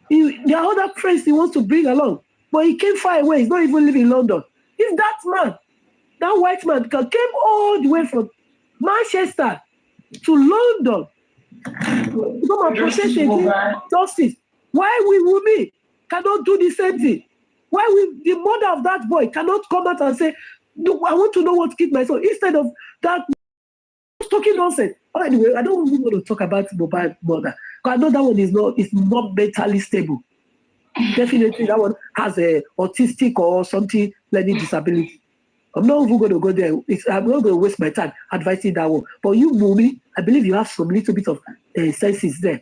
There are other friends he wants to bring along. But he came far away. He's not even living in London. If that man, that white man, came all the way from Manchester to London to come and protest against justice, why we women cannot do the same thing? Why the mother of that boy cannot come out and say, no, I want to know what to keep my son, instead of that talking nonsense. Oh, anyway, I don't even want to talk about Mohbad's mother, because I know that one is not mentally stable. Definitely that one has a autistic or something learning disability. I'm not even going to go there. I'm not going to waste my time advising that one. But you, Mumi, I believe you have some little bit of senses there.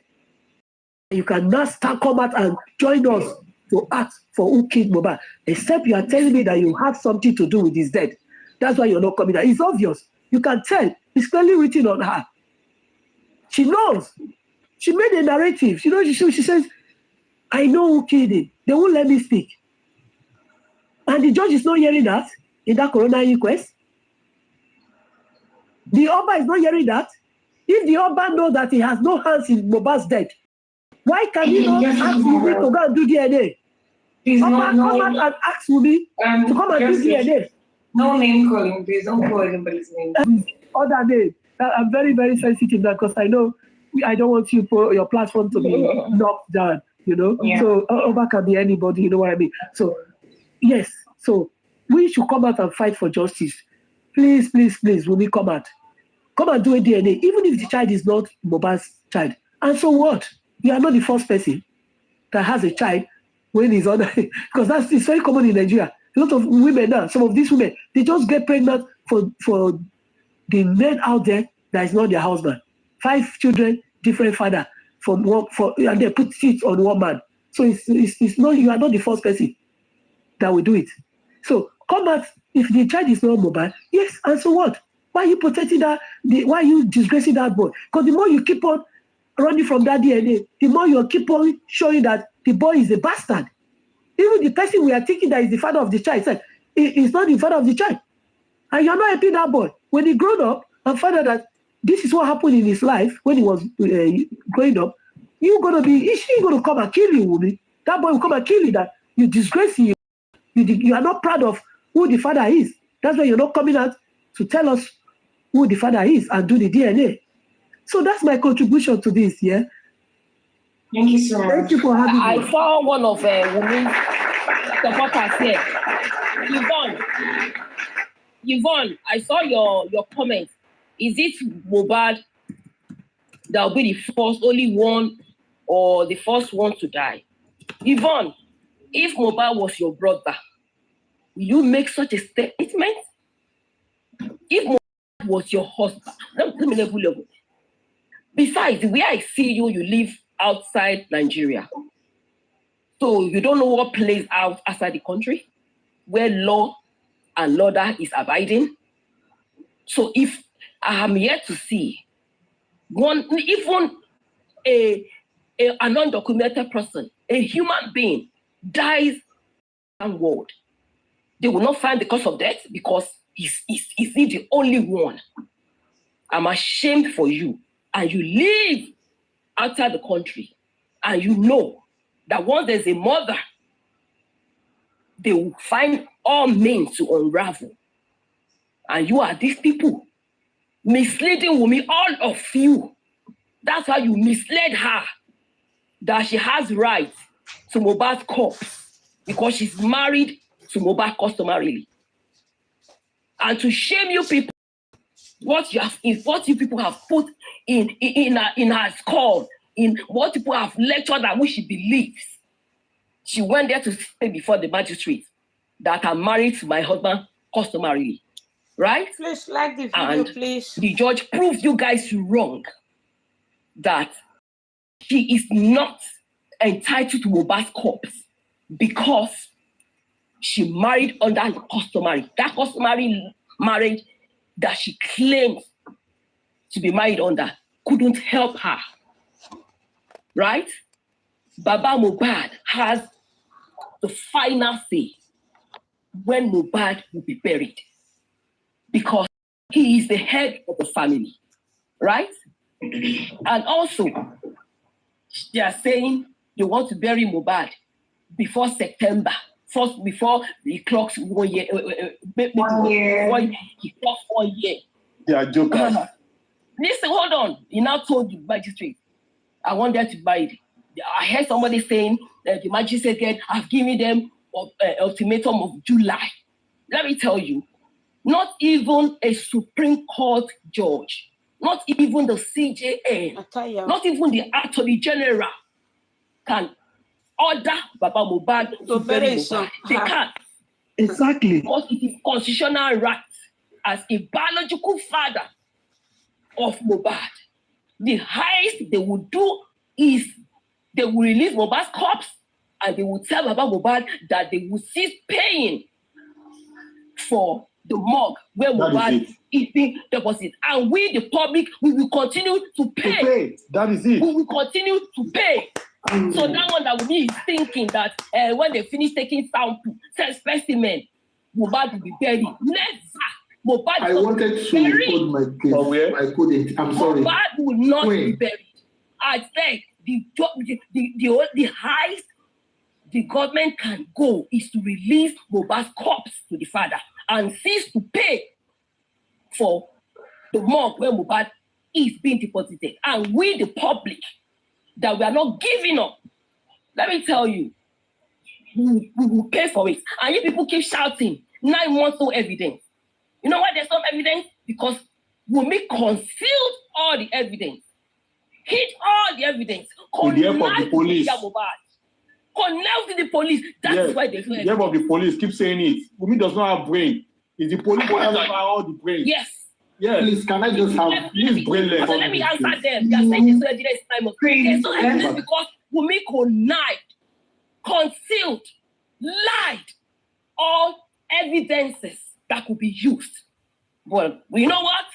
You can now come out and join us to ask for who killed Mohbad, except you are telling me that you have something to do with his death. That's why you're not coming out. It's obvious. You can tell. It's clearly written on her. She knows. She made a narrative. She says, I know who killed him. They won't let me speak. And the judge is not hearing that in that coroner inquest. The Oba is not hearing that. If the Oba knows that he has no hands in Mohbad's death, why can he not ask Wumi to go and do DNA? Come out and ask Wumi to come and do DNA. No name calling, please. Don't call anybody's name. Other name. I'm very, very sensitive now because I know I don't want your platform to be knocked down, Yeah. So Oba can be anybody, you know what I mean? So, yes. So, we should come out and fight for justice. Please, please, please, Wumi, come out. Come and do a DNA, even if the child is not Mohbad's child. And so what? You are not the first person that has a child when he's on, because it's very common in Nigeria. A lot of women now, some of these women, they just get pregnant for the men out there that is not their husband. 5 children, different father, and they put it on one man. So it's not, you are not the first person that will do it. So come out, if the child is not Mohbad, yes, and so what? Why are you protecting that? Why are you disgracing that boy? Because the more you keep on running from that DNA, the more you keep on showing that the boy is a bastard. Even the person we are thinking that is the father of the child said, he's not the father of the child. And you're not helping that boy. When he grown up and found out that this is what happened in his life when he was growing up, is she going to come and kill you, Wumi? That boy will come and kill you, that you disgrace you. You are not proud of who the father is. That's why you're not coming out to tell us who the father is and do the DNA. So that's my contribution to this, yeah? Thank you so much. Thank you for having me. I saw one of women's supporters here. Yvonne, I saw your comment. Is it Mohbad that will be the only one or the first one to die? Yvonne, if Mohbad was your brother, will you make such a statement? If Mohbad was your husband, let me level. Besides, the way I see you live outside Nigeria. So you don't know what plays out outside the country, where law and Loda is abiding. So if I am yet to see even an undocumented person, a human being, dies in the world, they will not find the cause of death because is he the only one? I'm ashamed for you. And you live outside the country, and you know that once there's a mother, they will find all means to unravel. And you are these people misleading Wunmi, all of you. That's why you misled her, that she has rights to Mohbad's corpse because she's married to Mohbad customarily. And to shame you people, what you people have put in her skull, in what people have lectured her, which she believes. She went there to say before the magistrate that I'm married to my husband customarily, right? Please like the video, and please. The judge proved you guys wrong, that she is not entitled to Mohbad's corpse because she married under customary. That customary marriage that she claims to be married under couldn't help her, right? Baba Mohbad has the final say when Mohbad will be buried because he is the head of the family, right? And also, they are saying they want to bury Mohbad before September, first before he clocks 1 year. Before he clocks 1 year. They are jokers. Listen, hold on. He now told the magistrate, I want them to buy it. I heard somebody saying that the magistrate said, I've given them ultimatum of July. Let me tell you, not even a Supreme Court judge, not even the CJN, not even the Attorney General can order Baba Mohbad to bury Mohbad. They can't. Exactly. Because it is constitutional right as a biological father of Mohbad. The highest they will do is they will release Mohbad's corpse and they will tell Baba Mohbad that they will cease paying for the morgue where Mohbad is being deposited. And we, the public, we will continue to pay. That is it. We will continue to pay. So that one that will be thinking that when they finish taking sample, specimen, Mohbad will be buried. Never. Mohbad I wanted to record my case. I couldn't. I'm sorry. Mohbad will not be buried. I said the highest the government can go is to release Mohbad's corpse to the father and cease to pay for the morgue where Mohbad is being deposited. And we, the public, that we are not giving up. Let me tell you, we will pay for it. And you people keep shouting, 9 months no evidence. You know why there's no evidence? Because Wunmi concealed all the evidence, hid all the evidence, connived with the police. Connived with the police. That's why there's no evidence. The help of the police, keep saying it. Wunmi does not have brain. It's the police that have all the brain. Yes. Yes. Please, can I just have this brainless? So let me answer them. They are saying there's no evidence time of there's no evidence because Wunmi connived, concealed, lied, all evidences that could be used. Well, you know what?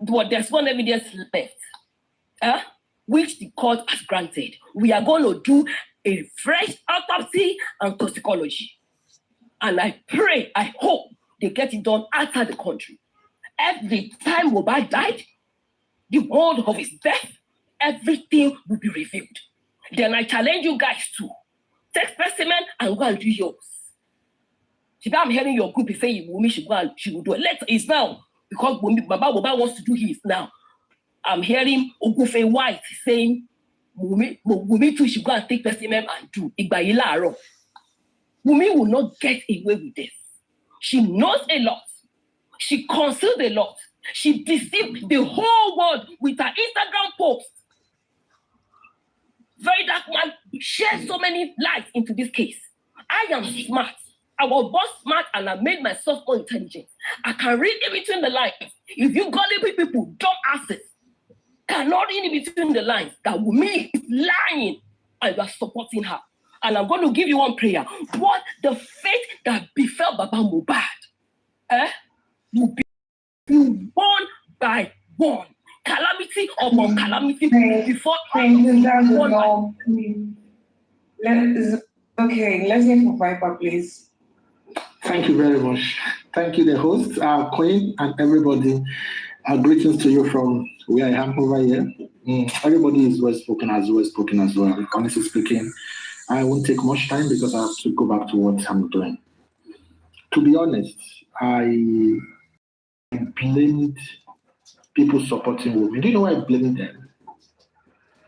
But there's one evidence left, which the court has granted. We are going to do a fresh autopsy and toxicology. And I pray, I hope they get it done outside the country. Every time Mohbad died, the world of his death, everything will be revealed. Then I challenge you guys to take specimen and go and do yours. I'm hearing your group say Wunmi should go and she will do it. It's now because Baba wants to do his now. I'm hearing Ogufe White saying Wunmi too should go and take specimen and do. Wunmi will not get away with this. She knows a lot. She concealed a lot. She deceived the whole world with her Instagram post. Very dark man shared so many lies into this case. I am smart. I was born smart and I made myself more intelligent. I can read in between the lines. If you gullible people, dumb asses, cannot read in between the lines that Wunmi is lying and you are supporting her. And I'm going to give you one prayer. What the fate that befell Baba Mohbad will be one by one. Calamity upon calamity before Okay, let's get for Viper, please. Thank you very much. Thank you, the host, Queen, and everybody. Greetings to you from where I am over here. Everybody is well spoken as well. Honestly speaking, I won't take much time because I have to go back to what I'm doing. To be honest, I blamed people supporting women. Do you know why I blame them?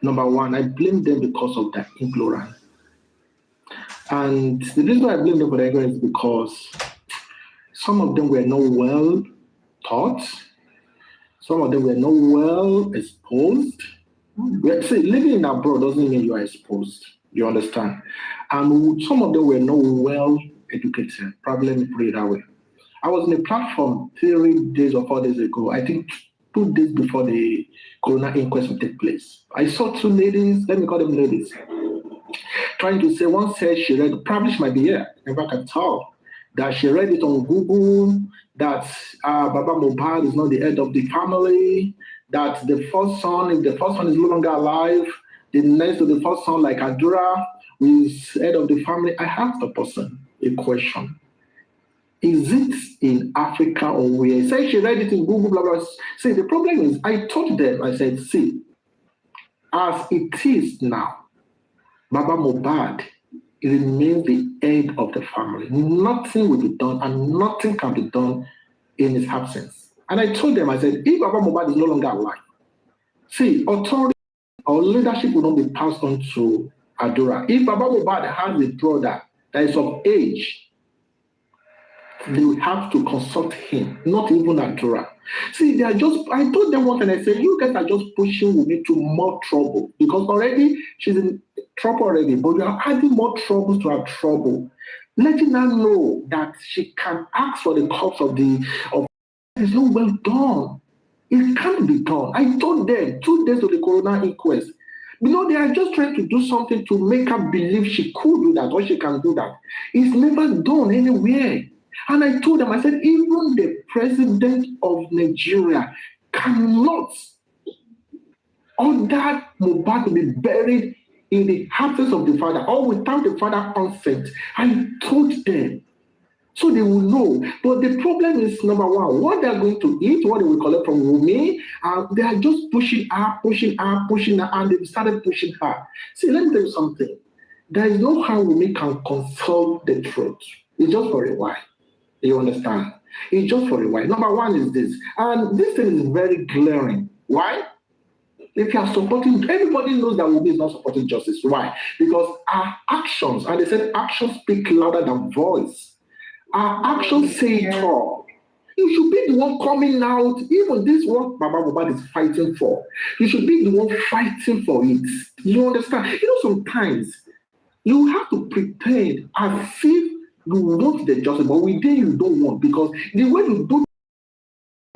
Number one, I blame them because of their ignorance. And the reason why I blame them for their ignorance is because some of them were not well taught. Some of them were not well exposed. See, living abroad doesn't mean you are exposed. You understand? And some of them were not well educated. Probably let me put it that way. I was on a platform 3 days or 4 days ago. I think 2 days before the corona inquest would take place. I saw two ladies, let me call them ladies, trying to say, one said she read, probably she might be here, never can tell, that she read it on Google, that Baba Mohbad is not the head of the family, that the first son, if the first son is no longer alive, the next to the first son, like Adura, is head of the family. I asked the person a question. Is it in Africa or where? Say she read it in Google, blah, blah. See, the problem is, I told them, I said, see, as it is now, Baba Mohbad remains the head of the family. Nothing will be done and nothing can be done in his absence. And I told them, I said, if Baba Mohbad is no longer alive, see, authority or leadership will not be passed on to Adura. If Baba Mohbad has a brother that is of age, they will have to consult him, not even Adura. See, they are just, I told them once and I said, you guys are just pushing Wunmi to more trouble because already she's in trouble already, but you are adding more troubles to her trouble. Letting her know that she can ask for the corpse of it's not well done. It can't be done. I told them 2 days of the corona inquest. You know, they are just trying to do something to make her believe she could do that or she can do that. It's never done anywhere. And I told them, I said, even the president of Nigeria cannot order Mohbad to be buried in the absence of the father or without the father's consent. I told them. So they will know. But the problem is, number one, what they are going to eat, what they will collect from Wunmi, they are just pushing her, and they've started pushing her. See, let me tell you something. There is no how Wunmi can consult the truth. It's just for a while. You understand? It's just for a while. Number one is this. And this thing is very glaring. Why? If you are supporting, everybody knows that Wunmi is not supporting justice. Why? Because our actions, and they said actions speak louder than voice. Our actions say it all. You should be the one coming out, even this what Baba Mohbad is fighting for. You should be the one fighting for it. You understand? You know, sometimes you have to pretend as if you want the justice, but within you don't want, because the way you do,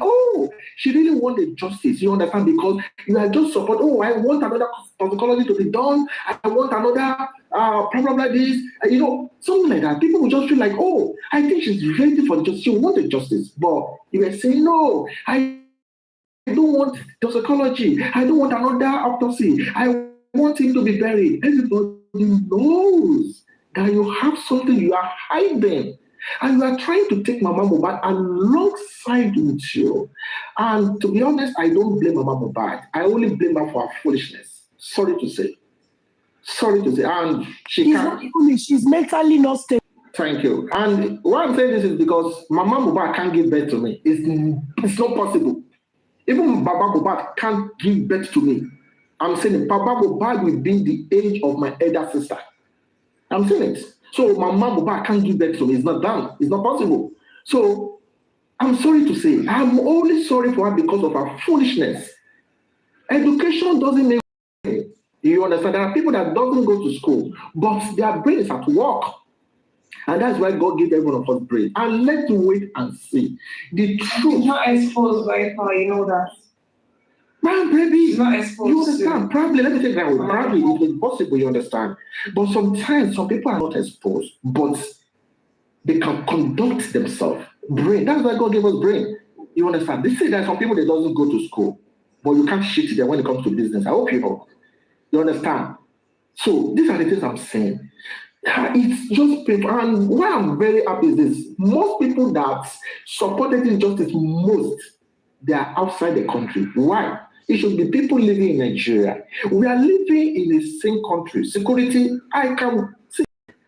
oh, she really want the justice. You understand? Because you are just support. Oh, I want another Tôxicôlögy to be done. I want another problem like this. You know, something like that. People will just feel like, oh, I think she's ready for the justice. She wants the justice. But you were saying, no, I don't want Tôxicôlögy. I don't want another autopsy. I want him to be buried. Everybody knows that you have something you are hiding. And you are trying to take Mama Mohbad alongside with you. And to be honest, I don't blame Mama Mohbad. I only blame her for her foolishness. Sorry to say. And she's not foolish. She's mentally not stable. Thank you. And why I'm saying this is because Mama Mohbad can't give birth to me. It's not possible. Even Baba Mohbad can't give birth to me. I'm saying Baba Mohbad will be the age of my elder sister. I'm saying it. So Mama Mohbad can't give birth to me. It's not done. It's not possible. So I'm sorry to say, I'm only sorry for her because of her foolishness. Education doesn't make sense. You understand? There are people that doesn't go to school, but their brain is at work. And that's why God gave everyone of us brain. And let's wait and see. The truth. It's not exposed by far, you know that. Man, baby, not exposed. you understand? Probably, let me take that way. Probably it is possible, you understand. But sometimes some people are not exposed, but they can conduct themselves. Brain. That's why God gave us brain. You understand? They say that some people they doesn't go to school, but you can't shit them when it comes to business. I hope you know. You understand? So these are the things I'm saying. It's just painful. And why I'm very happy is this: most people that supported injustice most, they are outside the country. Why? It should be people living in Nigeria. We are living in the same country. Security, I can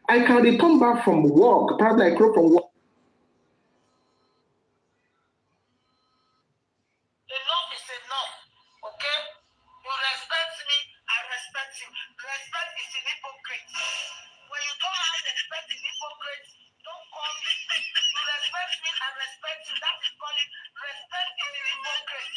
return back from work. Probably I come from work. Enough is enough, okay? You respect me, I respect you. Respect is an hypocrite. When you don't have respect in hypocrite, don't call me. You respect me, I respect you. That is calling respect is an hypocrite.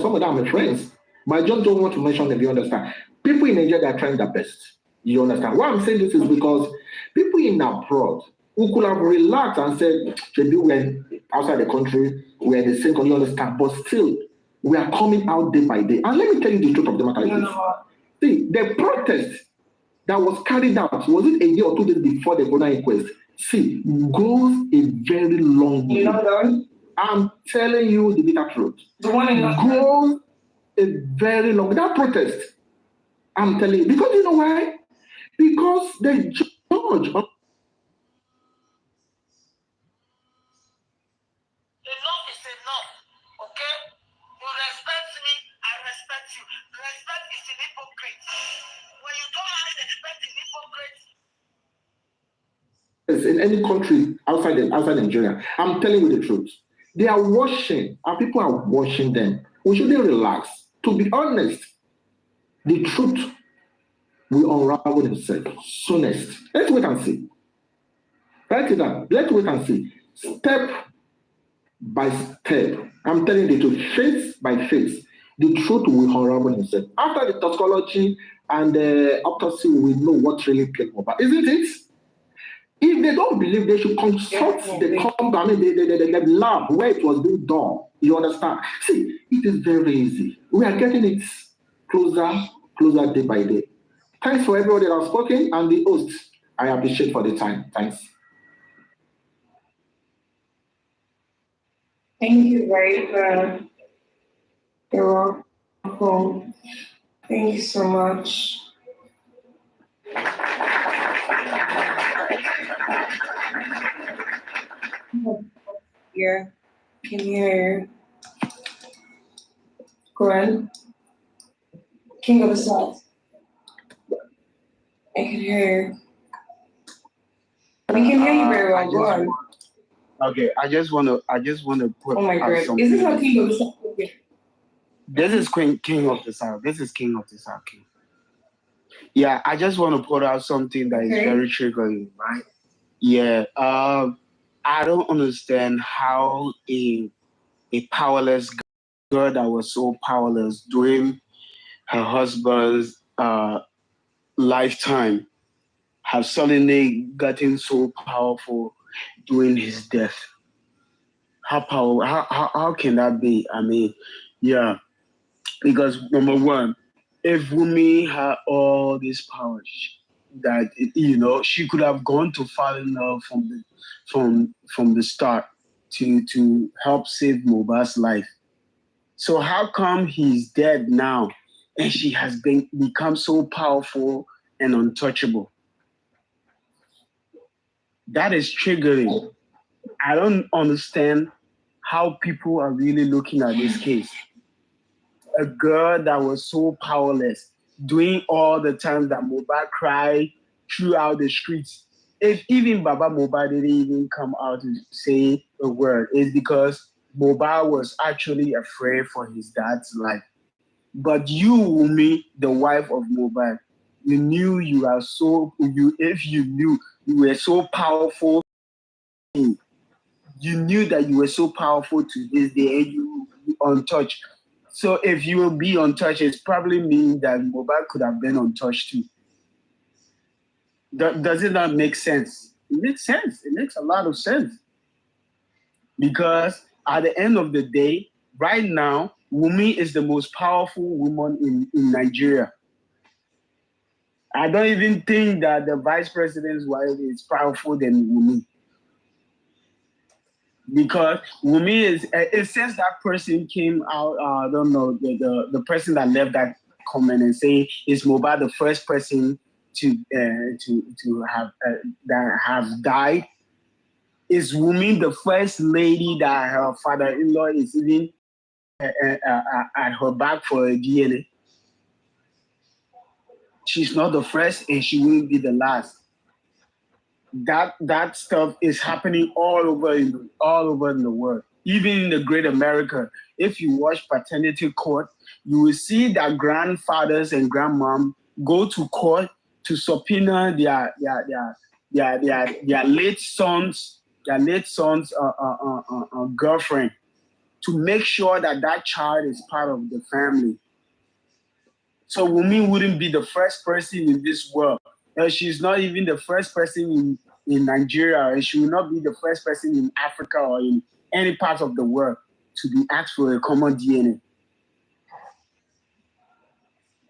Some of them are friends, but I just don't want to mention them. You understand? People in Nigeria are trying their best. You understand? Why I'm saying this is because people in abroad who could have relaxed and said, maybe we're outside the country, we're in the same country, you understand? But still, we are coming out day by day. And let me tell you the truth of the matter. See, the protest that was carried out, was it a year or 2 days before the Bona inquest? See, goes a very long way. I'm telling you the bitter truth. The one in goes a very long. That protest, I'm telling you, because you know why? Because the judge. Enough is enough, okay? You respect me, I respect you. Respect is an hypocrite. When you don't have respect in hypocrite. In any country outside Nigeria, I'm telling you the truth. They are watching, and people are watching them. We shouldn't relax. To be honest, the truth will unravel itself soonest. Let's wait and see. Write it down. Let's wait and see. Step by step. I'm telling you the truth, face by face. The truth will unravel itself. After the toxicology and the autopsy, we know what really killed Mohbad. Isn't it? If they don't believe, they should consult the lab where it was being done. You understand? See, it is very easy. We are getting it closer day by day. Thanks for everybody that has spoken and the hosts. I appreciate for the time. Thanks. Thank you very much. You're welcome. Thank you so much. Yeah, can you hear? Go on. King of the South. I can hear. We can hear you very well. Go on. Okay, I just want to put. Oh my God! Is this not King of the South? This is King of the South. This is King of the South. King. Yeah, I just want to put out something that is very triggering, right? Yeah. I don't understand how a powerless girl that was so powerless during her husband's lifetime have suddenly gotten so powerful during his death. How can that be? I mean, yeah, because number one, if Wumi had all these powers, that she could have gone to fall in love from the start to help save Mohbad's life. So how come he's dead now and she has become so powerful and untouchable? That is triggering. I don't understand how people are really looking at this case. A girl that was so powerless, doing all the times that Mohbad cried throughout the streets. If even Baba Mohbad didn't even come out to say a word, it's because Mohbad was actually afraid for his dad's life. But you, Wumi, the wife of Mohbad, you knew if you knew you were so powerful, you knew that you were so powerful to this day and you were untouched. So if you will be untouched, it probably means that Mohbad could have been untouched too. Does it not make sense? It makes sense. It makes a lot of sense. Because at the end of the day, right now, Wumi is the most powerful woman in Nigeria. I don't even think that the vice president's wife is powerful than Wumi. Because Wumi is, since that person came out, I don't know, the person that left that comment and say, is Mohbad the first person to have that have died? Is Wumi the first lady that her father-in-law is even at her back for a DNA? She's not the first, and she won't be the last. That stuff is happening all over in the world, even in the Great America. If you watch paternity court, you will see that grandfathers and grandmom go to court to subpoena their late son's girlfriend to make sure that child is part of the family. So Wumi wouldn't be the first person in this world. She's not even the first person in Nigeria, and she will not be the first person in Africa or in any part of the world to be asked for a common DNA.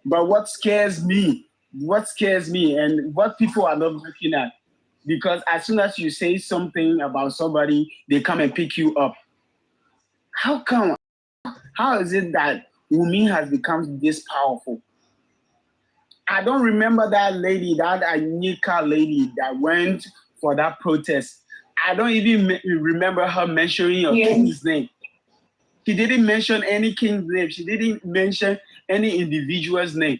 But what scares me, and what people are not looking at, because as soon as you say something about somebody, they come and pick you up. How is it that Wumi has become this powerful? I don't remember that lady, that Anika lady that went for that protest. I don't even remember her mentioning a king's name. She didn't mention any king's name. She didn't mention any individual's name.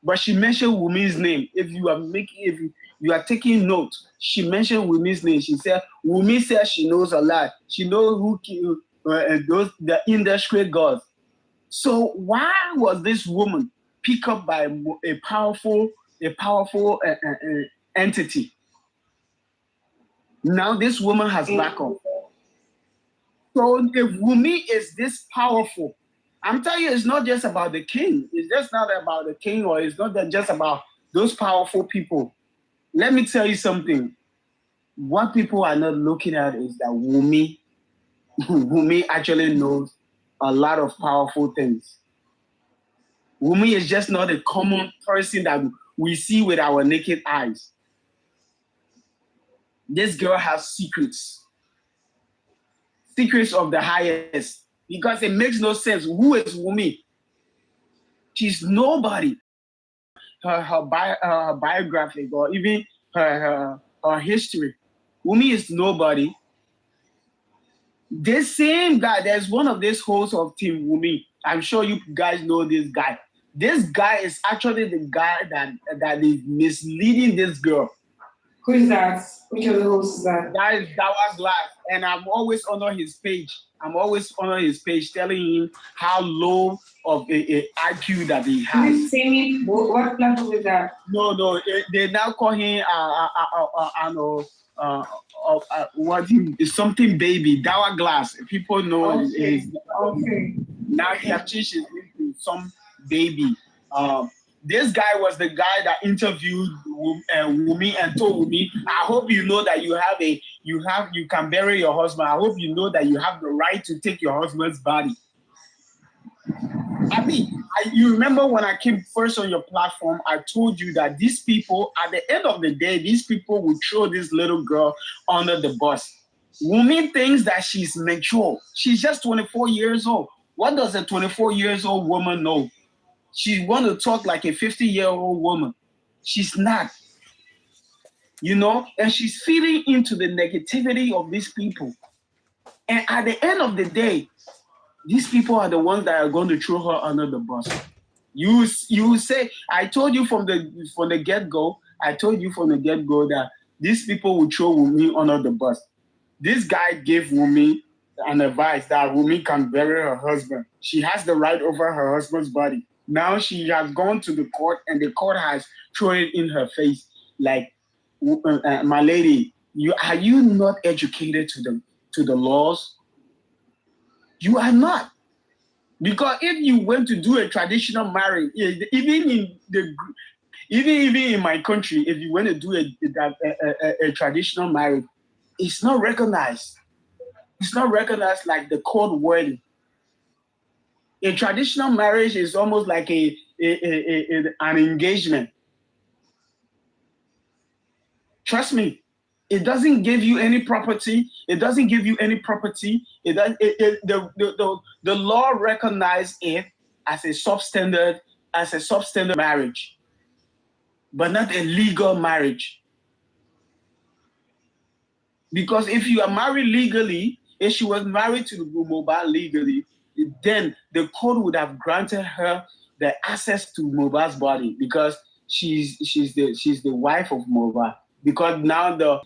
But she mentioned Wumi's name. If you are taking note, she mentioned Wumi's name. She said, Wumi says she knows a lot. She knows who killed the industry gods. So why was this woman picked up by a powerful entity? Now this woman has backup. So if Wumi is this powerful, I'm telling you, it's not just about the king. It's just not about the king, or it's not just about those powerful people. Let me tell you something. What people are not looking at is that Wumi actually knows a lot of powerful things. Wumi is just not a common person that we see with our naked eyes. This girl has secrets of the highest, because it makes no sense. Who is Wumi? She's nobody. Her biography, or even her history. Wumi is nobody. This same guy, there's one of these hosts of Team Wumi. I'm sure you guys know this guy. This guy is actually the guy that is misleading this girl. Who is that? Which of the hosts is that? That was live. And I'm always on his page. Telling him how low of a IQ that he has. What platform is that? No. They now call him something baby, Dawa Glass. People know. Okay. Now he has changed his name to some baby. This guy was the guy that interviewed Wumi and told Wumi, I hope you know that you can bury your husband. I hope you know that you have the right to take your husband's body. I mean, you remember when I came first on your platform, I told you that these people, at the end of the day, these people will throw this little girl under the bus. Wumi thinks that she's mature. She's just 24 years old. What does a 24-year-old woman know? She want to talk like a 50-year-old woman. She's not. And she's feeding into the negativity of these people. And at the end of the day, these people are the ones that are going to throw her under the bus. You say, I told you from the get-go that these people will throw Wumi under the bus. This guy gave Wumi an advice that Wumi can bury her husband. She has the right over her husband's body. Now she has gone to the court, and the court has thrown it in her face like, my lady, are you not educated to the laws? You are not. Because if you went to do a traditional marriage, even even in my country, if you want to do a traditional marriage, it's not recognized. It's not recognized like the court wedding. A traditional marriage is almost like an engagement. Trust me, it doesn't give you any property. It doesn't give you any property. The law recognizes it as a substandard marriage, but not a legal marriage. Because if you are married legally, if she was married to Mohbad legally, then the court would have granted her the access to Mohbad's body because she's the wife of Mohbad. Because now the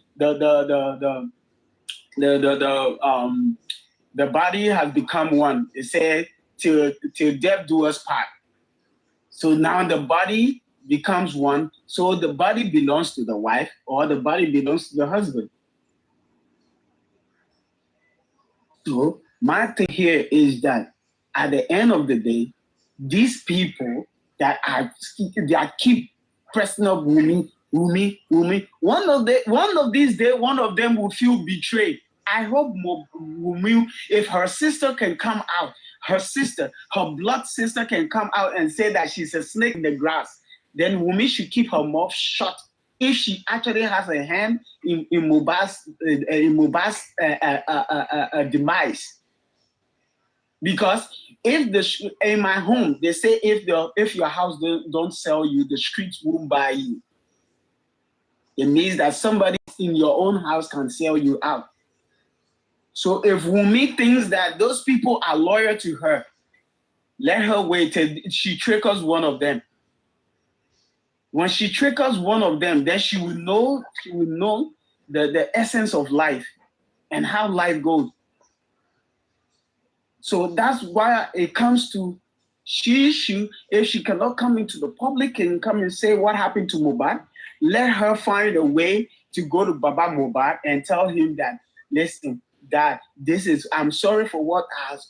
body has become one. It said till death do us part. So now the body becomes one. So the body belongs to the wife or the body belongs to the husband. So my thing here is that at the end of the day, these people that keep pressing up Wunmi. One of these days, one of them will feel betrayed. I hope Wunmi, if her sister can come out, her blood sister can come out and say that she's a snake in the grass, then Wunmi should keep her mouth shut. If she actually has a hand in Mohbad's demise, because in my home they say if your house don't sell you, the streets won't buy you. It means that somebody in your own house can sell you out. So if Wunmi thinks that those people are loyal to her, let her wait till she triggers one of them. When she triggers one of them, then she will know the essence of life and how life goes. So that's why it comes to if she cannot come into the public and come and say what happened to Mohbad, let her find a way to go to Baba Mohbad and tell him that, listen, that I'm sorry for what has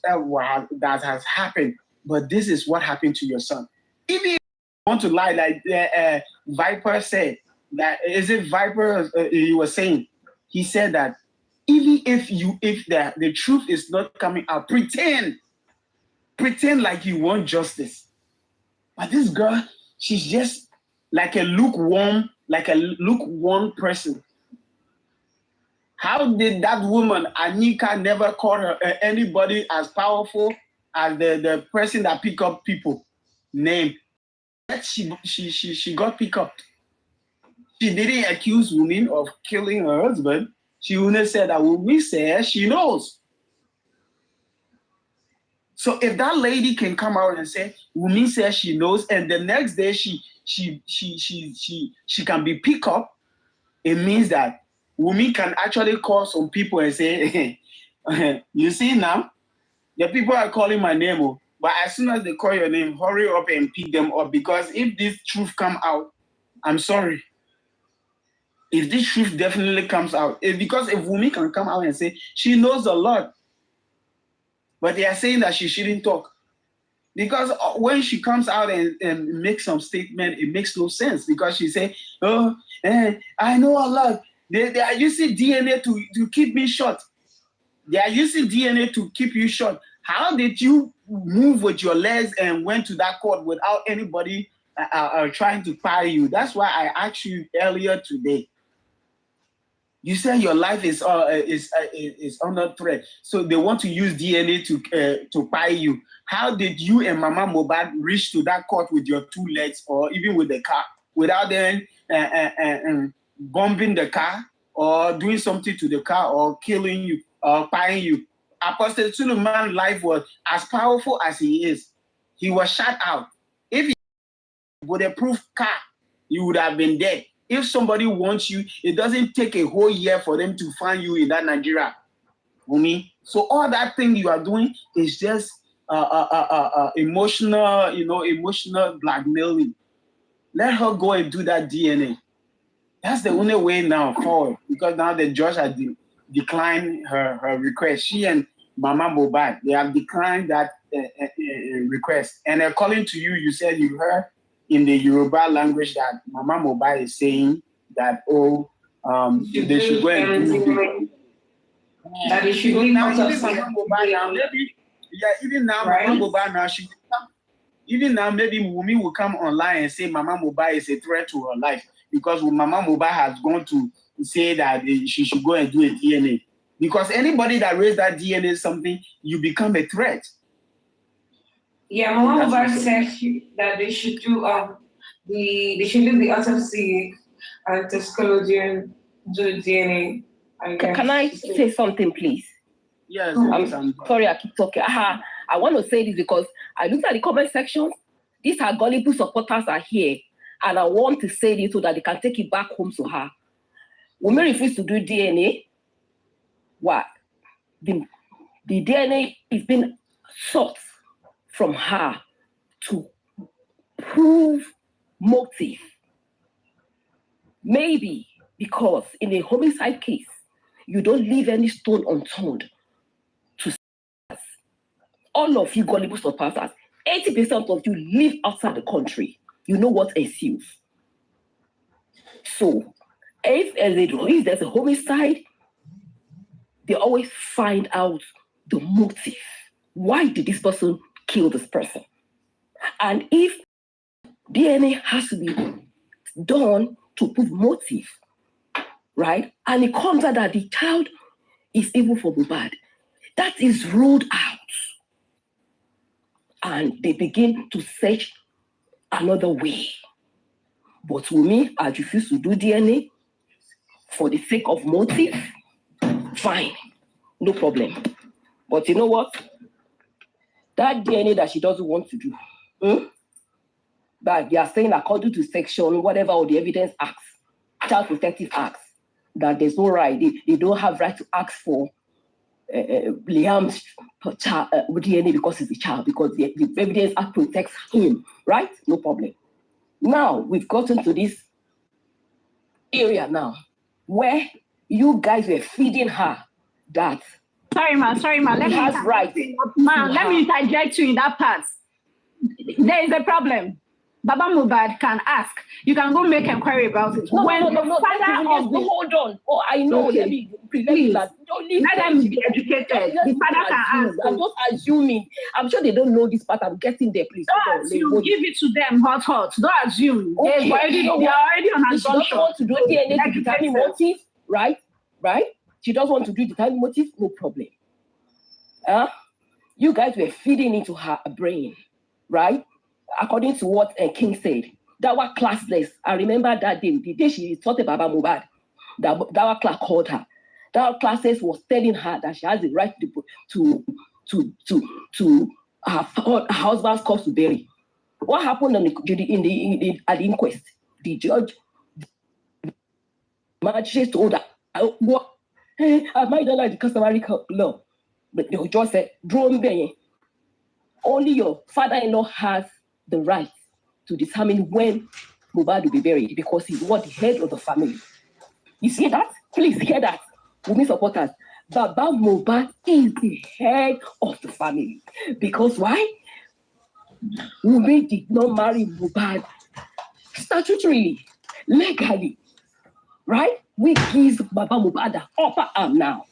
happened, but this is what happened to your son. Even if you want to lie, like Viper said, that is it Viper you were saying? He said that even if the truth is not coming out, pretend like you want justice. But this girl, she's just like a lukewarm person. How did that woman, Anika, never call her anybody as powerful as the person that pick up people name? She got picked up. She didn't accuse Wunmi of killing her husband. She only said that Wunmi says she knows. So if that lady can come out and say Wunmi says she knows, and the next day she can be picked up, it means that Wunmi can actually call some people and say, you see now, the people are calling my name, but as soon as they call your name, hurry up and pick them up, because if this truth come out, I'm sorry. If this truth definitely comes out, because if Wunmi can come out and say she knows a lot, but they are saying that she shouldn't talk. Because when she comes out and makes some statement, it makes no sense, because she say, I know a lot. They are using DNA to keep me short. They are using DNA to keep you short. How did you move with your legs and went to that court without anybody trying to fire you? That's why I asked you earlier today. You said your life is under threat, so they want to use DNA to fire you. How did you and Mama Mohbad reach to that court with your two legs, or even with the car, without them bombing the car or doing something to the car or killing you or firing you? Apostle Suleiman's life was as powerful as he is. He was shot out. If he would have proved car, you would have been dead. If somebody wants you, it doesn't take a whole year for them to find you in that Nigeria. So all that thing you are doing is just emotional blackmailing. Let her go and do that DNA. That's the only way now forward, because now the judge has declined her request. She and Mama Mohbad, they have declined that request. And according to you, you said you heard in the Yoruba language that Mama Mohbad is saying that, they should go and do that they should leave now. out Even of Mama Mohbad now, maybe, even now, right? Mama Mohbad now, even now, maybe Wumi will come online and say Mama Mohbad is a threat to her life because Mama Mohbad has gone to say that she should go and do a DNA. Because anybody that raised that DNA something, you become a threat. Yeah, Mama Mohbad said that they should do they should do the autopsy and Tôxicôlögy and do DNA. Can I say something, please? Yes. I'm sorry, I keep talking. I want to say this because I looked at the comment section. These are gullible supporters are here, and I want to say this so that they can take it back home to her. Women refuse to do DNA. What? The DNA is being sought from her to prove motive. Maybe because in a homicide case, you don't leave any stone unturned to see us. All of you gullible supporters, 80% of you live outside the country. You know what ensues. So, if there's a homicide, they always find out the motive. Why did this person kill this person? And if DNA has to be done to prove motive, right? And it comes out that the child is evil for Mohbad, that is ruled out. And they begin to search another way. But with me, I refuse to do DNA for the sake of motive. Fine, no problem. But you know what? That DNA that she doesn't want to do, that they are saying according to section, whatever, or the evidence acts, Child Protective Acts, that there's no right, they don't have right to ask for Liam's DNA because he's a child, because the evidence act protects him, right? No problem. Now, we've gotten to this area now, where you guys were feeding her that. Sorry, ma. Let me interject you in that part. There is a problem. Baba Mohbad can ask. You can go make inquiry about it. No. Hold on. Oh, I know. Okay. Let me prevent that. Let them be educated. The father can ask. I'm just assuming. I'm sure they don't know this part. I'm getting there, please. Don't assume. Give it to them hot. Don't assume. Okay. They are already on assumption. She doesn't want to do DNA to determine motive, right? She doesn't want to do determine motive. No problem. You guys were feeding into her brain, right? According to what King said, that was classless. I remember that day, the day she talked about Mohbad, that was Clark called her. That classless was telling her that she has the right to her husband's corpse to bury. What happened at the inquest? The judge, magistrate told her, I might not like the customary law, but the judge said, only your father-in-law has the right to determine when Mohbad will be buried because he's the head of the family. You see that? Please hear that. Women supporters. Baba Mohbad is the head of the family. Because why? Women did not marry Mohbad statutorily, legally. Right? We give Baba Mohbad the upper arm now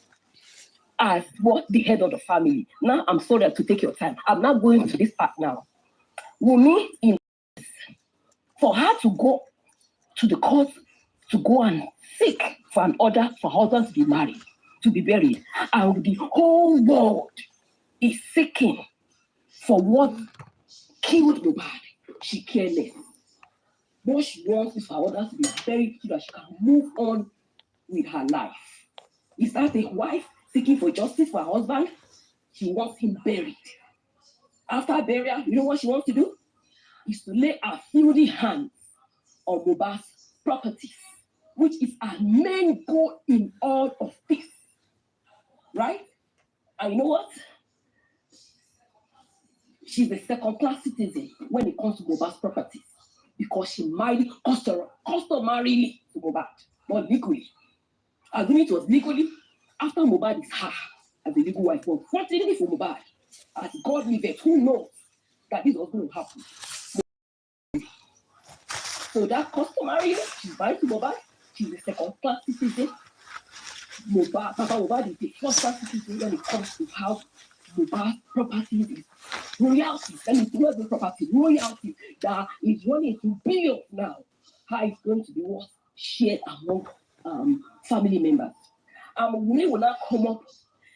as the head of the family. Now, I'm sorry to take your time. I'm not going to this part now. Wumi, for her to go to the court to go and seek for an order for her husband to be married, to be buried, and the whole world is seeking for what killed Mohbad, she cares less. What she wants is for her husband to be buried so that she can move on with her life. Is that a wife seeking for justice for her husband? She wants him buried. After burial, you know what she wants to do? Is to lay her filthy hands on Mohbad's properties, which is her main goal in all of this. Right? And you know what? She's a second-class citizen when it comes to Mohbad's properties because she married customarily to Mohbad, not legally. Agreement was legally after Mohbad is her as a legal wife. But fortunately for Mohbad, as God liveth, who knows that this was going to happen? So that customary, she's married to Mohbad, she's a second-class citizen. Papa Mohbad is the first-class citizen when it comes to how Mohbad properties is royalties. Let me know the property royalties that is running to billions now. How it's going to be what shared among family members. We will not come up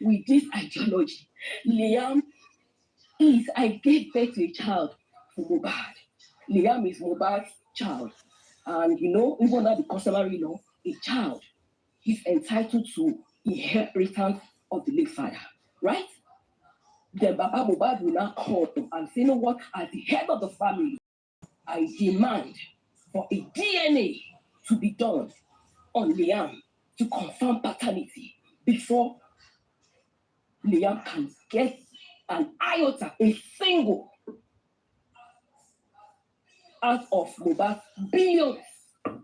with this ideology. Liam I gave birth to a child for Mohbad. Liam is Mohbad's child. And even though the customary law, a child is entitled to inheritance of the late father, right? Then Baba Mohbad will now call and say, what? As the head of the family, I demand for a DNA to be done on Liam to confirm paternity before Liam can get an iota, a single, out of Mohbad's billions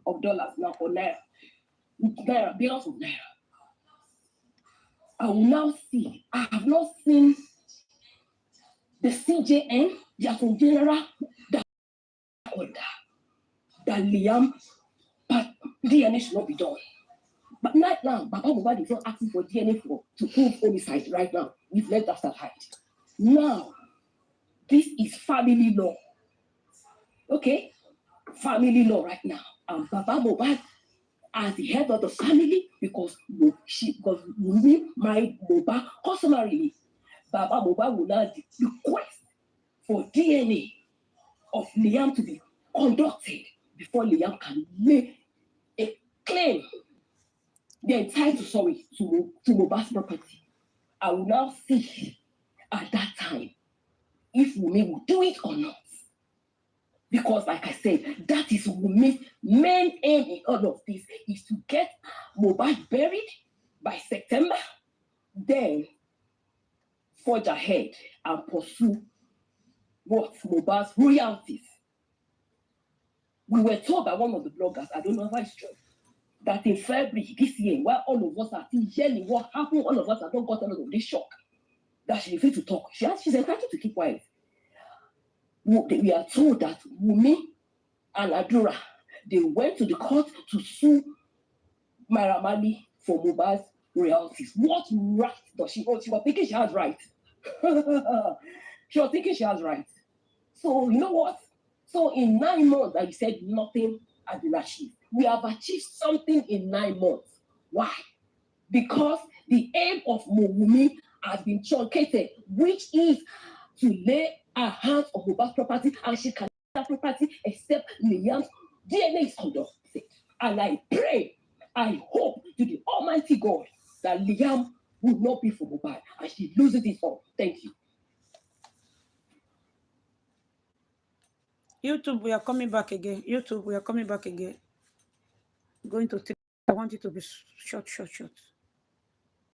of dollars now or naira, billions of naira. I will now see. I have not seen the CJN, the Attorney General, that Liam, but DNA should not be done. But right now, Baba Mohbad is not asking for DNA to prove homicide right now. We've let that aside. Now, this is family law. Okay? Family law right now. And Baba Mohbad, as the head of the family, because we married Mohbad customarily, Baba Mohbad will now request for DNA of Liam to be conducted before Liam can lay a claim. They're entitled, to Mohbad's property. I will now see at that time if Wunmi will do it or not. Because, like I said, that is Wunmi's main aim in all of this, is to get Mohbad buried by September, then forge ahead and pursue Mohbad's royalties. We were told by one of the bloggers, I don't know if it's true, that in February this year, while all of us are still yelling what happened, all of us have not gotten out of this shock, that she refused to talk. She's entitled to keep quiet. We are told that Wunmi and Adura, they went to the court to sue Naira Marley for Mohbad's royalties. What right does she own? She was thinking she has right. She was thinking she has right. So you know what? So in 9 months that you said nothing has been achieved, we have achieved something in 9 months. Why? Because the aim of Wunmi has been truncated, which is to lay her hands on Mohbad's property, and she can that property except Liam's DNA is conducted. And I pray, I hope to the Almighty God that Liam will not be for Mohbad and she loses it all. Thank you. YouTube, we are coming back again. YouTube, we are coming back again. Going to take, I want it to be short.